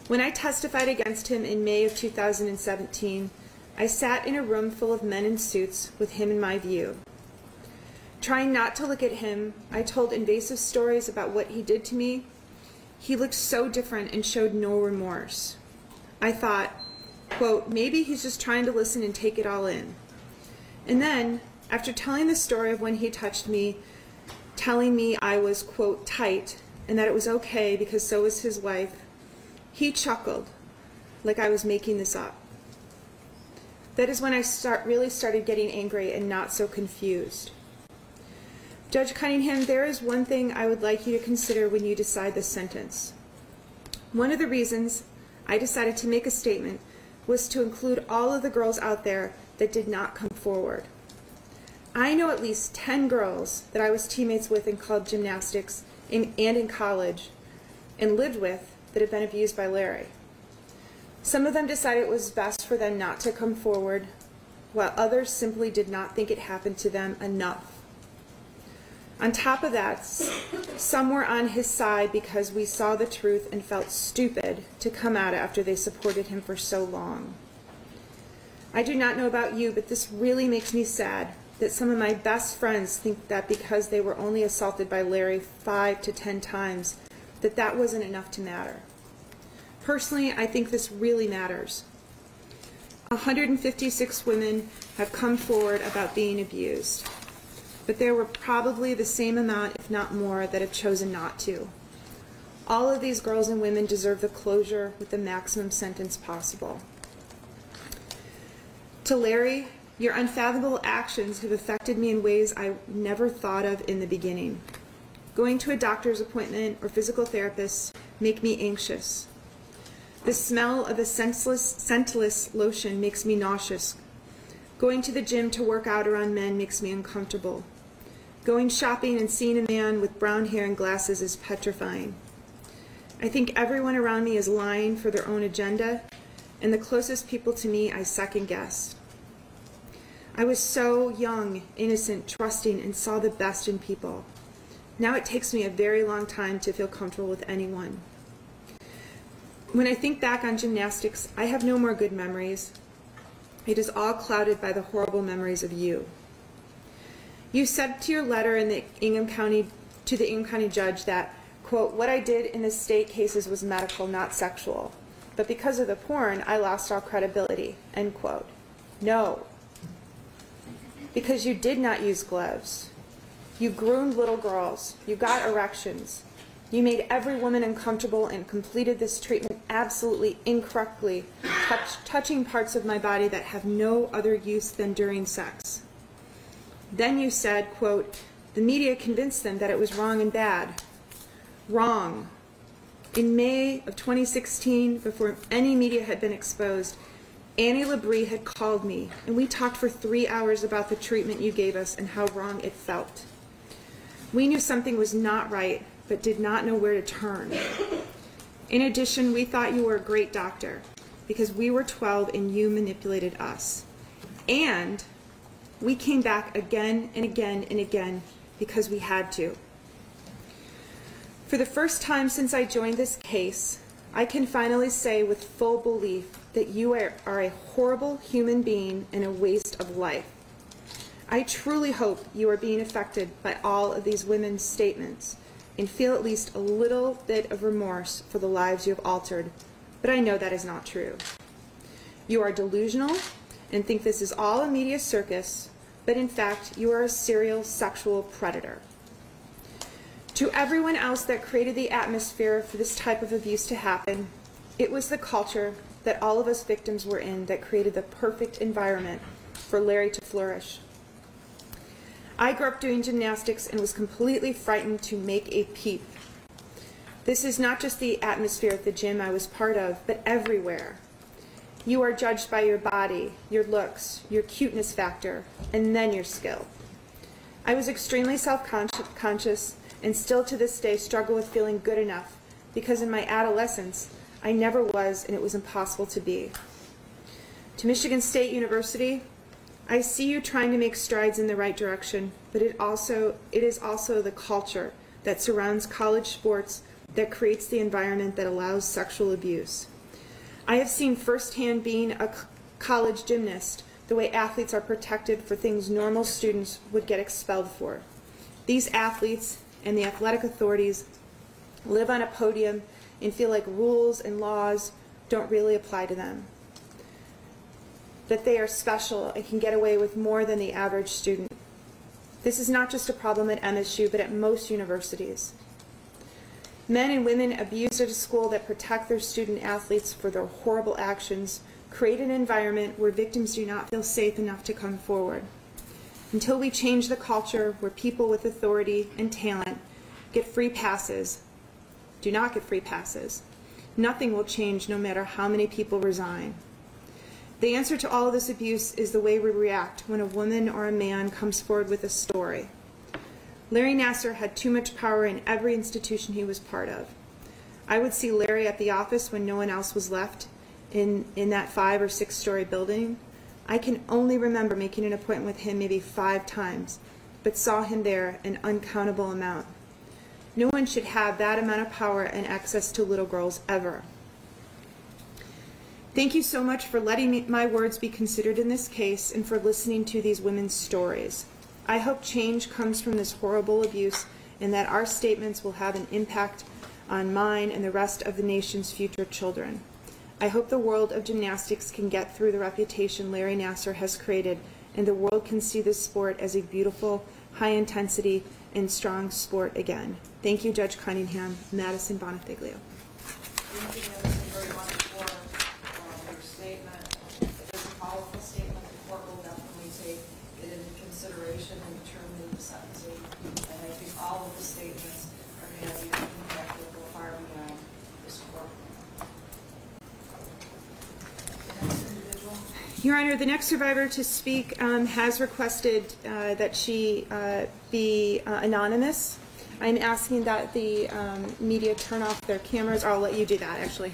When I testified against him in May of 2017, I sat in a room full of men in suits with him in my view. Trying not to look at him, I told invasive stories about what he did to me. He looked so different and showed no remorse. I thought, quote, maybe he's just trying to listen and take it all in. And then, after telling the story of when he touched me, telling me I was, quote, tight, and that it was okay because so was his wife, he chuckled like I was making this up. That is when I really started getting angry and not so confused. Judge Cunningham, there is one thing I would like you to consider when you decide this sentence. One of the reasons I decided to make a statement was to include all of the girls out there that did not come forward. I know at least 10 girls that I was teammates with in club gymnastics and in college and lived with that have been abused by Larry. Some of them decided it was best for them not to come forward, while others simply did not think it happened to them enough. On top of that, some were on his side because we saw the truth and felt stupid to come out after they supported him for so long. I do not know about you, but this really makes me sad that some of my best friends think that because they were only assaulted by Larry 5 to 10 times, that that wasn't enough to matter. Personally, I think this really matters. 156 women have come forward about being abused, but there were probably the same amount, if not more, that have chosen not to. All of these girls and women deserve the closure with the maximum sentence possible. To Larry, your unfathomable actions have affected me in ways I never thought of in the beginning. Going to a doctor's appointment or physical therapist make me anxious. The smell of a scentless lotion makes me nauseous. Going to the gym to work out around men makes me uncomfortable. Going shopping and seeing a man with brown hair and glasses is petrifying. I think everyone around me is lying for their own agenda, and the closest people to me I second guess. I was so young, innocent, trusting, and saw the best in people. Now it takes me a very long time to feel comfortable with anyone. When I think back on gymnastics, I have no more good memories. It is all clouded by the horrible memories of you. You said to your letter in the Ingham County judge that, quote, what I did in the state cases was medical, not sexual. But because of the porn, I lost all credibility, end quote. No. Because you did not use gloves. You groomed little girls. You got erections. You made every woman uncomfortable and completed this treatment absolutely incorrectly, touching parts of my body that have no other use than during sex. Then you said, quote, the media convinced them that it was wrong and bad. Wrong. In May of 2016, before any media had been exposed, Annie Labrie had called me, and we talked for 3 hours about the treatment you gave us and how wrong it felt. We knew something was not right, but did not know where to turn. In addition, we thought you were a great doctor because we were 12 and you manipulated us. And we came back again and again and again because we had to. For the first time since I joined this case, I can finally say with full belief that you are a horrible human being and a waste of life. I truly hope you are being affected by all of these women's statements and feel at least a little bit of remorse for the lives you have altered, but I know that is not true. You are delusional and think this is all a media circus, but in fact, you are a serial sexual predator. To everyone else that created the atmosphere for this type of abuse to happen, it was the culture that all of us victims were in that created the perfect environment for Larry to flourish. I grew up doing gymnastics and was completely frightened to make a peep. This is not just the atmosphere at the gym I was part of, but everywhere. You are judged by your body, your looks, your cuteness factor, and then your skill. I was extremely self-conscious and still to this day struggle with feeling good enough because in my adolescence, I never was and it was impossible to be. To Michigan State University, I see you trying to make strides in the right direction, but it is also the culture that surrounds college sports that creates the environment that allows sexual abuse. I have seen firsthand being a college gymnast, the way athletes are protected for things normal students would get expelled for. These athletes and the athletic authorities live on a podium and feel like rules and laws don't really apply to them. That they are special and can get away with more than the average student. This is not just a problem at MSU, but at most universities. Men and women abused at a school that protect their student athletes for their horrible actions create an environment where victims do not feel safe enough to come forward. Until we change the culture where people with authority and talent get free passes, do not get free passes, nothing will change no matter how many people resign. The answer to all of this abuse is the way we react when a woman or a man comes forward with a story. Larry Nassar had too much power in every institution he was part of. I would see Larry at the office when no one else was left in that 5 or 6 story building. I can only remember making an appointment with him maybe 5 times, but saw him there an uncountable amount. No one should have that amount of power and access to little girls ever. Thank you so much for letting my words be considered in this case and for listening to these women's stories. I hope change comes from this horrible abuse and that our statements will have an impact on mine and the rest of the nation's future children. I hope the world of gymnastics can get through the reputation Larry Nassar has created and the world can see this sport as a beautiful, high-intensity, and strong sport again. Thank you, Judge Cunningham. Madison Bonafiglio. Thank you, Madison, very much for your statement. It is a powerful statement. The court will definitely take it into consideration in determining the sentencing. And I think all of the statements are going to have an impact that will far beyond this court. Next individual. Your Honor, the next survivor to speak has requested that she be anonymous. I'm asking that the media turn off their cameras, or I'll let you do that, actually.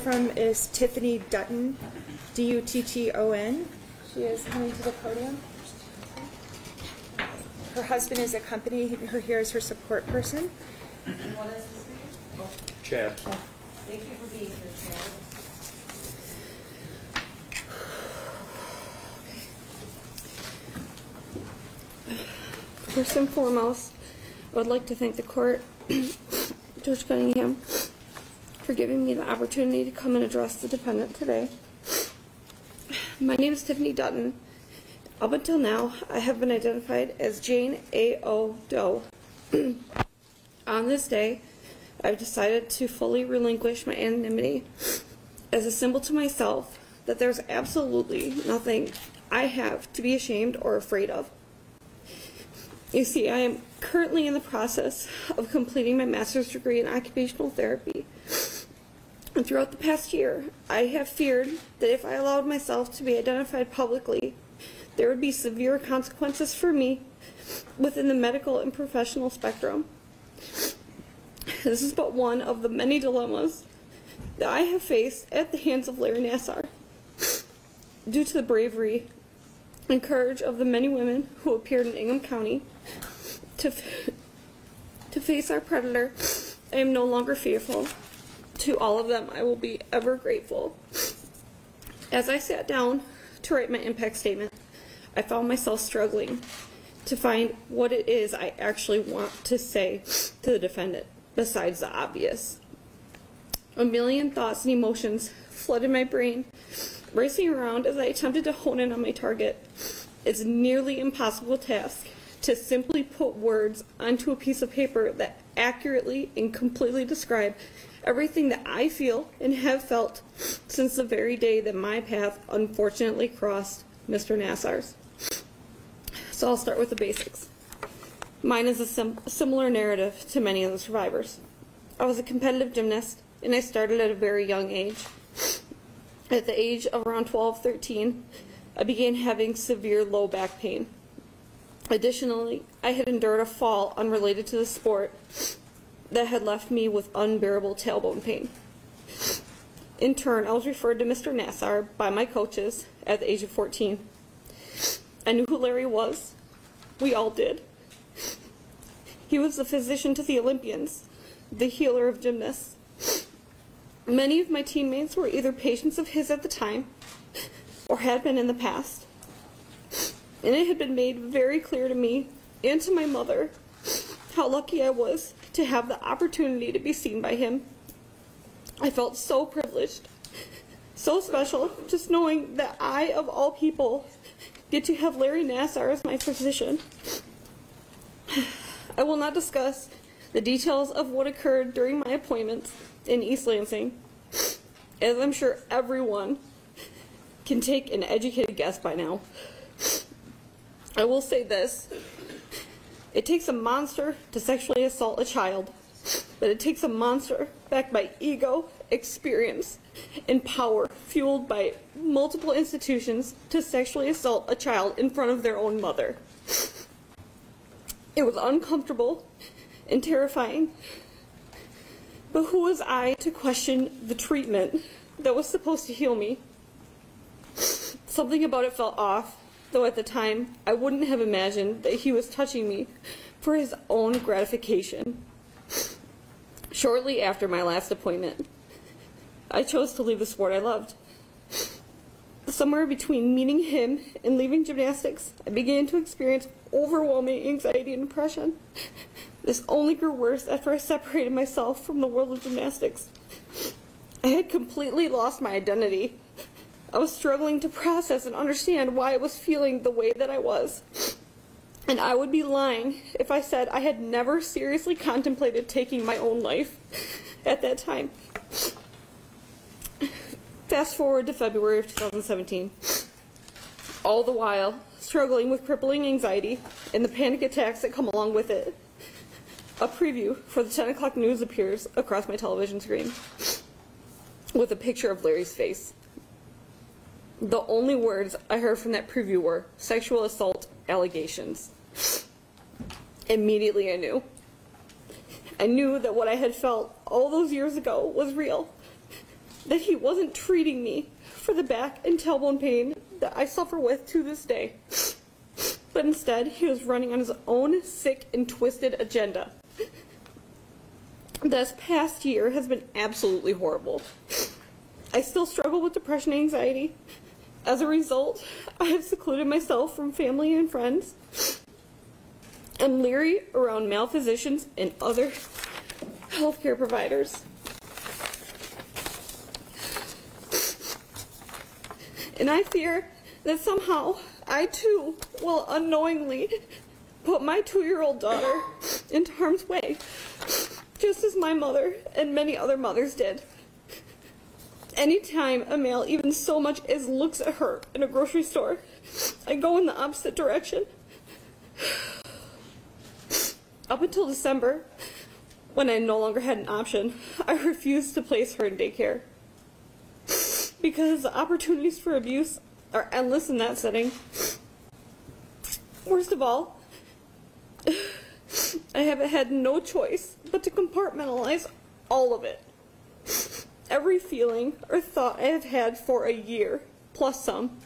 from is Tiffany Dutton, D-U-T-T-O-N. She is coming to the podium. Her husband is accompanying her here as her support person. And what is his name? Chad. Thank you for being here, Chad. First and foremost, I would like to thank the court, Judge Cunningham, for giving me the opportunity to come and address the defendant today. My name is Tiffany Dutton. Up until now, I have been identified as Jane A.O. Doe. On this day, I've decided to fully relinquish my anonymity as a symbol to myself that there's absolutely nothing I have to be ashamed or afraid of. You see, I am currently in the process of completing my master's degree in occupational therapy. And throughout the past year, I have feared that if I allowed myself to be identified publicly, there would be severe consequences for me within the medical and professional spectrum. This is but one of the many dilemmas that I have faced at the hands of Larry Nassar. Due to the bravery and courage of the many women who appeared in Ingham County to face our predator, I am no longer fearful. To all of them, I will be ever grateful. As I sat down to write my impact statement, I found myself struggling to find what it is I actually want to say to the defendant, besides the obvious. A million thoughts and emotions flooded my brain, racing around as I attempted to hone in on my target. It's a nearly impossible task to simply put words onto a piece of paper that accurately and completely describe everything that I feel and have felt since the very day that my path unfortunately crossed Mr. Nassar's. So I'll start with the basics. Mine is a similar narrative to many of the survivors. I was a competitive gymnast, and I started at a very young age. At the age of around 12, 13, I began having severe low back pain. Additionally, I had endured a fall unrelated to the sport that had left me with unbearable tailbone pain. In turn, I was referred to Mr. Nassar by my coaches at the age of 14. I knew who Larry was. We all did. He was the physician to the Olympians, the healer of gymnasts. Many of my teammates were either patients of his at the time or had been in the past. And it had been made very clear to me and to my mother how lucky I was to have the opportunity to be seen by him. I felt so privileged, so special, just knowing that I, of all people, get to have Larry Nassar as my physician. I will not discuss the details of what occurred during my appointments in East Lansing, as I'm sure everyone can take an educated guess by now. I will say this: it takes a monster to sexually assault a child, but it takes a monster backed by ego, experience, and power fueled by multiple institutions to sexually assault a child in front of their own mother. It was uncomfortable and terrifying, but who was I to question the treatment that was supposed to heal me? Something about it felt off, though at the time I wouldn't have imagined that he was touching me for his own gratification. Shortly after my last appointment, I chose to leave the sport I loved. Somewhere between meeting him and leaving gymnastics, I began to experience overwhelming anxiety and depression. This only grew worse after I separated myself from the world of gymnastics. I had completely lost my identity. I was struggling to process and understand why I was feeling the way that I was. And I would be lying if I said I had never seriously contemplated taking my own life at that time. Fast forward to February of 2017. All the while, struggling with crippling anxiety and the panic attacks that come along with it. A preview for the 10 o'clock news appears across my television screen with a picture of Larry's face. The only words I heard from that preview were sexual assault allegations. Immediately I knew. I knew that what I had felt all those years ago was real. that he wasn't treating me for the back and tailbone pain that I suffer with to this day. But instead, he was running on his own sick and twisted agenda. This past year has been absolutely horrible. I still struggle with depression and anxiety. As a result, I have secluded myself from family and friends. I'm leery around male physicians and other healthcare providers. And I fear that somehow I too will unknowingly put my 2-year-old daughter in harm's way, just as my mother and many other mothers did. Anytime a male even so much as looks at her in a grocery store, I go in the opposite direction. Up until December, when I no longer had an option, I refused to place her in daycare. Because the opportunities for abuse are endless in that setting. Worst of all, I have had no choice but to compartmentalize all of it. Every feeling or thought I have had for a year, plus some,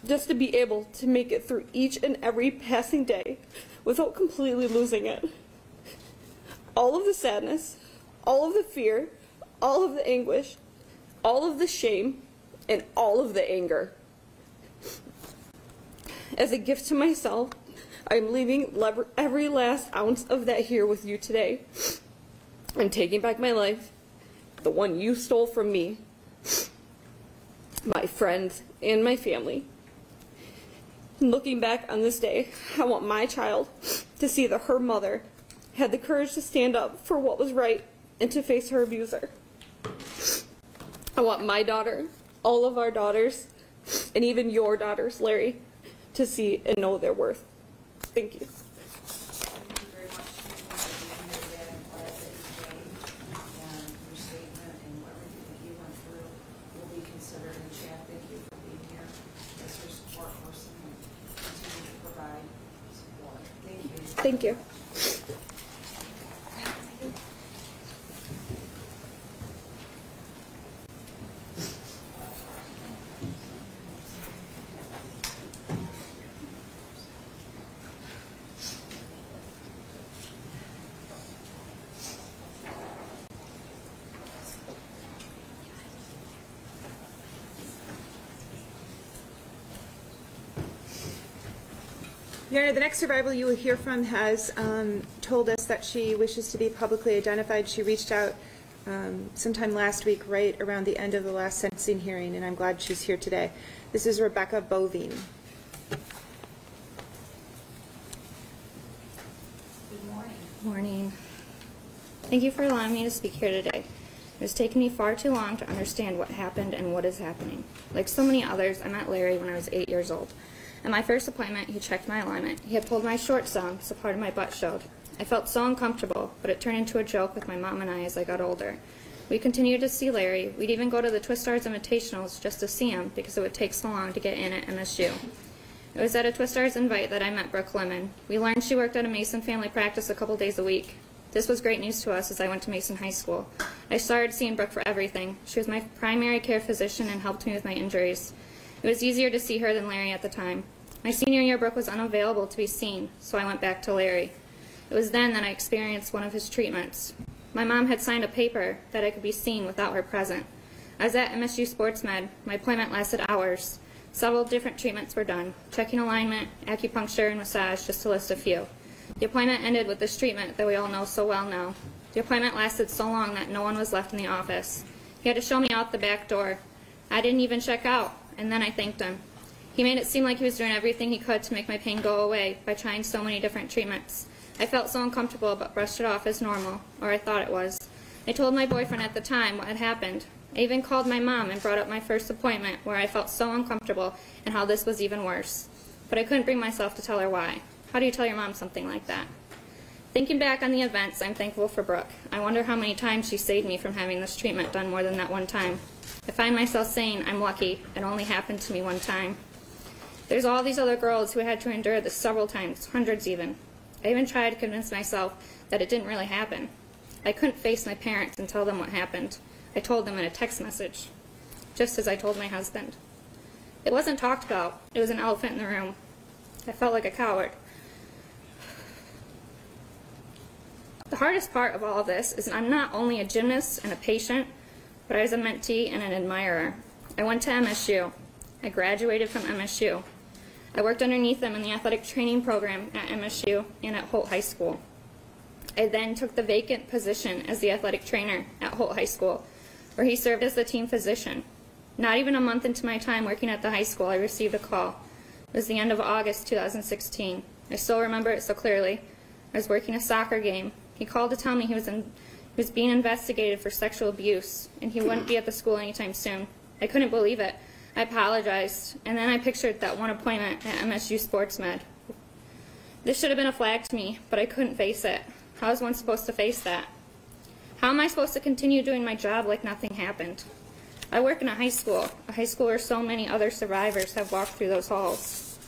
just to be able to make it through each and every passing day without completely losing it. All of the sadness, all of the fear, all of the anguish, all of the shame, and all of the anger. As a gift to myself, I'm leaving every last ounce of that here with you today. I'm taking back my life, the one you stole from me, my friends, and my family. Looking back on this day, I want my child to see that her mother had the courage to stand up for what was right and to face her abuser. I want my daughter, all of our daughters, and even your daughters, Larry, to see and know their worth. Thank you. Thank you very much. I'm glad that you came, and your statement and everything that you went through will be considered in chat. Thank you for being here as your support person and continue to provide support. Thank you. Thank you. Your Honor, the next survivor you will hear from has told us that she wishes to be publicly identified. She reached out sometime last week, right around the end of the last sentencing hearing, and I'm glad she's here today. This is Rebecca Bovine. Good morning. Morning. Thank you for allowing me to speak here today. It has taken me far too long to understand what happened and what is happening. Like so many others, I met Larry when I was 8 years old. At my first appointment, he checked my alignment. He had pulled my shorts down, so part of my butt showed. I felt so uncomfortable, but it turned into a joke with my mom and I as I got older. We continued to see Larry. We'd even go to the Twistars invitationals just to see him because it would take so long to get in at MSU. It was at a Twistars invite that I met Brooke Lemon. We learned she worked at a Mason family practice a couple days a week. This was great news to us as I went to Mason High School. I started seeing Brooke for everything. She was my primary care physician and helped me with my injuries. It was easier to see her than Larry at the time. My senior year, Brooke was unavailable to be seen, so I went back to Larry. It was then that I experienced one of his treatments. My mom had signed a paper that I could be seen without her present. I was at MSU Sports Med. My appointment lasted hours. Several different treatments were done, checking alignment, acupuncture, and massage, just to list a few. The appointment ended with this treatment that we all know so well now. The appointment lasted so long that no one was left in the office. He had to show me out the back door. I didn't even check out, and then I thanked him. He made it seem like he was doing everything he could to make my pain go away by trying so many different treatments. I felt so uncomfortable but brushed it off as normal, or I thought it was. I told my boyfriend at the time what had happened. I even called my mom and brought up my first appointment where I felt so uncomfortable and how this was even worse. But I couldn't bring myself to tell her why. How do you tell your mom something like that? Thinking back on the events, I'm thankful for Brooke. I wonder how many times she saved me from having this treatment done more than that one time. I find myself saying I'm lucky. It only happened to me one time. There's all these other girls who had to endure this several times, hundreds even. I even tried to convince myself that it didn't really happen. I couldn't face my parents and tell them what happened. I told them in a text message, just as I told my husband. It wasn't talked about. It was an elephant in the room. I felt like a coward. The hardest part of all of this is I'm not only a gymnast and a patient, but I was a mentee and an admirer. I went to MSU. I graduated from MSU. I worked underneath them in the athletic training program at MSU and at Holt High School. I then took the vacant position as the athletic trainer at Holt High School, where he served as the team physician. Not even a month into my time working at the high school, I received a call. It was the end of August 2016. I still remember it so clearly. I was working a soccer game. He called to tell me he was being investigated for sexual abuse, and he wouldn't be at the school anytime soon. I couldn't believe it. I apologized, and then I pictured that one appointment at MSU Sports Med. This should have been a flag to me, but I couldn't face it. How is one supposed to face that? How am I supposed to continue doing my job like nothing happened? I work in a high school where so many other survivors have walked through those halls.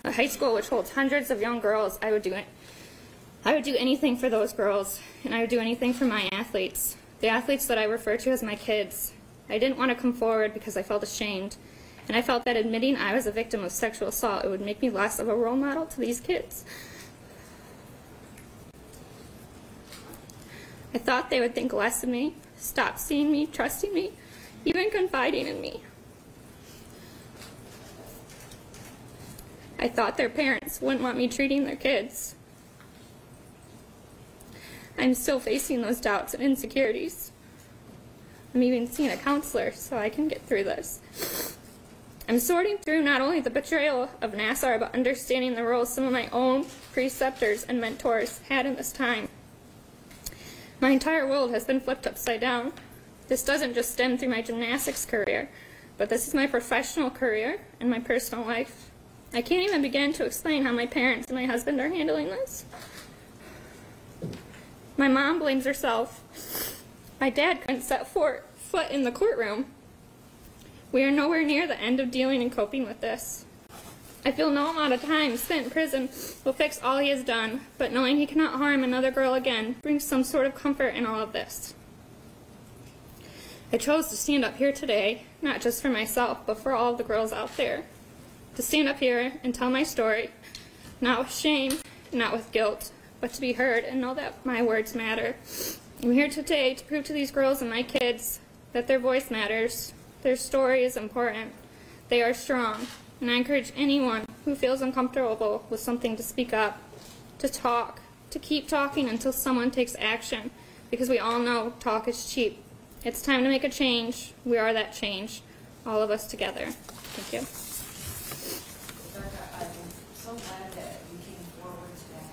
A high school which holds hundreds of young girls. I would do anything for those girls, and I would do anything for my athletes, the athletes that I refer to as my kids. I didn't want to come forward because I felt ashamed, and I felt that admitting I was a victim of sexual assault, it would make me less of a role model to these kids. I thought they would think less of me, stop seeing me, trusting me, even confiding in me. I thought their parents wouldn't want me treating their kids. I'm still facing those doubts and insecurities. I'm even seeing a counselor so I can get through this. I'm sorting through not only the betrayal of Nassar, but understanding the roles some of my own preceptors and mentors had in this time. My entire world has been flipped upside down. This doesn't just stem through my gymnastics career, but this is my professional career and my personal life. I can't even begin to explain how my parents and my husband are handling this. My mom blames herself. My dad couldn't set foot in the courtroom. We are nowhere near the end of dealing and coping with this. I feel no amount of time spent in prison will fix all he has done, but knowing he cannot harm another girl again brings some sort of comfort in all of this. I chose to stand up here today, not just for myself, but for all of the girls out there. To stand up here and tell my story, not with shame, not with guilt, but to be heard and know that my words matter. I'm here today to prove to these girls and my kids that their voice matters, their story is important, they are strong, and I encourage anyone who feels uncomfortable with something to speak up, to talk, to keep talking until someone takes action, because we all know talk is cheap. It's time to make a change. We are that change, all of us together. Thank you. I'm so glad that you came forward today,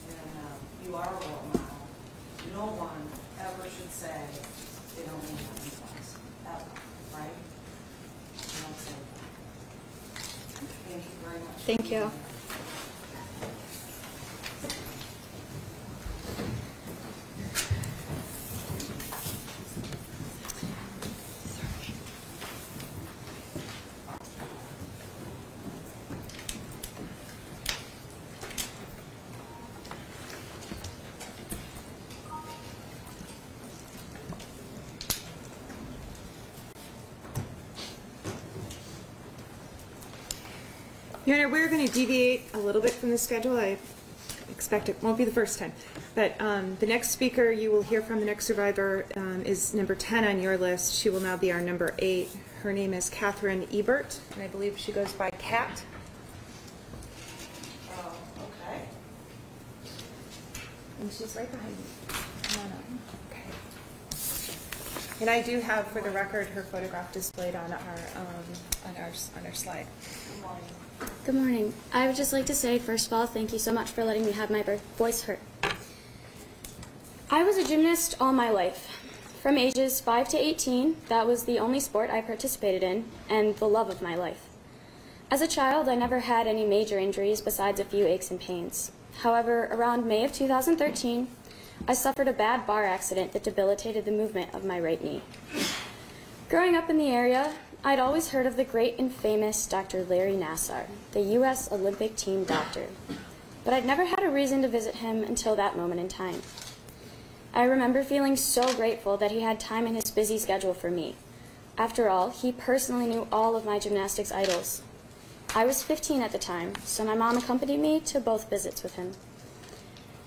and you are a role model. No one ever should say they don't need nothing else, ever, right? You don't say that. Thank you very much. Thank you. Your Honor, we're going to deviate a little bit from the schedule. I expect it won't be the first time. But the next speaker you will hear from, the next survivor, is number 10 on your list. She will now be our number 8. Her name is Catherine Ebert, and I believe she goes by Kat. Okay. And she's right behind me. Come on up. Okay. And I do have, for the record, her photograph displayed on our slide. Good morning. Good morning. I would just like to say, first of all, thank you so much for letting me have my voice heard. I was a gymnast all my life. From ages 5 to 18, that was the only sport I participated in, and the love of my life. As a child, I never had any major injuries besides a few aches and pains. However, around May of 2013, I suffered a bad bar accident that debilitated the movement of my right knee. Growing up in the area, I'd always heard of the great and famous Dr. Larry Nassar, the U.S. Olympic team doctor, but I'd never had a reason to visit him until that moment in time. I remember feeling so grateful that he had time in his busy schedule for me. After all, he personally knew all of my gymnastics idols. I was 15 at the time, so my mom accompanied me to both visits with him.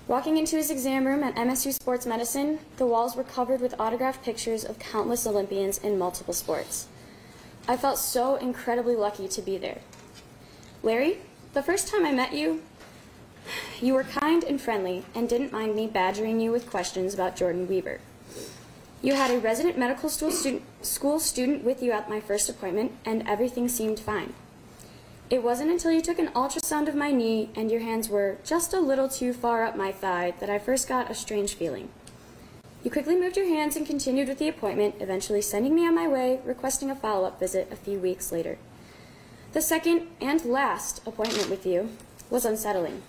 Walking into his exam room at MSU Sports Medicine, the walls were covered with autographed pictures of countless Olympians in multiple sports. I felt so incredibly lucky to be there. Larry, the first time I met you, you were kind and friendly and didn't mind me badgering you with questions about Jordan Weaver. You had a resident medical school student with you at my first appointment, and everything seemed fine. It wasn't until you took an ultrasound of my knee and your hands were just a little too far up my thigh that I first got a strange feeling. You quickly moved your hands and continued with the appointment, eventually sending me on my way, requesting a follow-up visit a few weeks later. The second and last appointment with you was unsettling.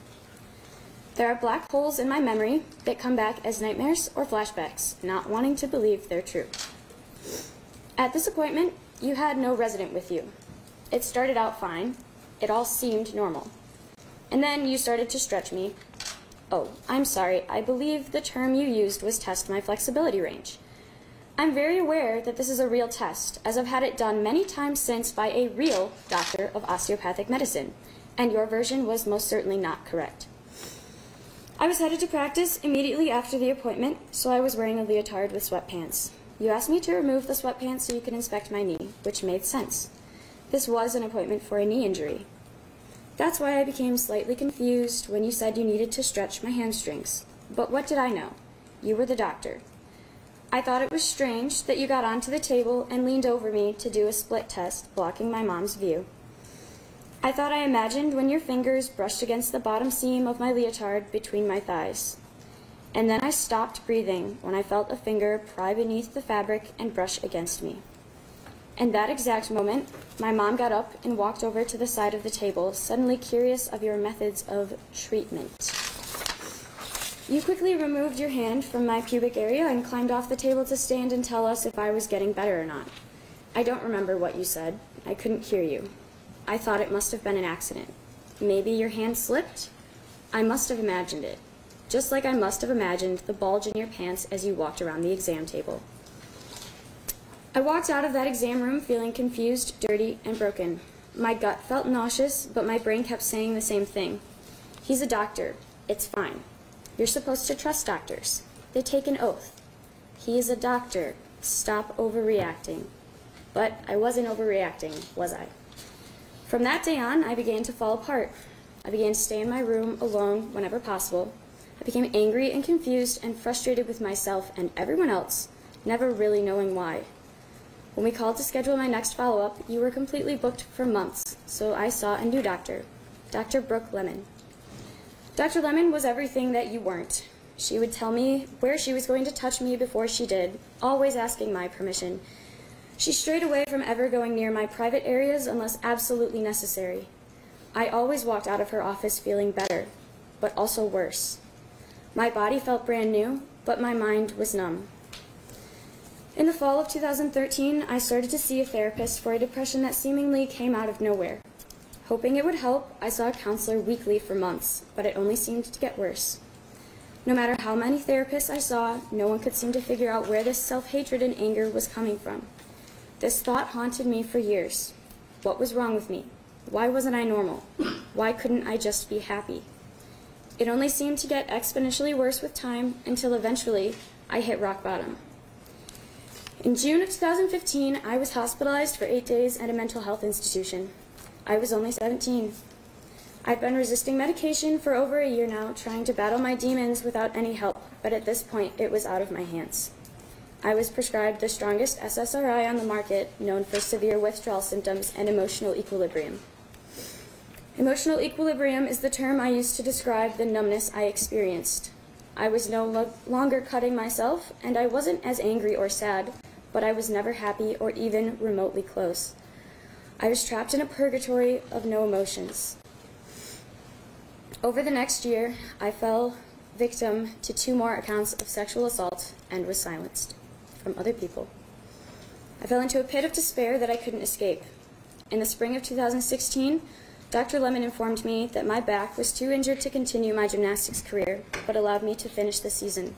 There are black holes in my memory that come back as nightmares or flashbacks, not wanting to believe they're true. At this appointment, you had no resident with you. It started out fine. It all seemed normal. And then you started to stretch me. Oh, I'm sorry, I believe the term you used was test my flexibility range. I'm very aware that this is a real test, as I've had it done many times since by a real doctor of osteopathic medicine, and your version was most certainly not correct. I was headed to practice immediately after the appointment, so I was wearing a leotard with sweatpants. You asked me to remove the sweatpants so you could inspect my knee, which made sense. This was an appointment for a knee injury. That's why I became slightly confused when you said you needed to stretch my hamstrings. But what did I know? You were the doctor. I thought it was strange that you got onto the table and leaned over me to do a split test, blocking my mom's view. I thought I imagined when your fingers brushed against the bottom seam of my leotard between my thighs. And then I stopped breathing when I felt a finger pry beneath the fabric and brush against me. In that exact moment, my mom got up and walked over to the side of the table, suddenly curious of your methods of treatment. You quickly removed your hand from my pubic area and climbed off the table to stand and tell us if I was getting better or not. I don't remember what you said. I couldn't hear you. I thought it must have been an accident. Maybe your hand slipped? I must have imagined it, just like I must have imagined the bulge in your pants as you walked around the exam table. I walked out of that exam room feeling confused, dirty, and broken. My gut felt nauseous, but my brain kept saying the same thing. He's a doctor. It's fine. You're supposed to trust doctors. They take an oath. He is a doctor. Stop overreacting. But I wasn't overreacting, was I? From that day on, I began to fall apart. I began to stay in my room alone whenever possible. I became angry and confused and frustrated with myself and everyone else, never really knowing why. When we called to schedule my next follow-up, you were completely booked for months, so I saw a new doctor, Dr. Brooke Lemon. Dr. Lemon was everything that you weren't. She would tell me where she was going to touch me before she did, always asking my permission. She strayed away from ever going near my private areas unless absolutely necessary. I always walked out of her office feeling better, but also worse. My body felt brand new, but my mind was numb. In the fall of 2013, I started to see a therapist for a depression that seemingly came out of nowhere. Hoping it would help, I saw a counselor weekly for months, but it only seemed to get worse. No matter how many therapists I saw, no one could seem to figure out where this self-hatred and anger was coming from. This thought haunted me for years. What was wrong with me? Why wasn't I normal? Why couldn't I just be happy? It only seemed to get exponentially worse with time until eventually I hit rock bottom. In June of 2015, I was hospitalized for 8 days at a mental health institution. I was only 17. I've been resisting medication for over a year now, trying to battle my demons without any help, but at this point, it was out of my hands. I was prescribed the strongest SSRI on the market, known for severe withdrawal symptoms and emotional equilibrium. Emotional equilibrium is the term I use to describe the numbness I experienced. I was no longer cutting myself, and I wasn't as angry or sad, but I was never happy or even remotely close. I was trapped in a purgatory of no emotions. Over the next year, I fell victim to 2 more accounts of sexual assault and was silenced from other people. I fell into a pit of despair that I couldn't escape. In the spring of 2016, Dr. Lemon informed me that my back was too injured to continue my gymnastics career, but allowed me to finish the season.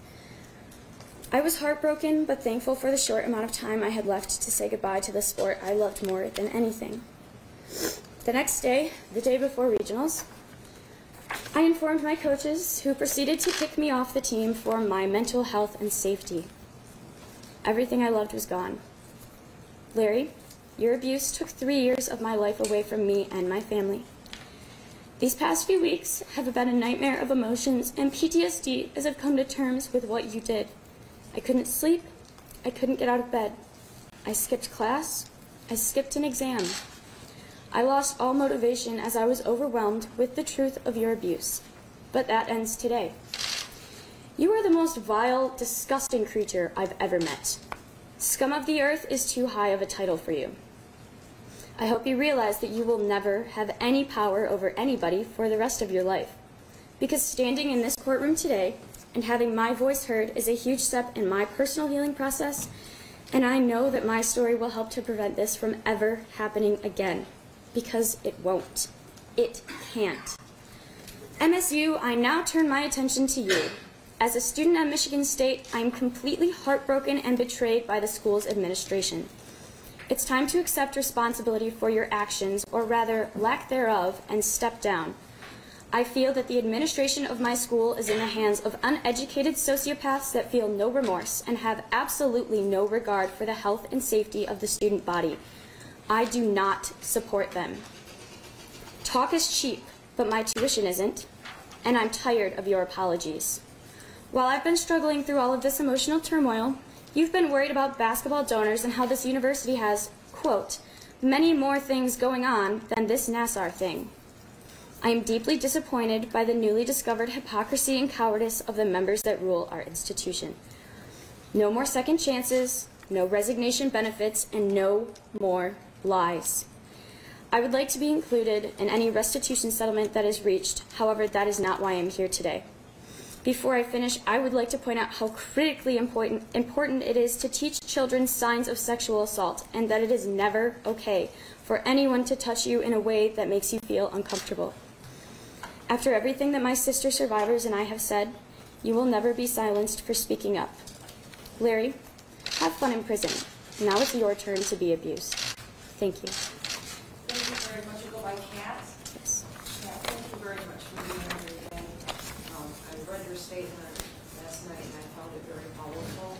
I was heartbroken, but thankful for the short amount of time I had left to say goodbye to the sport I loved more than anything. The next day, the day before regionals, I informed my coaches, who proceeded to kick me off the team for my mental health and safety. Everything I loved was gone. Larry, your abuse took 3 years of my life away from me and my family. These past few weeks have been a nightmare of emotions and PTSD as I've come to terms with what you did. I couldn't sleep. I couldn't get out of bed. I skipped class. I skipped an exam. I lost all motivation as I was overwhelmed with the truth of your abuse. But that ends today. You are the most vile, disgusting creature I've ever met. Scum of the earth is too high of a title for you. I hope you realize that you will never have any power over anybody for the rest of your life. Because standing in this courtroom today and having my voice heard is a huge step in my personal healing process, and I know that my story will help to prevent this from ever happening again. Because it won't. It can't. MSU, I now turn my attention to you. As a student at Michigan State, I am completely heartbroken and betrayed by the school's administration. It's time to accept responsibility for your actions, or rather, lack thereof, and step down. I feel that the administration of my school is in the hands of uneducated sociopaths that feel no remorse and have absolutely no regard for the health and safety of the student body. I do not support them. Talk is cheap, but my tuition isn't, and I'm tired of your apologies. While I've been struggling through all of this emotional turmoil, you've been worried about basketball donors and how this university has, quote, many more things going on than this Nassar thing. I am deeply disappointed by the newly discovered hypocrisy and cowardice of the members that rule our institution. No more second chances, no resignation benefits, and no more lies. I would like to be included in any restitution settlement that is reached. However, that is not why I'm here today. Before I finish, I would like to point out how critically important it is to teach children signs of sexual assault, and that it is never okay for anyone to touch you in a way that makes you feel uncomfortable. After everything that my sister survivors and I have said, you will never be silenced for speaking up. Larry, have fun in prison. Now it's your turn to be abused. Thank you. Thank you very much. You go by Kat? Yes. Kat, thank you very much for being here today. I read your statement last night and I found it very powerful,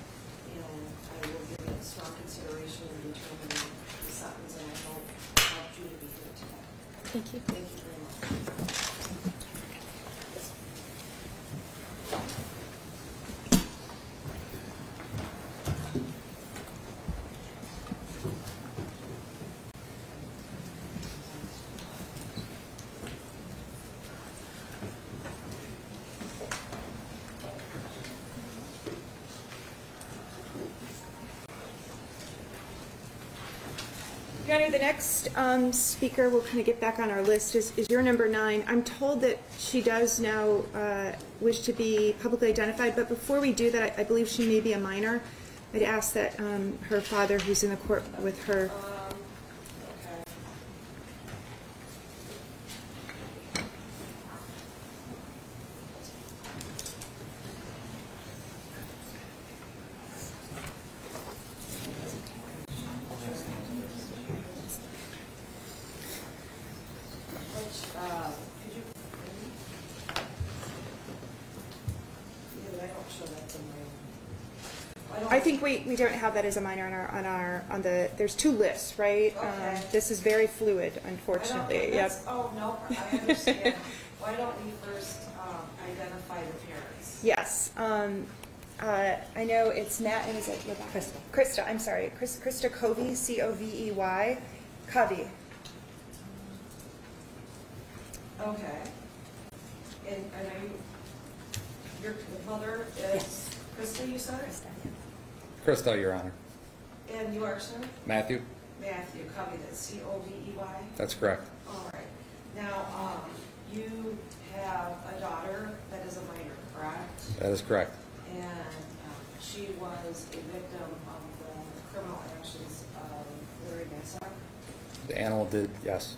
and I will give it strong consideration in determining the sentence, and I hope it helped you to be here today. Thank you. Thank you very much. Your Honor, the next speaker we'll kind of get back on our list is your number 9. I'm told that she does now wish to be publicly identified, but before we do that, I believe she may be a minor. I'd ask that her father, who's in the court with her, I think we don't have that as a minor on the there's 2 lists, right? Okay. This is very fluid, unfortunately. Yep. Oh, no, I understand. Why don't we first identify the parents? Yes. I know it's Nat, and is it Krista? Krista, I'm sorry. Krista Covey, C-O-V-E-Y. Covey. Okay. And are you, your mother is Krista, you said? Krista, Your Honor. And you are, sir? Matthew? Matthew Covey, that's C-O-V-E-Y? That's correct. All right. Now, you have a daughter that is a minor, correct? That is correct. And she was a victim of the criminal actions of Larry Nassar? The animal did, yes.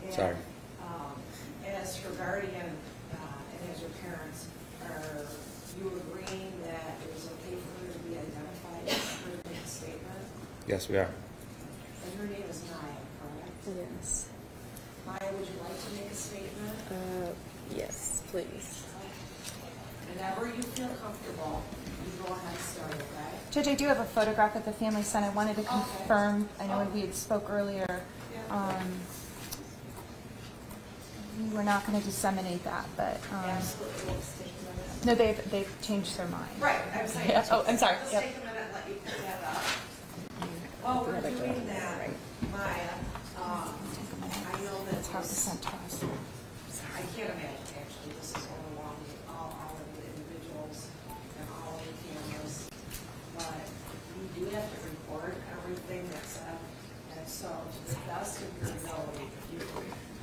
And, Sorry. As her guardian and as your parents, are you agreeing that it was okay for her to be identified and for her to make a statement? Yes, we are. And her name is Maya, correct? Yes. Maya, would you like to make a statement? Yes, please. Whenever you feel comfortable, you go ahead and start, okay? Judge, I do have a photograph at the family center. I wanted to confirm, I know we had spoke earlier, we were not going to disseminate that, but, no, they've changed their mind. Right, I'm saying. Yeah. Oh, I'm sorry. Let's Yep. take a minute and let you put that up. While we're doing that, Maya, I know that That's how it's sent to us. I can't imagine, actually, this is overwhelming, all of the individuals and all of the cameras, but you do have to record everything that's said, and so to the best of your ability, if you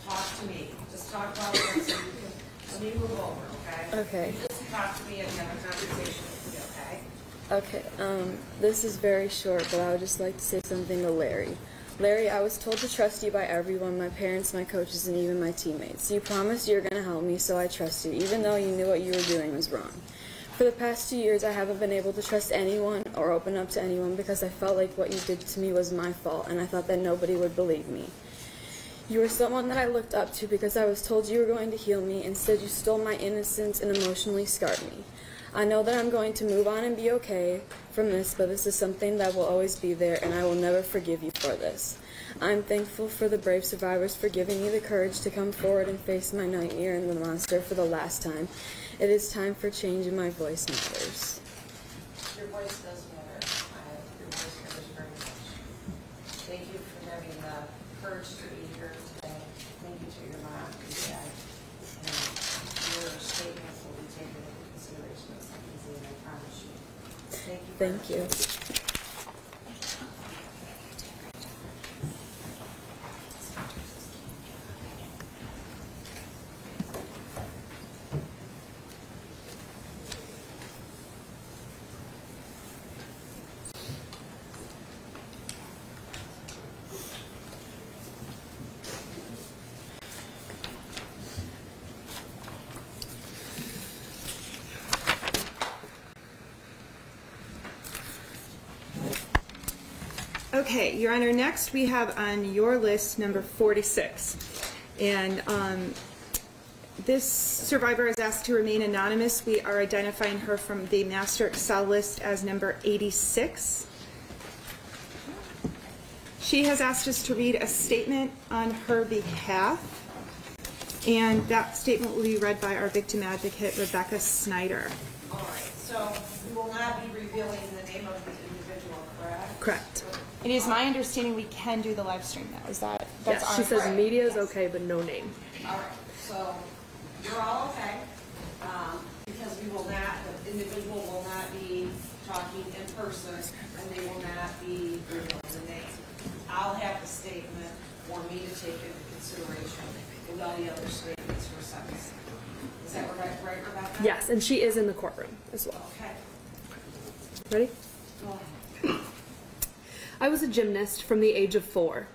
talk to me, just talk about it so you can, let me move over, okay? Okay. You just talk to me and have a conversation with me, okay? Okay, this is very short, but I would just like to say something to Larry. Larry, I was told to trust you by everyone, my parents, my coaches, and even my teammates. You promised you were going to help me, so I trust you, even though you knew what you were doing was wrong. For the past 2 years, I haven't been able to trust anyone or open up to anyone because I felt like what you did to me was my fault, and I thought that nobody would believe me. You were someone that I looked up to because I was told you were going to heal me. Instead, you stole my innocence and emotionally scarred me. I know that I'm going to move on and be okay from this, but this is something that will always be there, and I will never forgive you for this. I'm thankful for the brave survivors for giving me the courage to come forward and face my nightmare and the monster for the last time. It is time for change, and my voice matters. Your voice does matter. Your voice matters very much. Thank you for having the courage to be here today. Thank you to your mom and dad. And your statements will be taken into consideration as sentencing, I promise you. Thank you. Thank you. Okay, Your Honor, next we have on your list number 46. And this survivor is asked to remain anonymous. We are identifying her from the Master Excel list as number 86. She has asked us to read a statement on her behalf, and that statement will be read by our victim advocate, Rebecca Snyder. All right, so we will not be revealing the name of the individual, correct? Correct. It is my understanding we can do the live stream now. Is that? That's Yes, she says Right. media is okay, but no name. All right, so you're all okay, because we will not, the individual will not be talking in person, and they will not be revealing the name. I'll have the statement for me to take into consideration with all the other statements for sentencing. Is that right, Rebecca? Yes, and she is in the courtroom as well. Okay. Ready? Go ahead. I was a gymnast from the age of 4.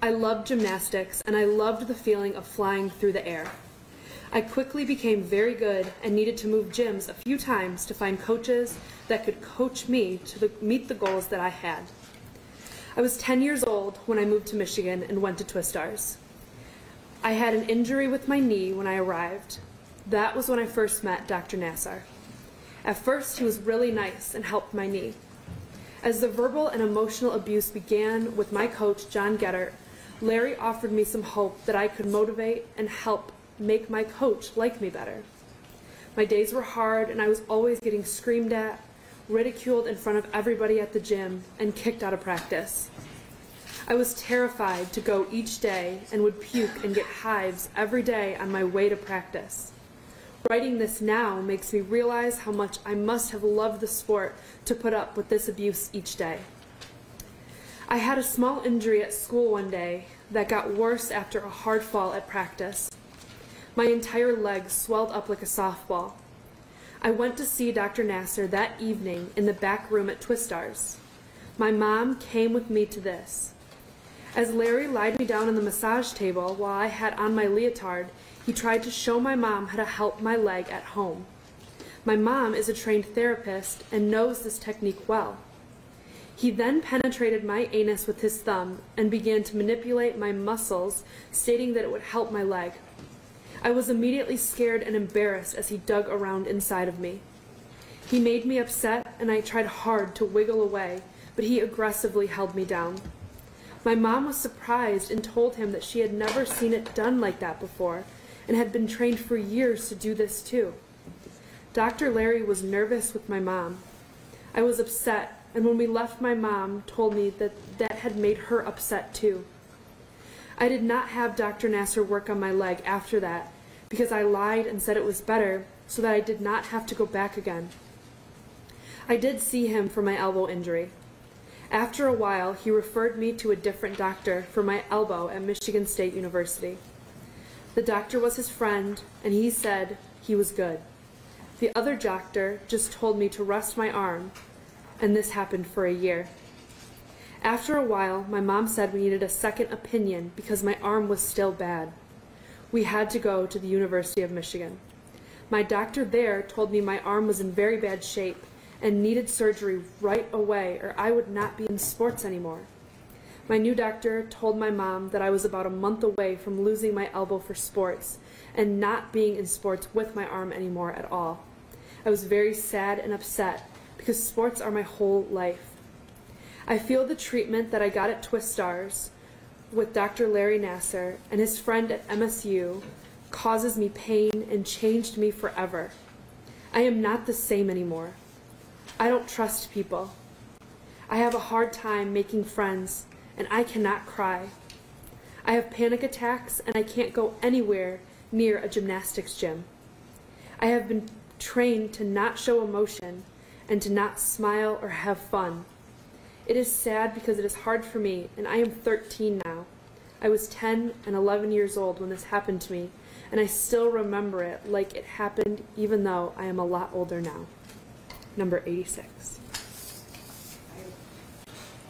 I loved gymnastics, and I loved the feeling of flying through the air. I quickly became very good and needed to move gyms a few times to find coaches that could coach me to meet the goals that I had. I was 10 years old when I moved to Michigan and went to Twistars. I had an injury with my knee when I arrived. That was when I first met Dr. Nassar. At first, he was really nice and helped my knee. As the verbal and emotional abuse began with my coach, John Geddert, Larry offered me some hope that I could motivate and help make my coach like me better. My days were hard, and I was always getting screamed at, ridiculed in front of everybody at the gym, and kicked out of practice. I was terrified to go each day and would puke and get hives every day on my way to practice. Writing this now makes me realize how much I must have loved the sport to put up with this abuse each day. I had a small injury at school one day that got worse after a hard fall at practice. My entire leg swelled up like a softball. I went to see Dr. Nassar that evening in the back room at Twistars. My mom came with me to this. As Larry lied me down on the massage table while I had on my leotard, he tried to show my mom how to help my leg at home. My mom is a trained therapist and knows this technique well. He then penetrated my anus with his thumb and began to manipulate my muscles, stating that it would help my leg. I was immediately scared and embarrassed as he dug around inside of me. He made me upset, and I tried hard to wiggle away, but he aggressively held me down. My mom was surprised and told him that she had never seen it done like that before and had been trained for years to do this too. Dr. Larry was nervous with my mom. I was upset, and when we left, my mom told me that that had made her upset too. I did not have Dr. Nassar work on my leg after that because I lied and said it was better so that I did not have to go back again. I did see him for my elbow injury. After a while, he referred me to a different doctor for my elbow at Michigan State University. The doctor was his friend, and he said he was good. The other doctor just told me to rest my arm, and this happened for a year. After a while, my mom said we needed a second opinion because my arm was still bad. We had to go to the University of Michigan. My doctor there told me my arm was in very bad shape and needed surgery right away or I would not be in sports anymore. My new doctor told my mom that I was about a month away from losing my elbow for sports and not being in sports with my arm anymore at all. I was very sad and upset because sports are my whole life. I feel the treatment that I got at Twistars with Dr. Larry Nassar and his friend at MSU causes me pain and changed me forever. I am not the same anymore. I don't trust people. I have a hard time making friends, and I cannot cry. I have panic attacks, and I can't go anywhere near a gymnastics gym. I have been trained to not show emotion and to not smile or have fun. It is sad because it is hard for me, and I am 13 now. I was 10 and 11 years old when this happened to me, and I still remember it like it happened even though I am a lot older now. Number 86.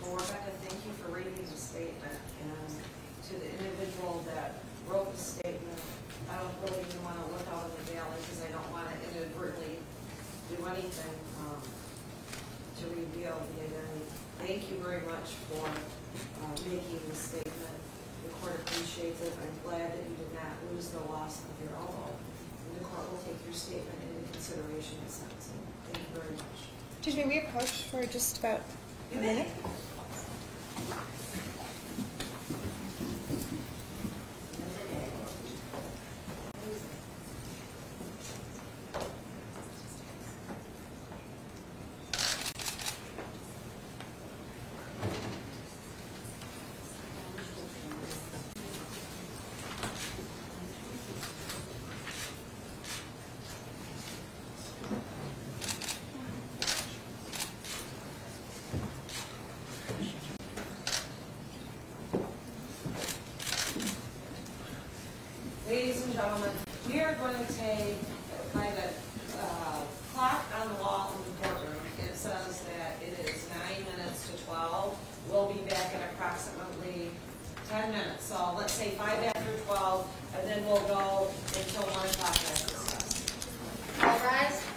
Well, Rebecca, thank you for reading the statement, and to the individual that wrote the statement, I don't really even want to look out in the valley because I don't want to inadvertently do anything to reveal the identity. Thank you very much for making the statement. The court appreciates it. I'm glad that you did not lose the loss of your elbow. And the court will take your statement into consideration in sentencing. Thank you very much. Judge, may we approach for just about a minute? Ladies and gentlemen, we are going to take by the clock on the wall in the courtroom. It says that it is 9 minutes to 12. We'll be back in approximately 10 minutes. So let's say 5 after 12, and then we'll go until 1 o'clock after 12. All rise.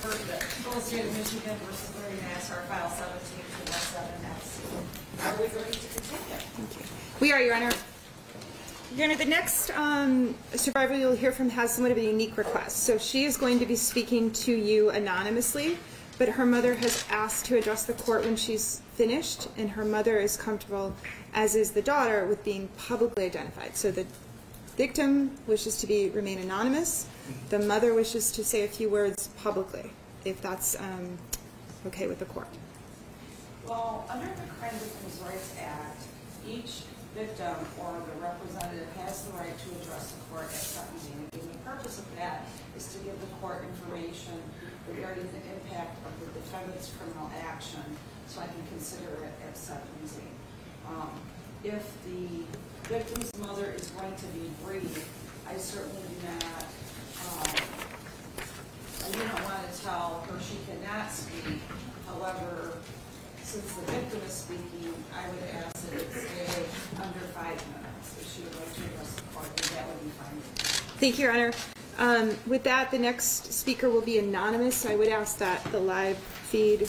Full State of Michigan versus Larry Nassar, file 17-17FC. Are we ready to continue? We are, Your Honor. Your Honor, the next survivor you'll hear from has somewhat of a unique request. So she is going to be speaking to you anonymously, but her mother has asked to address the court when she's finished, and her mother is comfortable, as is the daughter, with being publicly identified. So the victim wishes to remain anonymous. The mother wishes to say a few words publicly, if that's okay with the court. Well, under the Crime Victims' Rights Act, each victim or the representative has the right to address the court at sentencing. And the purpose of that is to give the court information regarding the impact of the defendant's criminal action, so I can consider it at sentencing. If the victim's mother is going to be briefed, I certainly do not want to tell her she cannot speak. However, since the victim is speaking, I would ask that it stay under 5 minutes. If she would like to address the court, then that would be fine. Thank you, Your Honor. With that, the next speaker will be anonymous. I would ask that the live feed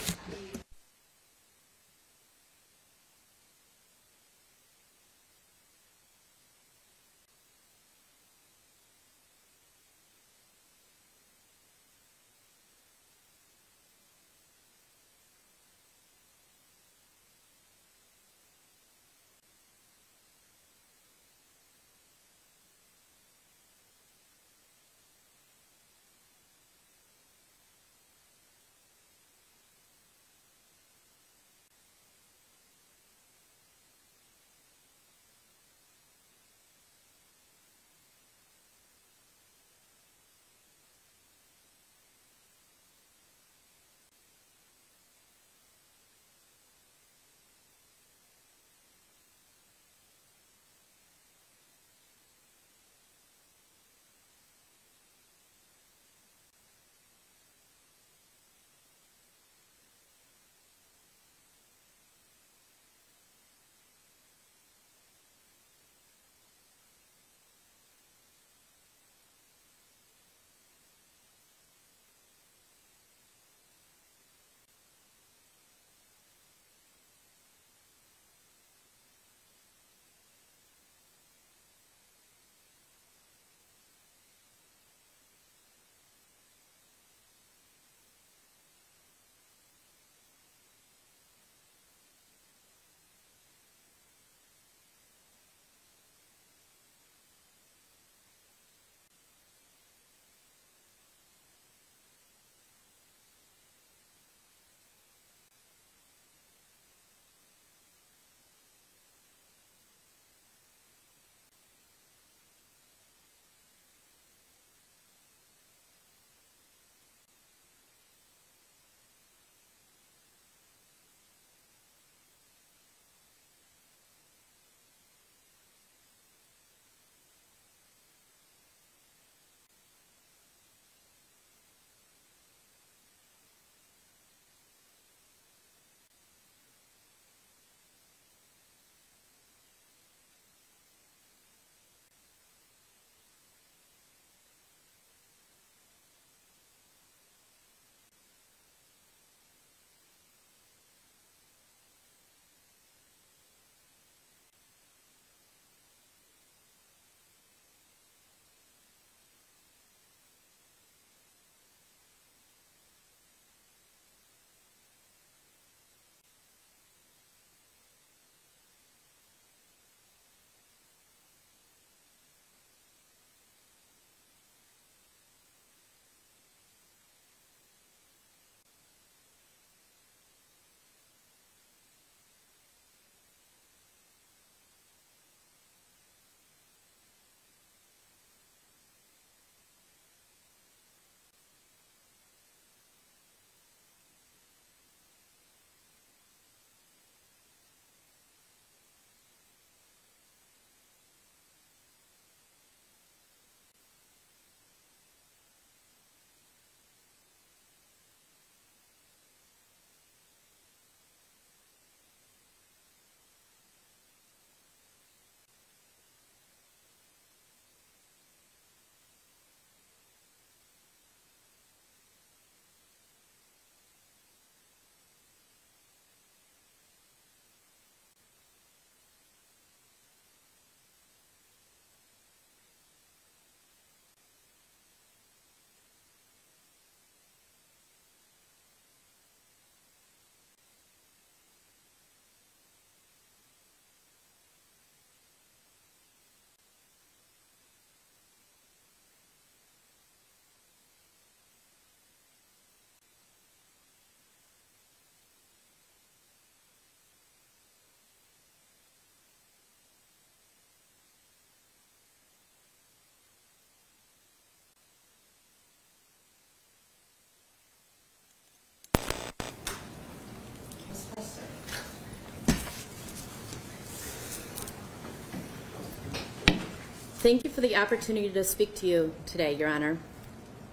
Thank you for the opportunity to speak to you today, Your Honor.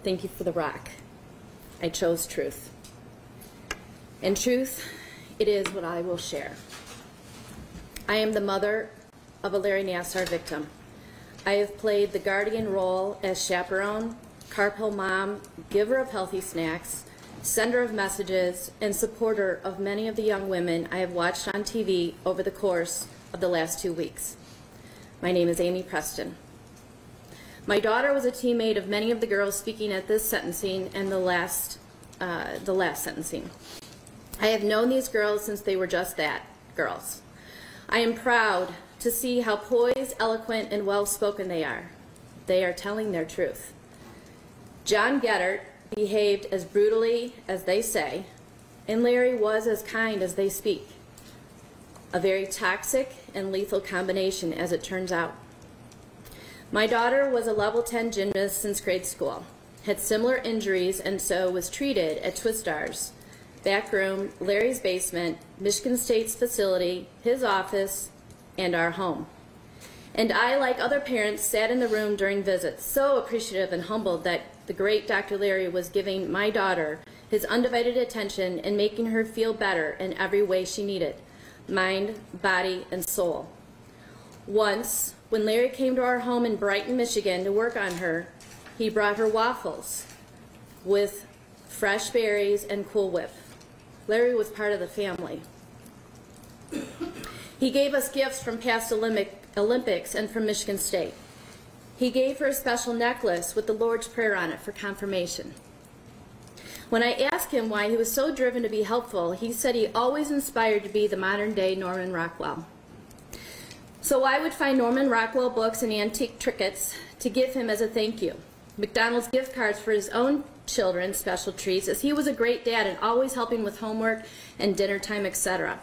Thank you for the rock. I chose truth. And truth, it is what I will share. I am the mother of a Larry Nassar victim. I have played the guardian role as chaperone, carpool mom, giver of healthy snacks, sender of messages, and supporter of many of the young women I have watched on TV over the course of the last 2 weeks. My name is Amy Preston. My daughter was a teammate of many of the girls speaking at this sentencing and the last sentencing. I have known these girls since they were just that, girls. I am proud to see how poised, eloquent, and well-spoken they are. They are telling their truth. John Geddert behaved as brutally as they say, and Larry was as kind as they speak. A very toxic and lethal combination, as it turns out. My daughter was a level 10 gymnast since grade school, had similar injuries, and so was treated at Twistars, back room, Larry's basement, Michigan State's facility, his office, and our home. And I, like other parents, sat in the room during visits, so appreciative and humbled that the great Dr. Larry was giving my daughter his undivided attention and making her feel better in every way she needed, mind, body, and soul. Once, when Larry came to our home in Brighton, Michigan to work on her, he brought her waffles with fresh berries and Cool Whip. Larry was part of the family. He gave us gifts from past Olympics and from Michigan State. He gave her a special necklace with the Lord's Prayer on it for confirmation. When I asked him why he was so driven to be helpful, he said he always inspired to be the modern-day Norman Rockwell. So I would find Norman Rockwell books and antique trinkets to give him as a thank you. McDonald's gift cards for his own children, special treats, as he was a great dad and always helping with homework and dinner time, etc.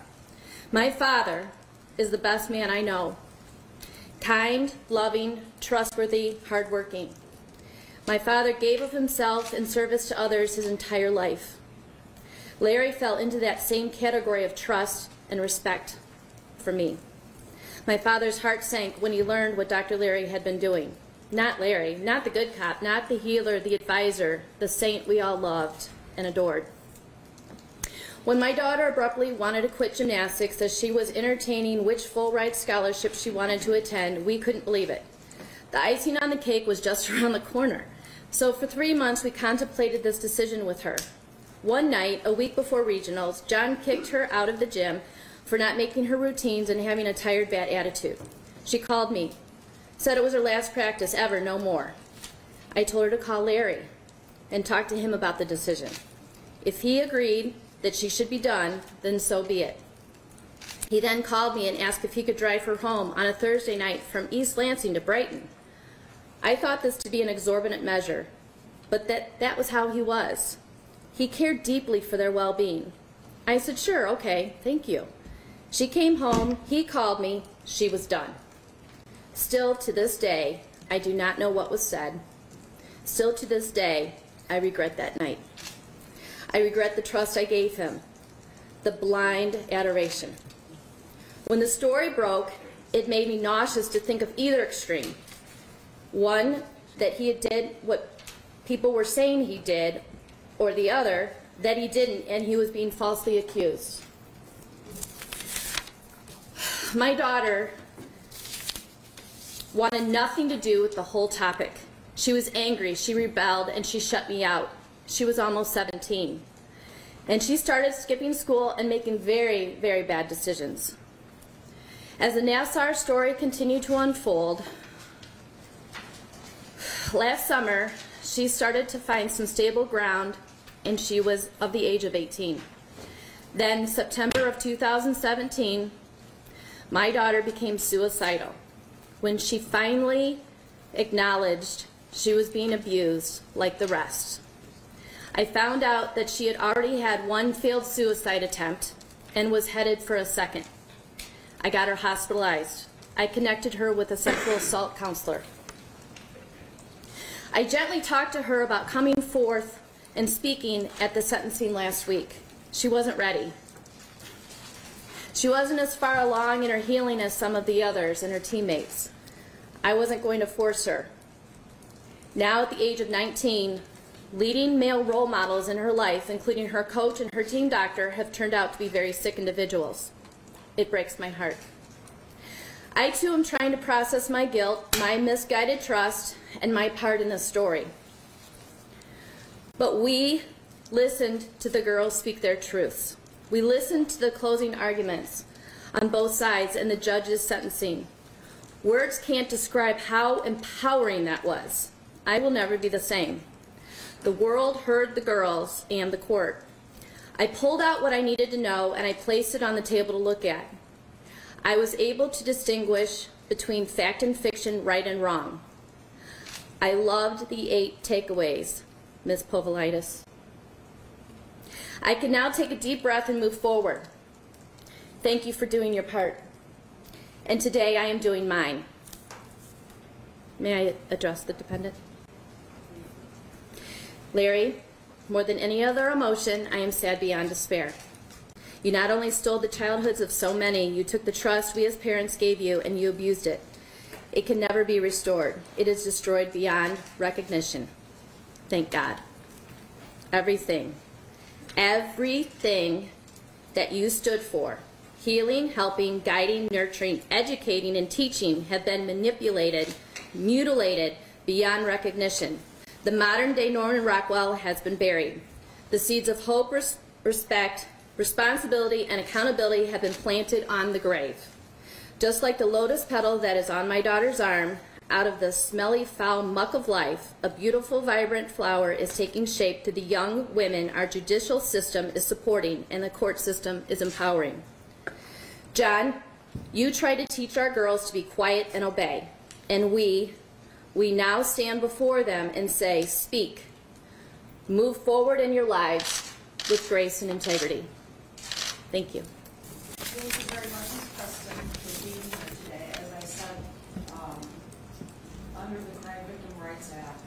My father is the best man I know. Kind, loving, trustworthy, hardworking. My father gave of himself in service to others his entire life. Larry fell into that same category of trust and respect for me. My father's heart sank when he learned what Dr. Larry had been doing. Not Larry, not the good cop, not the healer, the advisor, the saint we all loved and adored. When my daughter abruptly wanted to quit gymnastics as she was entertaining which full-ride scholarship she wanted to attend, we couldn't believe it. The icing on the cake was just around the corner. So for 3 months, we contemplated this decision with her. One night, a week before regionals, John kicked her out of the gym for not making her routines and having a tired, bad attitude. She called me, said it was her last practice ever, no more. I told her to call Larry and talk to him about the decision. If he agreed that she should be done, then so be it. He then called me and asked if he could drive her home on a Thursday night from East Lansing to Brighton. I thought this to be an exorbitant measure, but that was how he was. He cared deeply for their well-being. I said, sure, okay, thank you. She came home, he called me, she was done. Still to this day, I do not know what was said. Still to this day, I regret that night. I regret the trust I gave him, the blind adoration. When the story broke, it made me nauseous to think of either extreme. One, that he did what people were saying he did, or the other, that he didn't and he was being falsely accused. My daughter wanted nothing to do with the whole topic. She was angry, she rebelled, and she shut me out. She was almost 17. And she started skipping school and making very, very bad decisions. As the Nassar story continued to unfold, last summer, she started to find some stable ground, and she was of the age of 18. Then, September of 2017, my daughter became suicidal when she finally acknowledged she was being abused like the rest. I found out that she had already had one failed suicide attempt and was headed for a second. I got her hospitalized. I connected her with a sexual assault counselor. I gently talked to her about coming forth and speaking at the sentencing last week. She wasn't ready. She wasn't as far along in her healing as some of the others and her teammates. I wasn't going to force her. Now at the age of 19, leading male role models in her life, including her coach and her team doctor, have turned out to be very sick individuals. It breaks my heart. I too am trying to process my guilt, my misguided trust, and my part in this story. But we listened to the girls speak their truths. We listened to the closing arguments on both sides and the judge's sentencing. Words can't describe how empowering that was. I will never be the same. The world heard the girls and the court. I pulled out what I needed to know and I placed it on the table to look at. I was able to distinguish between fact and fiction, right and wrong. I loved the 8 takeaways, Ms. Povolitis. I can now take a deep breath and move forward. Thank you for doing your part. And today I am doing mine. May I address the dependent? Larry, more than any other emotion, I am sad beyond despair. You not only stole the childhoods of so many, you took the trust we as parents gave you and you abused it. It can never be restored. It is destroyed beyond recognition. Thank God. Everything that you stood for, healing, helping, guiding, nurturing, educating, and teaching, have been manipulated, mutilated beyond recognition. The modern-day Norman Rockwell has been buried. The seeds of hope, respect, responsibility, and accountability have been planted on the grave. Just like the lotus petal that is on my daughter's arm, out of the smelly, foul muck of life, a beautiful, vibrant flower is taking shape to the young women our judicial system is supporting and the court system is empowering. John, you try to teach our girls to be quiet and obey, and we now stand before them and say, speak. Move forward in your lives with grace and integrity. Thank you. Thank you very much, Ms. Preston, for being here today. As I said, under the Crime Victim Rights Act,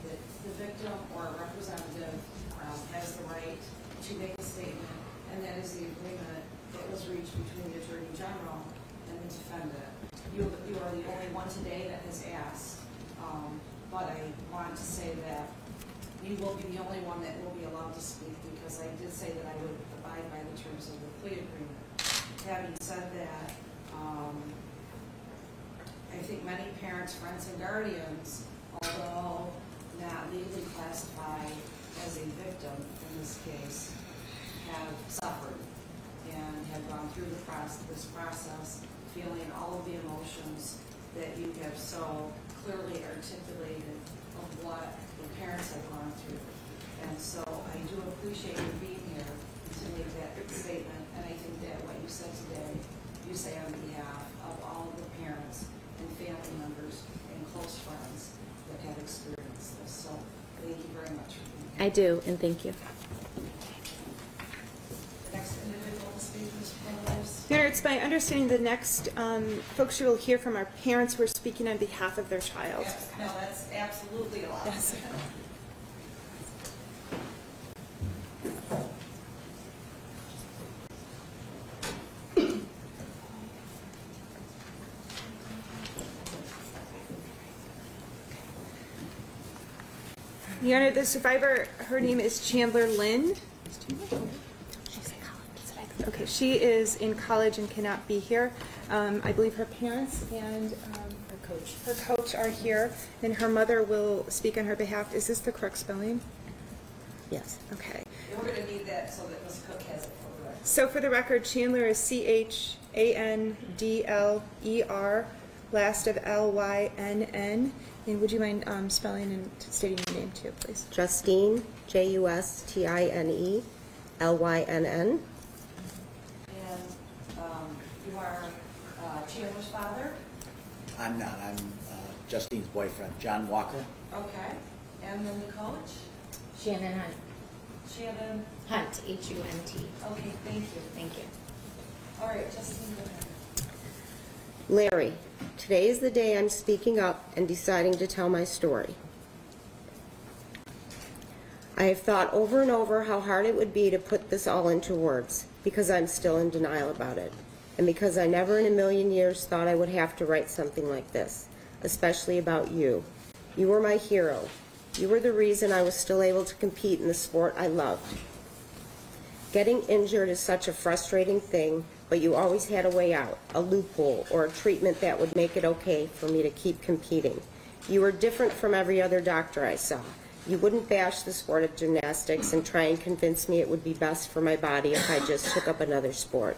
the victim or representative has the right to make a statement, and that is the agreement that was reached between the Attorney General and the defendant. You are the only one today that has asked, but I want to say that you will be the only one that will be allowed to speak, because I did say that I would abide by the terms of the plea agreement. Having said that, I think many parents, friends, and guardians, although not legally classified as a victim in this case, have suffered and have gone through this process, feeling all of the emotions that you have so clearly articulated of what the parents have gone through. And so I do appreciate you being here to make that statement, and I think that what you said today, you say on behalf of all of the parents and family members and close friends that have experienced this. So thank you very much for being here. I do, and thank you. The next individual to speak is Ms. Your Honor, it's my understanding the next folks you will hear from are parents who are speaking on behalf of their child. Yes, no, that's absolutely allowed. Yes. Your Honor, the survivor, her name is Chandler Lynn. Okay, she is in college and cannot be here. I believe her parents and her coach are here, and her mother will speak on her behalf. Is this the correct spelling? Yes. Okay. And we're going to need that so that Ms. Cook has it for the record. So for the record, Chandler is Chandler, last of Lynn. And would you mind spelling and stating your name too, please? Justine, Justine, Lynn. And you are Chandler's father? I'm not. I'm Justine's boyfriend, John Walker. Okay. And then the coach? Shannon Hunt. Shannon? Hunt, H-U-N-T. Okay, thank you. Thank you. All right, Justine, go ahead. Larry, today is the day I'm speaking up and deciding to tell my story. I have thought over and over how hard it would be to put this all into words, because I'm still in denial about it, and because I never in a million years thought I would have to write something like this, especially about you. You were my hero. You were the reason I was still able to compete in the sport I loved. Getting injured is such a frustrating thing, but you always had a way out, a loophole, or a treatment that would make it okay for me to keep competing. You were different from every other doctor I saw. You wouldn't bash the sport of gymnastics and try and convince me it would be best for my body if I just took up another sport.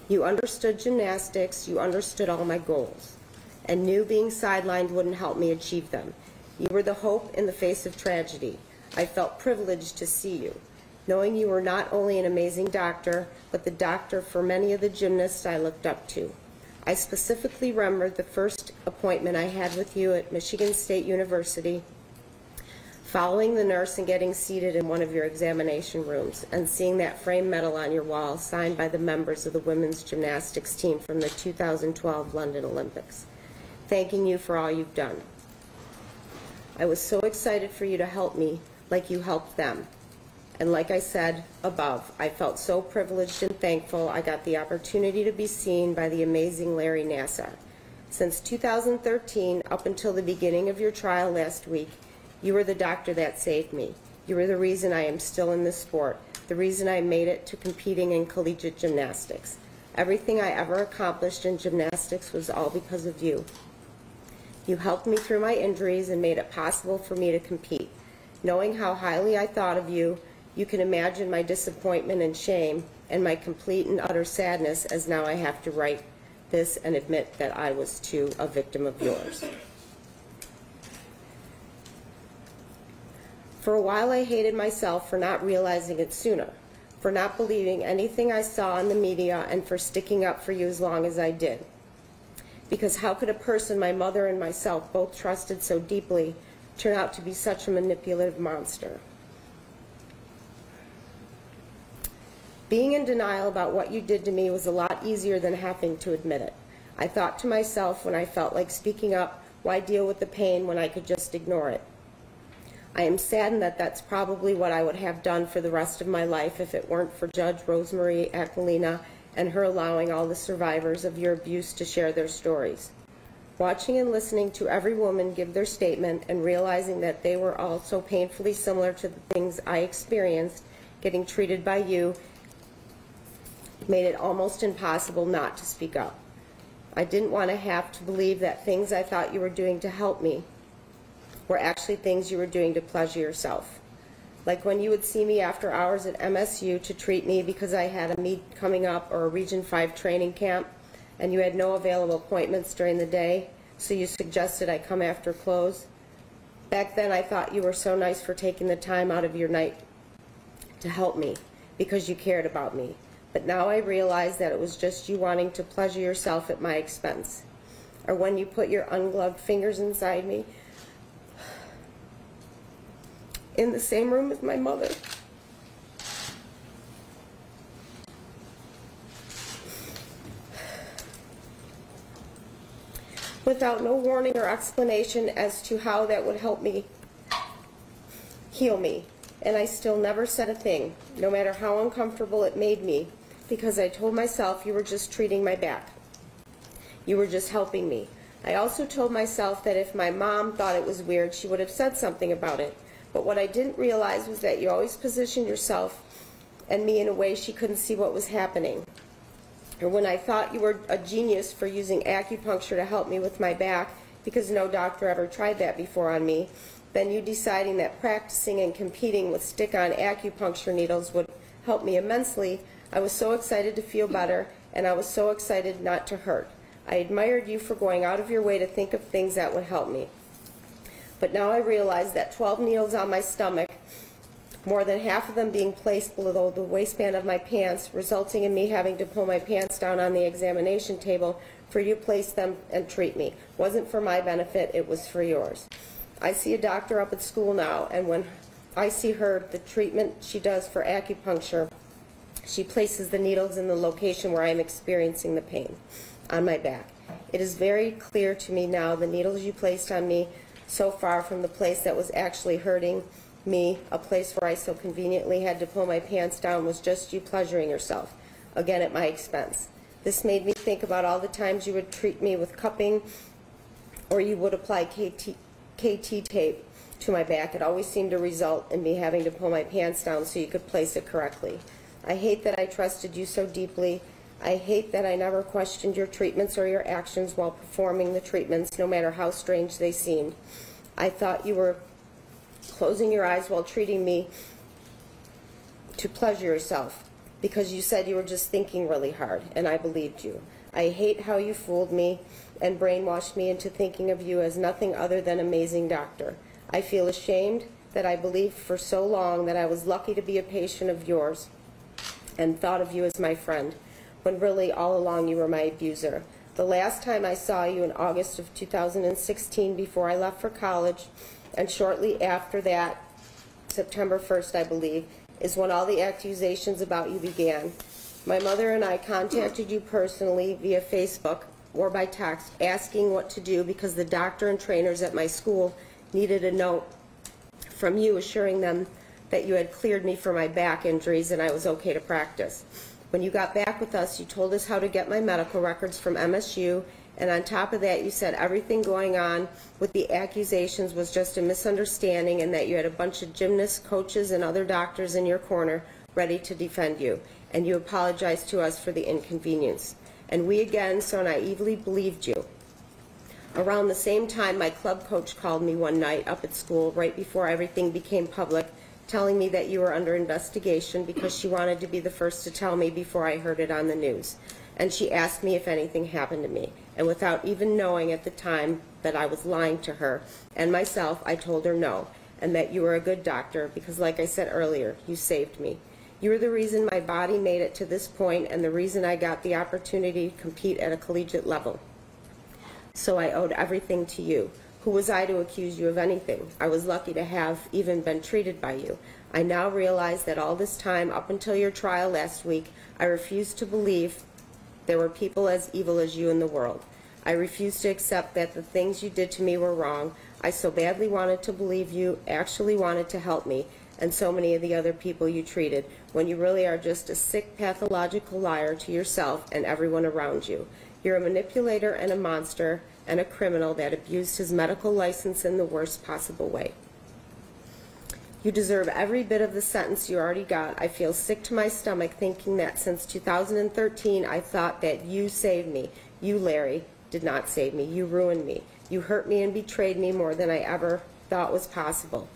You understood gymnastics, you understood all my goals, and knew being sidelined wouldn't help me achieve them. You were the hope in the face of tragedy. I felt privileged to see you, knowing you were not only an amazing doctor, but the doctor for many of the gymnasts I looked up to. I specifically remembered the first appointment I had with you at Michigan State University, following the nurse and getting seated in one of your examination rooms and seeing that framed medal on your wall signed by the members of the women's gymnastics team from the 2012 London Olympics, thanking you for all you've done. I was so excited for you to help me like you helped them. And like I said above, I felt so privileged and thankful I got the opportunity to be seen by the amazing Larry Nassar. Since 2013, up until the beginning of your trial last week, you were the doctor that saved me. You were the reason I am still in this sport, the reason I made it to competing in collegiate gymnastics. Everything I ever accomplished in gymnastics was all because of you. You helped me through my injuries and made it possible for me to compete. Knowing how highly I thought of you, you can imagine my disappointment and shame and my complete and utter sadness as now I have to write this and admit that I was too a victim of yours. For a while I hated myself for not realizing it sooner, for not believing anything I saw in the media, and for sticking up for you as long as I did. Because how could a person my mother and myself both trusted so deeply turn out to be such a manipulative monster? Being in denial about what you did to me was a lot easier than having to admit it. I thought to myself when I felt like speaking up, why deal with the pain when I could just ignore it? I am saddened that that's probably what I would have done for the rest of my life if it weren't for Judge Rosemarie Aquilina and her allowing all the survivors of your abuse to share their stories. Watching and listening to every woman give their statement and realizing that they were all so painfully similar to the things I experienced getting treated by you made it almost impossible not to speak up. I didn't want to have to believe that things I thought you were doing to help me were actually things you were doing to pleasure yourself. Like when you would see me after hours at MSU to treat me because I had a meet coming up or a Region 5 training camp, and you had no available appointments during the day, so you suggested I come after close. Back then I thought you were so nice for taking the time out of your night to help me because you cared about me. But now I realize that it was just you wanting to pleasure yourself at my expense. Or when you put your ungloved fingers inside me, in the same room as my mother. Without no warning or explanation as to how that would help me heal me. And I still never said a thing, no matter how uncomfortable it made me, because I told myself you were just treating my back. You were just helping me. I also told myself that if my mom thought it was weird, she would have said something about it. But what I didn't realize was that you always positioned yourself and me in a way she couldn't see what was happening. Or when I thought you were a genius for using acupuncture to help me with my back, because no doctor ever tried that before on me, then you deciding that practicing and competing with stick-on acupuncture needles would help me immensely, I was so excited to feel better, and I was so excited not to hurt. I admired you for going out of your way to think of things that would help me. But now I realize that 12 needles on my stomach, more than half of them being placed below the waistband of my pants, resulting in me having to pull my pants down on the examination table for you to place them and treat me, wasn't for my benefit, it was for yours. I see a doctor up at school now, and when I see her, the treatment she does for acupuncture, she places the needles in the location where I am experiencing the pain, on my back. It is very clear to me now the needles you placed on me so far from the place that was actually hurting me, a place where I so conveniently had to pull my pants down, was just you pleasuring yourself, again at my expense. This made me think about all the times you would treat me with cupping or you would apply KT tape to my back. It always seemed to result in me having to pull my pants down so you could place it correctly. I hate that I trusted you so deeply. I hate that I never questioned your treatments or your actions while performing the treatments, no matter how strange they seemed. I thought you were closing your eyes while treating me to pleasure yourself, because you said you were just thinking really hard, and I believed you. I hate how you fooled me and brainwashed me into thinking of you as nothing other than an amazing doctor. I feel ashamed that I believed for so long that I was lucky to be a patient of yours and thought of you as my friend, when really all along you were my abuser. The last time I saw you in August of 2016, before I left for college, and shortly after that, September 1st, I believe, is when all the accusations about you began. My mother and I contacted you personally via Facebook or by text, asking what to do because the doctor and trainers at my school needed a note from you assuring them that you had cleared me for my back injuries and I was okay to practice. When you got back with us, you told us how to get my medical records from MSU, and on top of that, you said everything going on with the accusations was just a misunderstanding and that you had a bunch of gymnasts, coaches, and other doctors in your corner ready to defend you, and you apologized to us for the inconvenience. And we again so naively believed you. Around the same time, my club coach called me one night up at school right before everything became public, telling me that you were under investigation because she wanted to be the first to tell me before I heard it on the news. And she asked me if anything happened to me. And without even knowing at the time that I was lying to her and myself, I told her no, and that you were a good doctor because, like I said earlier, you saved me. You were the reason my body made it to this point and the reason I got the opportunity to compete at a collegiate level. So I owed everything to you. Who was I to accuse you of anything? I was lucky to have even been treated by you. I now realize that all this time, up until your trial last week, I refused to believe there were people as evil as you in the world. I refused to accept that the things you did to me were wrong. I so badly wanted to believe you actually wanted to help me and so many of the other people you treated, when you really are just a sick, pathological liar to yourself and everyone around you. You're a manipulator and a monster and a criminal that abused his medical license in the worst possible way. You deserve every bit of the sentence you already got. I feel sick to my stomach thinking that since 2013 I thought that you saved me. You, Larry, did not save me. You ruined me. You hurt me and betrayed me more than I ever thought was possible.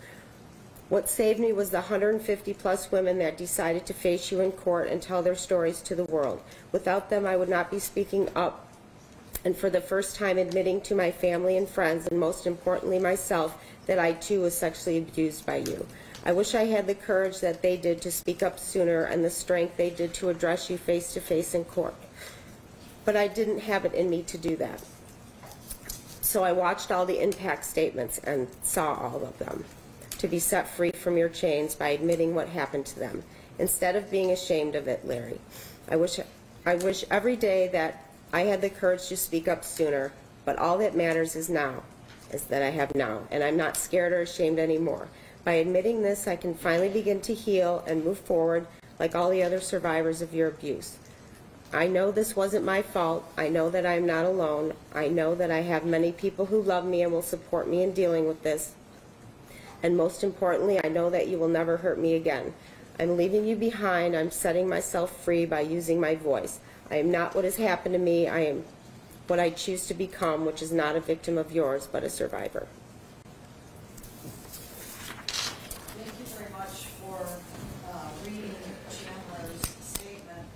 What saved me was the 150-plus women that decided to face you in court and tell their stories to the world. Without them, I would not be speaking up and for the first time admitting to my family and friends, and most importantly myself, that I too was sexually abused by you. I wish I had the courage that they did to speak up sooner and the strength they did to address you face to face in court. But I didn't have it in me to do that. So I watched all the impact statements and saw all of them, to be set free from your chains by admitting what happened to them, instead of being ashamed of it, Larry. I wish every day that I had the courage to speak up sooner, but all that matters is now, is that I have now, and I'm not scared or ashamed anymore. By admitting this, I can finally begin to heal and move forward like all the other survivors of your abuse. I know this wasn't my fault. I know that I'm not alone. I know that I have many people who love me and will support me in dealing with this. And most importantly, I know that you will never hurt me again. I'm leaving you behind. I'm setting myself free by using my voice. I am not what has happened to me. I am what I choose to become, which is not a victim of yours, but a survivor. Thank you very much for reading Chandler's statement.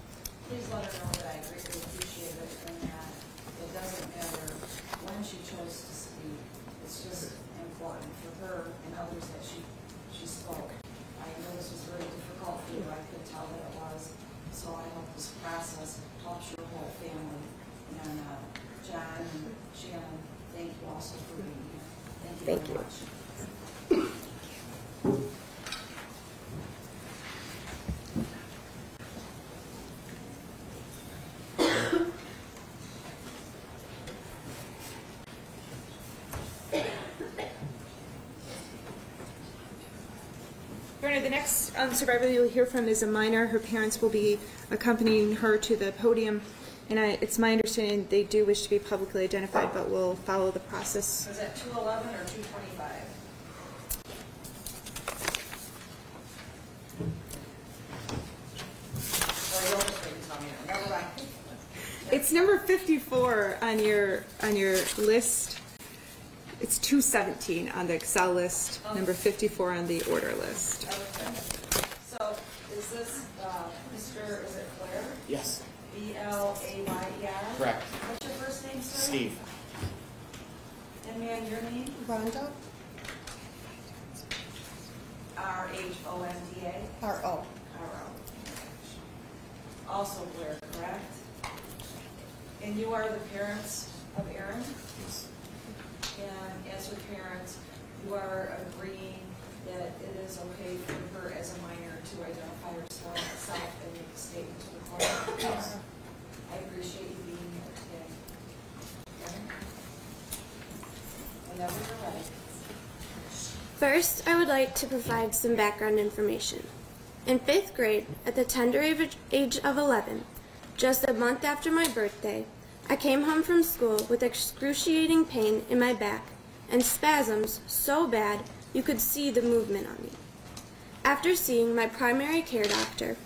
Please let her know that I greatly appreciate it and that it doesn't matter when she chose to speak. It's just important for her and others that she spoke. I know this was very difficult for you. I could tell that it was. So I hope this process helps your whole family. And John and Shannon, thank you also for being here. Thank you very much. Your Honor, the next survivor you'll hear from is a minor. Her parents will be accompanying her to the podium And it's my understanding they do wish to be publicly identified, but we'll follow the process. Is that 211 or 225? Or you'll just wait and tell me. Never mind. It's number 54 on your list. It's 217 on the Excel list, number 54 on the order list. Okay. So is this Mr. Is it Blair? Yes. B-L-A-Y-E-R? Correct. What's your first name, sir? Steve. And man, your name? Rhonda. R-H-O-N-D-A? R-O. R-O. Also Blair, correct? And you are the parents of Aaron? Yes. And as your parents, you are agreeing that it is okay for her as a minor to identify herself and make a statement to the court? Yes. I appreciate you being here today. Okay? Whenever you're ready. First, I would like to provide some background information. In 5th grade, at the tender age of 11, just a month after my birthday, I came home from school with excruciating pain in my back and spasms so bad you could see the movement on me. After seeing my primary care doctor,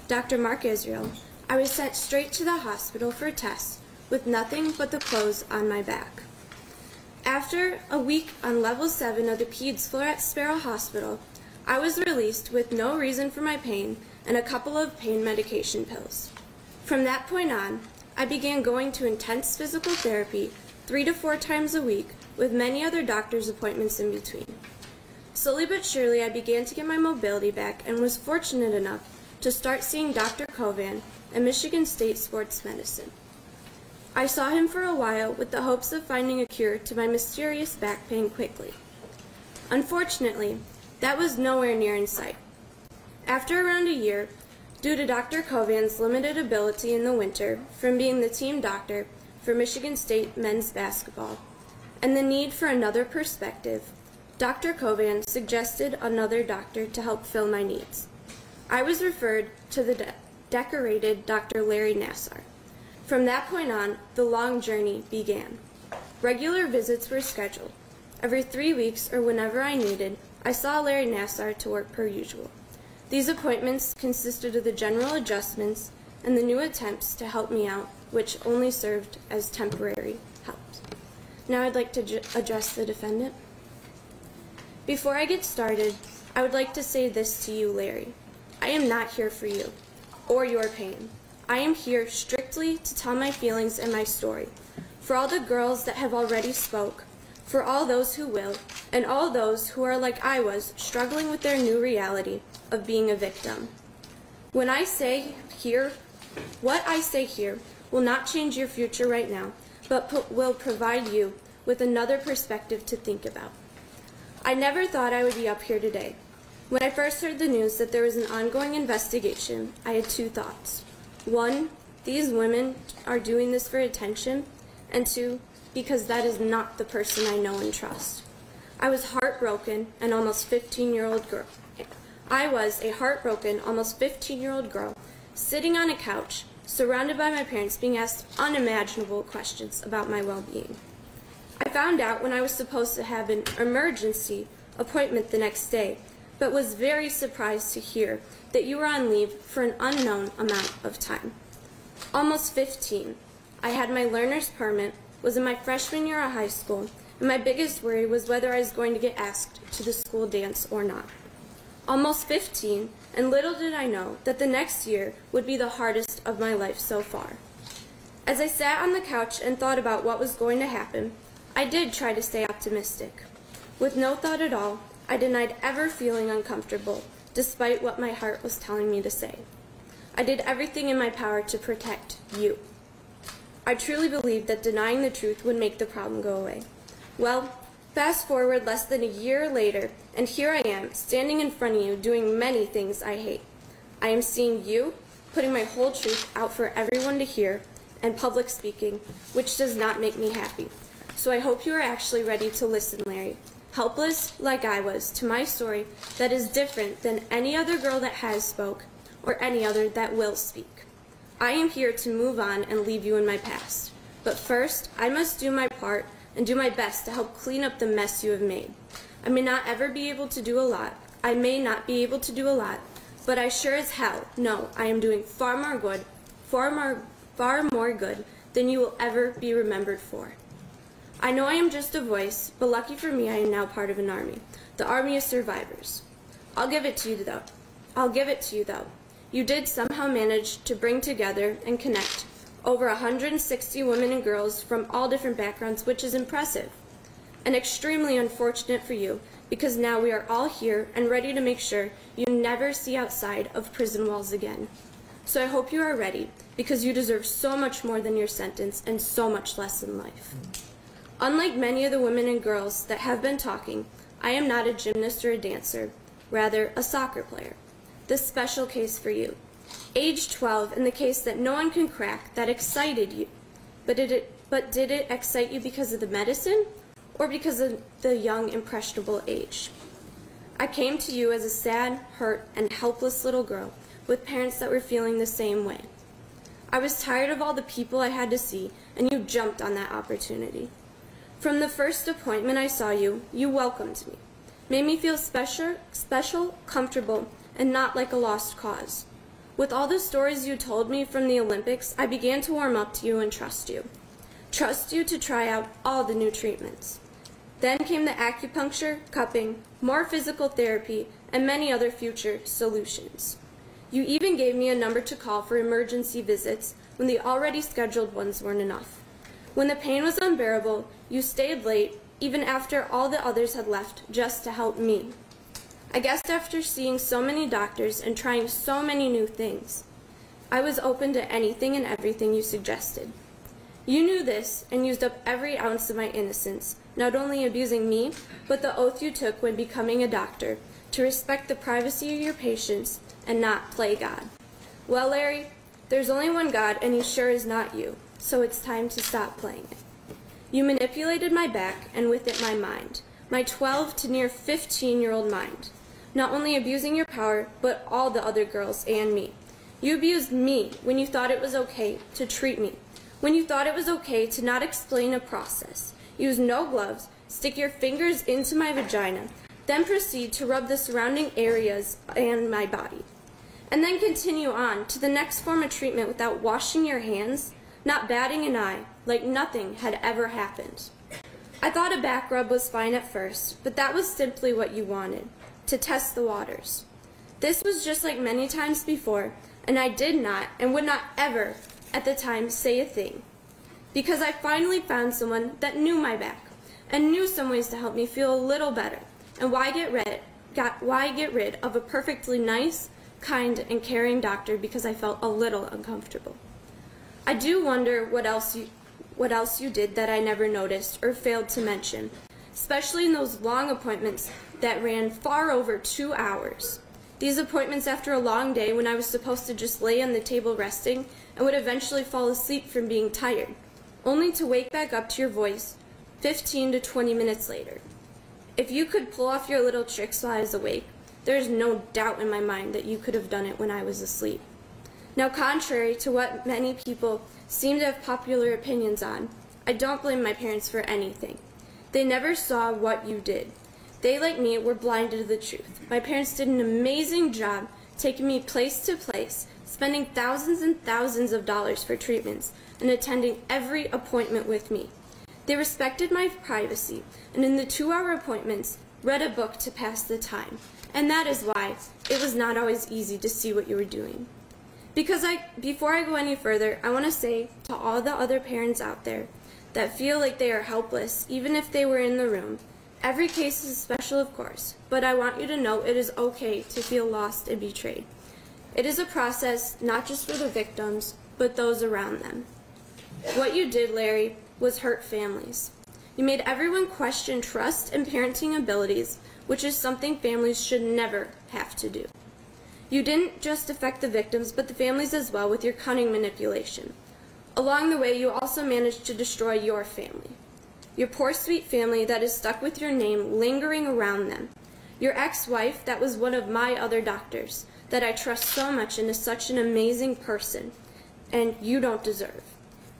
Dr. Mark Israel, I was sent straight to the hospital for tests with nothing but the clothes on my back. After a week on level 7 of the Peds floor at Sparrow Hospital, I was released with no reason for my pain and a couple of pain medication pills. From that point on, I began going to intense physical therapy 3 to 4 times a week with many other doctor's appointments in between. Slowly but surely, I began to get my mobility back and was fortunate enough to start seeing Dr. Kovan at Michigan State Sports Medicine. I saw him for a while with the hopes of finding a cure to my mysterious back pain quickly. Unfortunately, that was nowhere near in sight. After around a year, due to Dr. Kovan's limited ability in the winter from being the team doctor for Michigan State men's basketball, and the need for another perspective, Dr. Kovan suggested another doctor to help fill my needs. I was referred to the decorated Dr. Larry Nassar. From that point on, the long journey began. Regular visits were scheduled. Every 3 weeks or whenever I needed, I saw Larry Nassar to work per usual. These appointments consisted of the general adjustments and the new attempts to help me out, which only served as temporary help. Now I'd like to address the defendant. Before I get started, I would like to say this to you, Larry. I am not here for you or your pain. I am here strictly to tell my feelings and my story. For all the girls that have already spoke, for all those who will, and all those who are like I was, struggling with their new reality of being a victim. What I say here will not change your future right now, but will provide you with another perspective to think about. I never thought I would be up here today. When I first heard the news that there was an ongoing investigation, I had 2 thoughts. 1, these women are doing this for attention, and 2, because that is not the person I know and trust. I was heartbroken and almost 15-year-old girl. I was a heartbroken, almost 15-year-old girl, sitting on a couch, surrounded by my parents, being asked unimaginable questions about my well-being. I found out when I was supposed to have an emergency appointment the next day, but was very surprised to hear that you were on leave for an unknown amount of time. Almost 15. I had my learner's permit, was in my freshman year of high school, and my biggest worry was whether I was going to get asked to the school dance or not. Almost 15, and little did I know that the next year would be the hardest of my life so far. As I sat on the couch and thought about what was going to happen, I did try to stay optimistic. With no thought at all, I denied ever feeling uncomfortable, despite what my heart was telling me to say. I did everything in my power to protect you. I truly believed that denying the truth would make the problem go away. Well, fast forward less than a year later, and here I am, standing in front of you, doing many things I hate. I am seeing you, putting my whole truth out for everyone to hear, and public speaking, which does not make me happy. So I hope you are actually ready to listen, Larry. Helpless, like I was, to my story that is different than any other girl that has spoke, or any other that will speak. I am here to move on and leave you in my past. But first, I must do my part and do my best to help clean up the mess you have made. I may not ever be able to do a lot. I may not be able to do a lot, but I sure as hell know I am doing far more good than you will ever be remembered for. I know I am just a voice, but lucky for me, I am now part of an army, the army of survivors. I'll give it to you though. You did somehow manage to bring together and connect over 160 women and girls from all different backgrounds, which is impressive. And extremely unfortunate for you, because now we are all here and ready to make sure you never see outside of prison walls again. So I hope you are ready, because you deserve so much more than your sentence and so much less in life. Unlike many of the women and girls that have been talking, I am not a gymnast or a dancer, rather a soccer player. This special case for you. Age 12, in the case that no one can crack, that excited you. But did it excite you because of the medicine, or because of the young, impressionable age? I came to you as a sad, hurt, and helpless little girl with parents that were feeling the same way. I was tired of all the people I had to see, and you jumped on that opportunity. From the first appointment I saw you, you welcomed me, made me feel special, comfortable, and not like a lost cause. With all the stories you told me from the Olympics, I began to warm up to you and trust you. Trust you to try out all the new treatments. Then came the acupuncture, cupping, more physical therapy, and many other future solutions. You even gave me a number to call for emergency visits when the already scheduled ones weren't enough. When the pain was unbearable, you stayed late, even after all the others had left, just to help me. I guess after seeing so many doctors and trying so many new things, I was open to anything and everything you suggested. You knew this and used up every ounce of my innocence, not only abusing me, but the oath you took when becoming a doctor, to respect the privacy of your patients and not play God. Well, Larry, there's only one God, and he sure is not you, so it's time to stop playing it. You manipulated my back, and with it my mind, my 12 to near 15-year-old mind, not only abusing your power, but all the other girls and me. You abused me when you thought it was okay to treat me, when you thought it was okay to not explain a process, use no gloves, stick your fingers into my vagina, then proceed to rub the surrounding areas and my body, and then continue on to the next form of treatment without washing your hands, not batting an eye, like nothing had ever happened. I thought a back rub was fine at first, but that was simply what you wanted, to test the waters. This was just like many times before, and I did not and would not ever at the time say a thing, because I finally found someone that knew my back and knew some ways to help me feel a little better. And why get rid of a perfectly nice, kind, and caring doctor because I felt a little uncomfortable? I do wonder what else you did that I never noticed or failed to mention, especially in those long appointments that ran far over 2 hours. These appointments after a long day when I was supposed to just lay on the table resting and would eventually fall asleep from being tired, only to wake back up to your voice 15 to 20 minutes later. If you could pull off your little tricks while I was awake, there is no doubt in my mind that you could have done it when I was asleep. Now, contrary to what many people seem to have popular opinions on, I don't blame my parents for anything. They never saw what you did. They, like me, were blinded to the truth. My parents did an amazing job taking me place to place, spending thousands and thousands of dollars for treatments, and attending every appointment with me. They respected my privacy, and in the 2-hour appointments, read a book to pass the time. And that is why it was not always easy to see what you were doing. Before I go any further, I want to say to all the other parents out there that feel like they are helpless, even if they were in the room, every case is special, of course, but I want you to know it is okay to feel lost and betrayed. It is a process not just for the victims, but those around them. What you did, Larry, was hurt families. You made everyone question trust and parenting abilities, which is something families should never have to do. You didn't just affect the victims, but the families as well with your cunning manipulation. Along the way, you also managed to destroy your family. Your poor, sweet family that is stuck with your name lingering around them. Your ex-wife that was one of my other doctors, that I trust so much and is such an amazing person. and you don't deserve.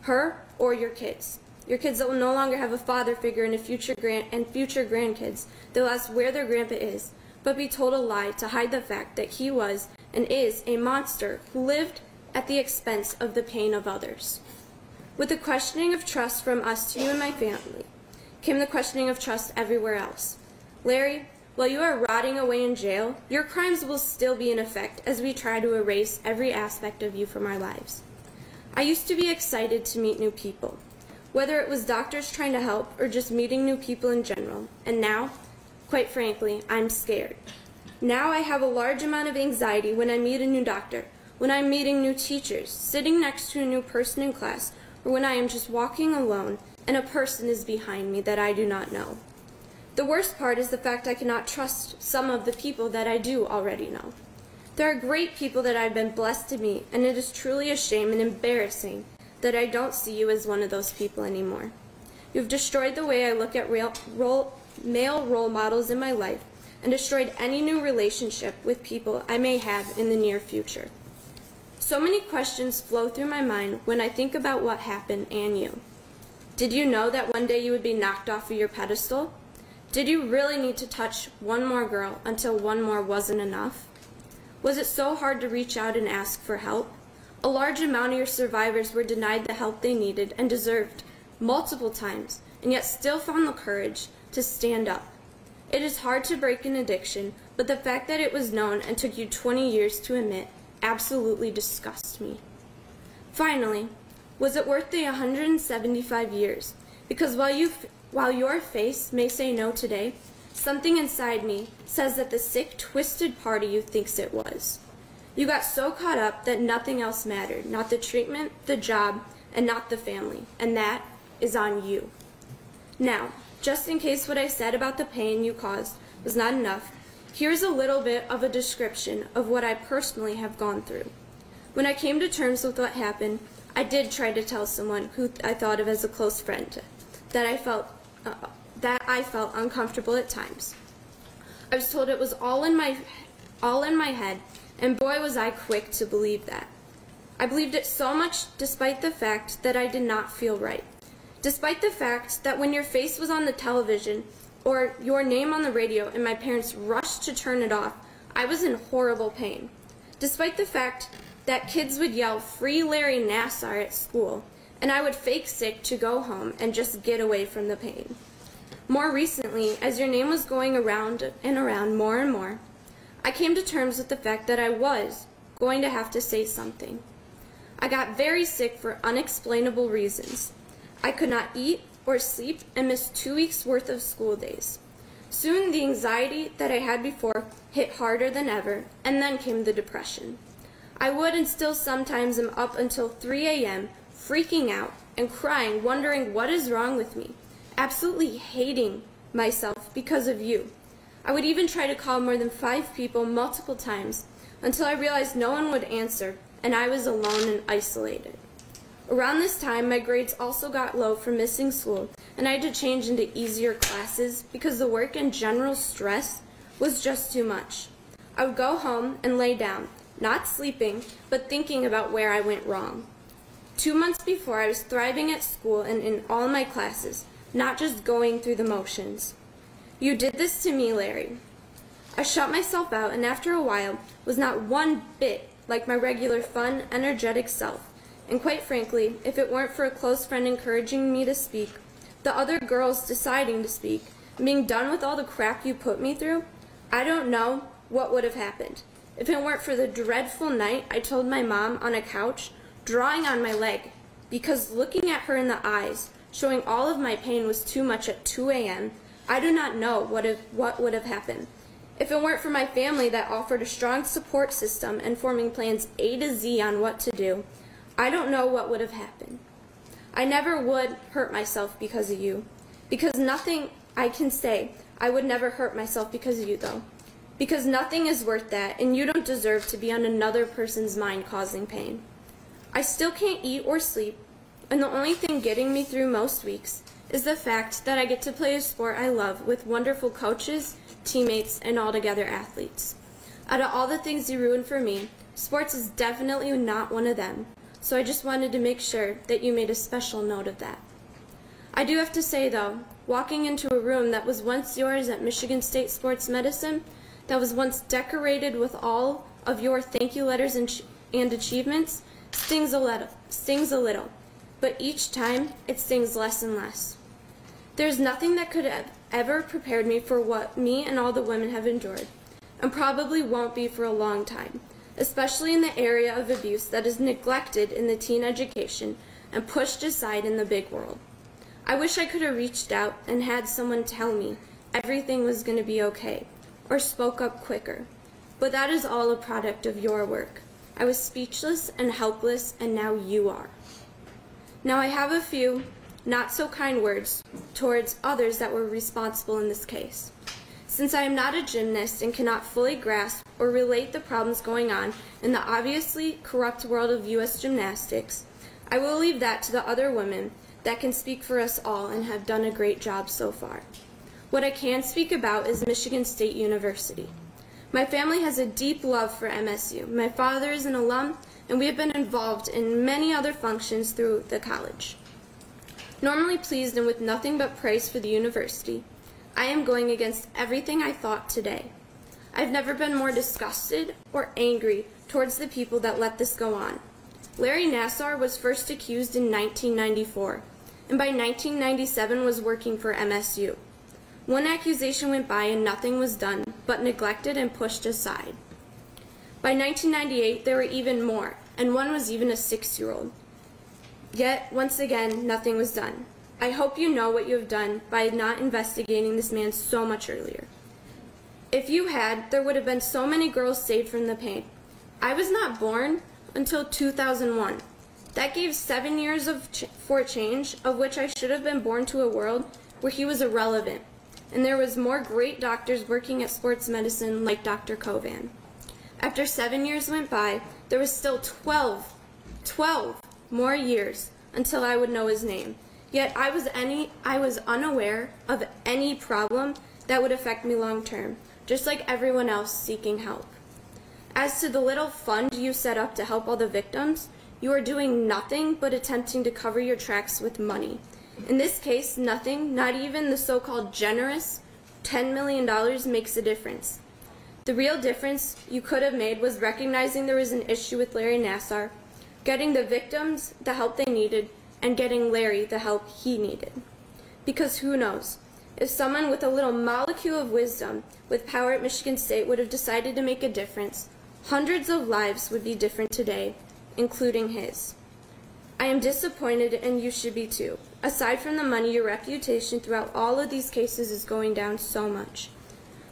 Her or your kids. Your kids that will no longer have a father figure and future grandkids. They'll ask where their grandpa is, but be told a lie to hide the fact that he was and is a monster who lived at the expense of the pain of others. With the questioning of trust from us to you and my family came the questioning of trust everywhere else. Larry, while you are rotting away in jail, your crimes will still be in effect as we try to erase every aspect of you from our lives. I used to be excited to meet new people, whether it was doctors trying to help or just meeting new people in general. And now, quite frankly, I'm scared. Now I have a large amount of anxiety when I meet a new doctor, when I'm meeting new teachers, sitting next to a new person in class, or when I am just walking alone and a person is behind me that I do not know. The worst part is the fact I cannot trust some of the people that I do already know. There are great people that I've been blessed to meet, and it is truly a shame and embarrassing that I don't see you as one of those people anymore. You've destroyed the way I look at male role models in my life and destroyed any new relationship with people I may have in the near future. So many questions flow through my mind when I think about what happened and you. Did you know that one day you would be knocked off of your pedestal? Did you really need to touch one more girl until one more wasn't enough? Was it so hard to reach out and ask for help? A large amount of your survivors were denied the help they needed and deserved multiple times, and yet still found the courage to stand up. It is hard to break an addiction, but the fact that it was known and took you 20 years to admit absolutely disgusts me. Finally, was it worth the 175 years? Because while your face may say no today, something inside me says that the sick, twisted part of you thinks it was. You got so caught up that nothing else mattered, not the treatment, the job, and not the family, and that is on you. Now, just in case what I said about the pain you caused was not enough, here's a little bit of a description of what I personally have gone through. When I came to terms with what happened, I did try to tell someone who I thought of as a close friend that I felt uncomfortable at times. I was told it was all in my head, and boy was I quick to believe that. I believed it so much despite the fact that I did not feel right. Despite the fact that when your face was on the television or your name on the radio and my parents rushed to turn it off, I was in horrible pain. Despite the fact that kids would yell, "Free Larry Nassar" at school, and I would fake sick to go home and just get away from the pain. More recently, as your name was going around and around more and more, I came to terms with the fact that I was going to have to say something. I got very sick for unexplainable reasons. I could not eat or sleep and missed 2 weeks' worth of school days. Soon the anxiety that I had before hit harder than ever, and then came the depression. I would and still sometimes am up until 3 a.m. freaking out and crying, wondering what is wrong with me, absolutely hating myself because of you. I would even try to call more than 5 people multiple times until I realized no one would answer and I was alone and isolated. Around this time, my grades also got low from missing school, and I had to change into easier classes because the work and general stress was just too much. I would go home and lay down, not sleeping, but thinking about where I went wrong. 2 months before, I was thriving at school and in all my classes, not just going through the motions. You did this to me, Larry. I shut myself out, and after a while, was not one bit like my regular fun, energetic self. And quite frankly, if it weren't for a close friend encouraging me to speak, the other girls deciding to speak, and being done with all the crap you put me through, I don't know what would have happened. If it weren't for the dreadful night I told my mom on a couch, drawing on my leg, because looking at her in the eyes, showing all of my pain was too much at 2 a.m., I do not know what would have happened. If it weren't for my family that offered a strong support system and forming plans A to Z on what to do, I don't know what would have happened. I never would hurt myself because of you. Because nothing I can say, I would never hurt myself because of you, though. Because nothing is worth that, and you don't deserve to be on another person's mind causing pain. I still can't eat or sleep, and the only thing getting me through most weeks is the fact that I get to play a sport I love with wonderful coaches, teammates, and altogether athletes. Out of all the things you ruined for me, sports is definitely not one of them. so I just wanted to make sure that you made a special note of that. I do have to say, though, walking into a room that was once yours at Michigan State Sports Medicine, that was once decorated with all of your thank you letters and achievements, stings a little, but each time it stings less and less. There's nothing that could have ever prepared me for what me and all the women have endured, and probably won't be for a long time, especially in the area of abuse that is neglected in the teen education and pushed aside in the big world. I wish I could have reached out and had someone tell me everything was going to be okay, or spoke up quicker, but that is all a product of your work. I was speechless and helpless, and now you are. Now I have a few not so kind words towards others that were responsible in this case. Since I am not a gymnast and cannot fully grasp or relate the problems going on in the obviously corrupt world of U.S. gymnastics, I will leave that to the other women that can speak for us all and have done a great job so far. What I can speak about is Michigan State University. My family has a deep love for MSU. My father is an alum, and we have been involved in many other functions through the college. Normally pleased and with nothing but praise for the university, I am going against everything I thought today. I've never been more disgusted or angry towards the people that let this go on. Larry Nassar was first accused in 1994, and by 1997 was working for MSU. One accusation went by and nothing was done, but neglected and pushed aside. By 1998, there were even more, and one was even a 6-year-old. Yet, once again, nothing was done. I hope you know what you have done by not investigating this man so much earlier. If you had, there would have been so many girls saved from the pain. I was not born until 2001. That gave 7 years for change, of which I should have been born to a world where he was irrelevant, and there was more great doctors working at sports medicine like Dr. Kovan. After 7 years went by, there was still 12 more years until I would know his name. Yet I was unaware of any problem that would affect me long term, just like everyone else seeking help. As to the little fund you set up to help all the victims, you are doing nothing but attempting to cover your tracks with money. In this case, nothing, not even the so-called generous $10 million makes a difference. The real difference you could have made was recognizing there was an issue with Larry Nassar, getting the victims the help they needed, and getting Larry the help he needed. Because who knows, if someone with a little molecule of wisdom with power at Michigan State would have decided to make a difference, hundreds of lives would be different today, including his. I am disappointed, and you should be too. Aside from the money, your reputation throughout all of these cases is going down so much.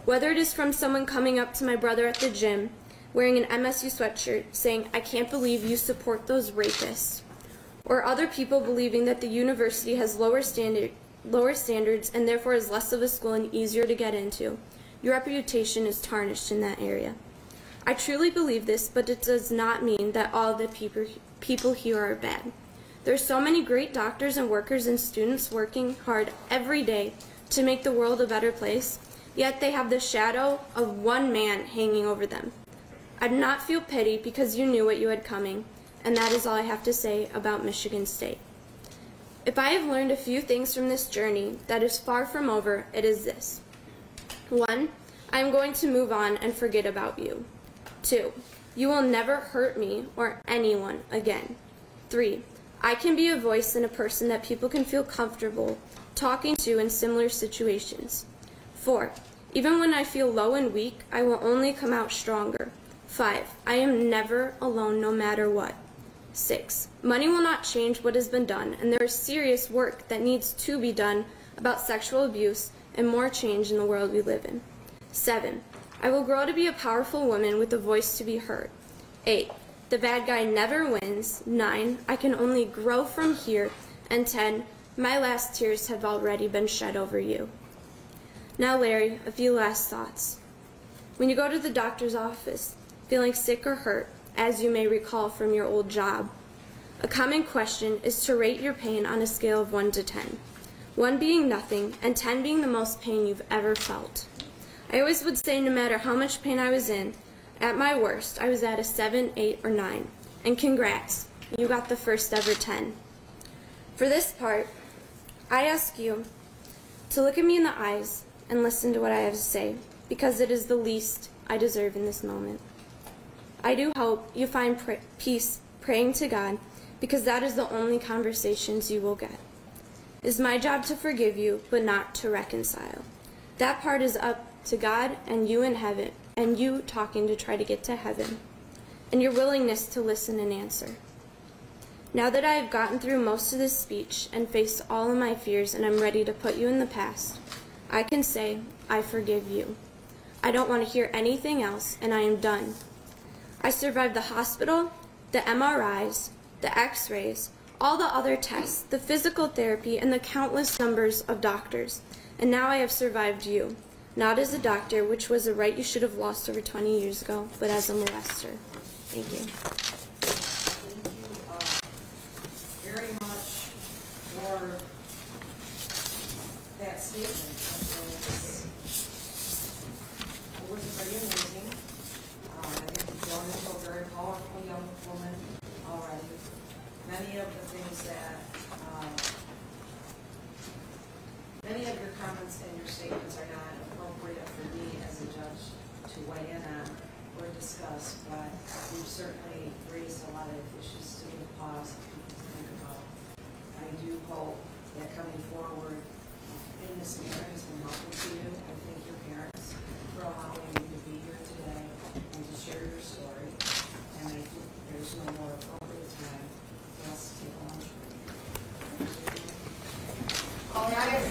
Whether it is from someone coming up to my brother at the gym, wearing an MSU sweatshirt, saying, "I can't believe you support those rapists," or other people believing that the university has lower standards and therefore is less of a school and easier to get into, your reputation is tarnished in that area. I truly believe this, but it does not mean that all the people here are bad. There are so many great doctors and workers and students working hard every day to make the world a better place, yet they have the shadow of one man hanging over them. I do not feel pity because you knew what you had coming, and that is all I have to say about Michigan State. If I have learned a few things from this journey that is far from over, it is this. 1, I am going to move on and forget about you. 2, you will never hurt me or anyone again. 3, I can be a voice and a person that people can feel comfortable talking to in similar situations. 4, even when I feel low and weak, I will only come out stronger. 5, I am never alone no matter what. 6, money will not change what has been done, and there is serious work that needs to be done about sexual abuse and more change in the world we live in. 7, I will grow to be a powerful woman with a voice to be heard. 8, the bad guy never wins. 9, I can only grow from here. And 10, my last tears have already been shed over you. Now, Larry, a few last thoughts. When you go to the doctor's office, feeling sick or hurt, as you may recall from your old job, a common question is to rate your pain on a scale of 1 to 10. 1 being nothing, and 10 being the most pain you've ever felt. I always would say no matter how much pain I was in, at my worst, I was at a 7, 8, or 9. And congrats, you got the first ever 10. For this part, I ask you to look at me in the eyes and listen to what I have to say, because it is the least I deserve in this moment. I do hope you find peace praying to God, because that is the only conversations you will get. It is my job to forgive you, but not to reconcile. That part is up to God and you in heaven, and you talking to try to get to heaven, and your willingness to listen and answer. Now that I have gotten through most of this speech and faced all of my fears and I'm ready to put you in the past, I can say, I forgive you. I don't want to hear anything else, and I am done. I survived the hospital, the MRIs, the x-rays, all the other tests, the physical therapy, and the countless numbers of doctors. And now I have survived you, not as a doctor, which was a right you should have lost over 20 years ago, but as a molester. Thank you. Very much for that statement. It was pretty amazing. I think you've grown into a very powerful young woman already. Many of the things that, many of your comments and your statements are not appropriate for me as a judge to weigh in on or discuss, but you've certainly raised a lot of issues to give pause to think about. I do hope that coming forward in this manner has been helpful to you. I thank your parents for allowing you to be here today and to share your story. And I think there's no more appropriate time for us to take a lunch break. All right.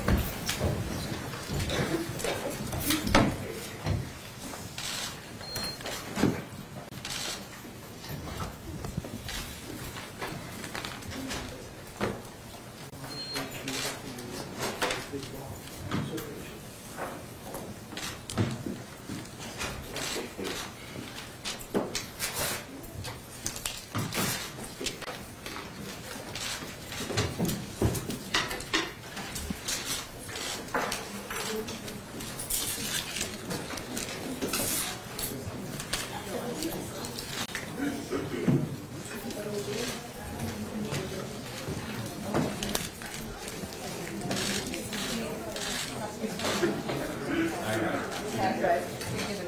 Right.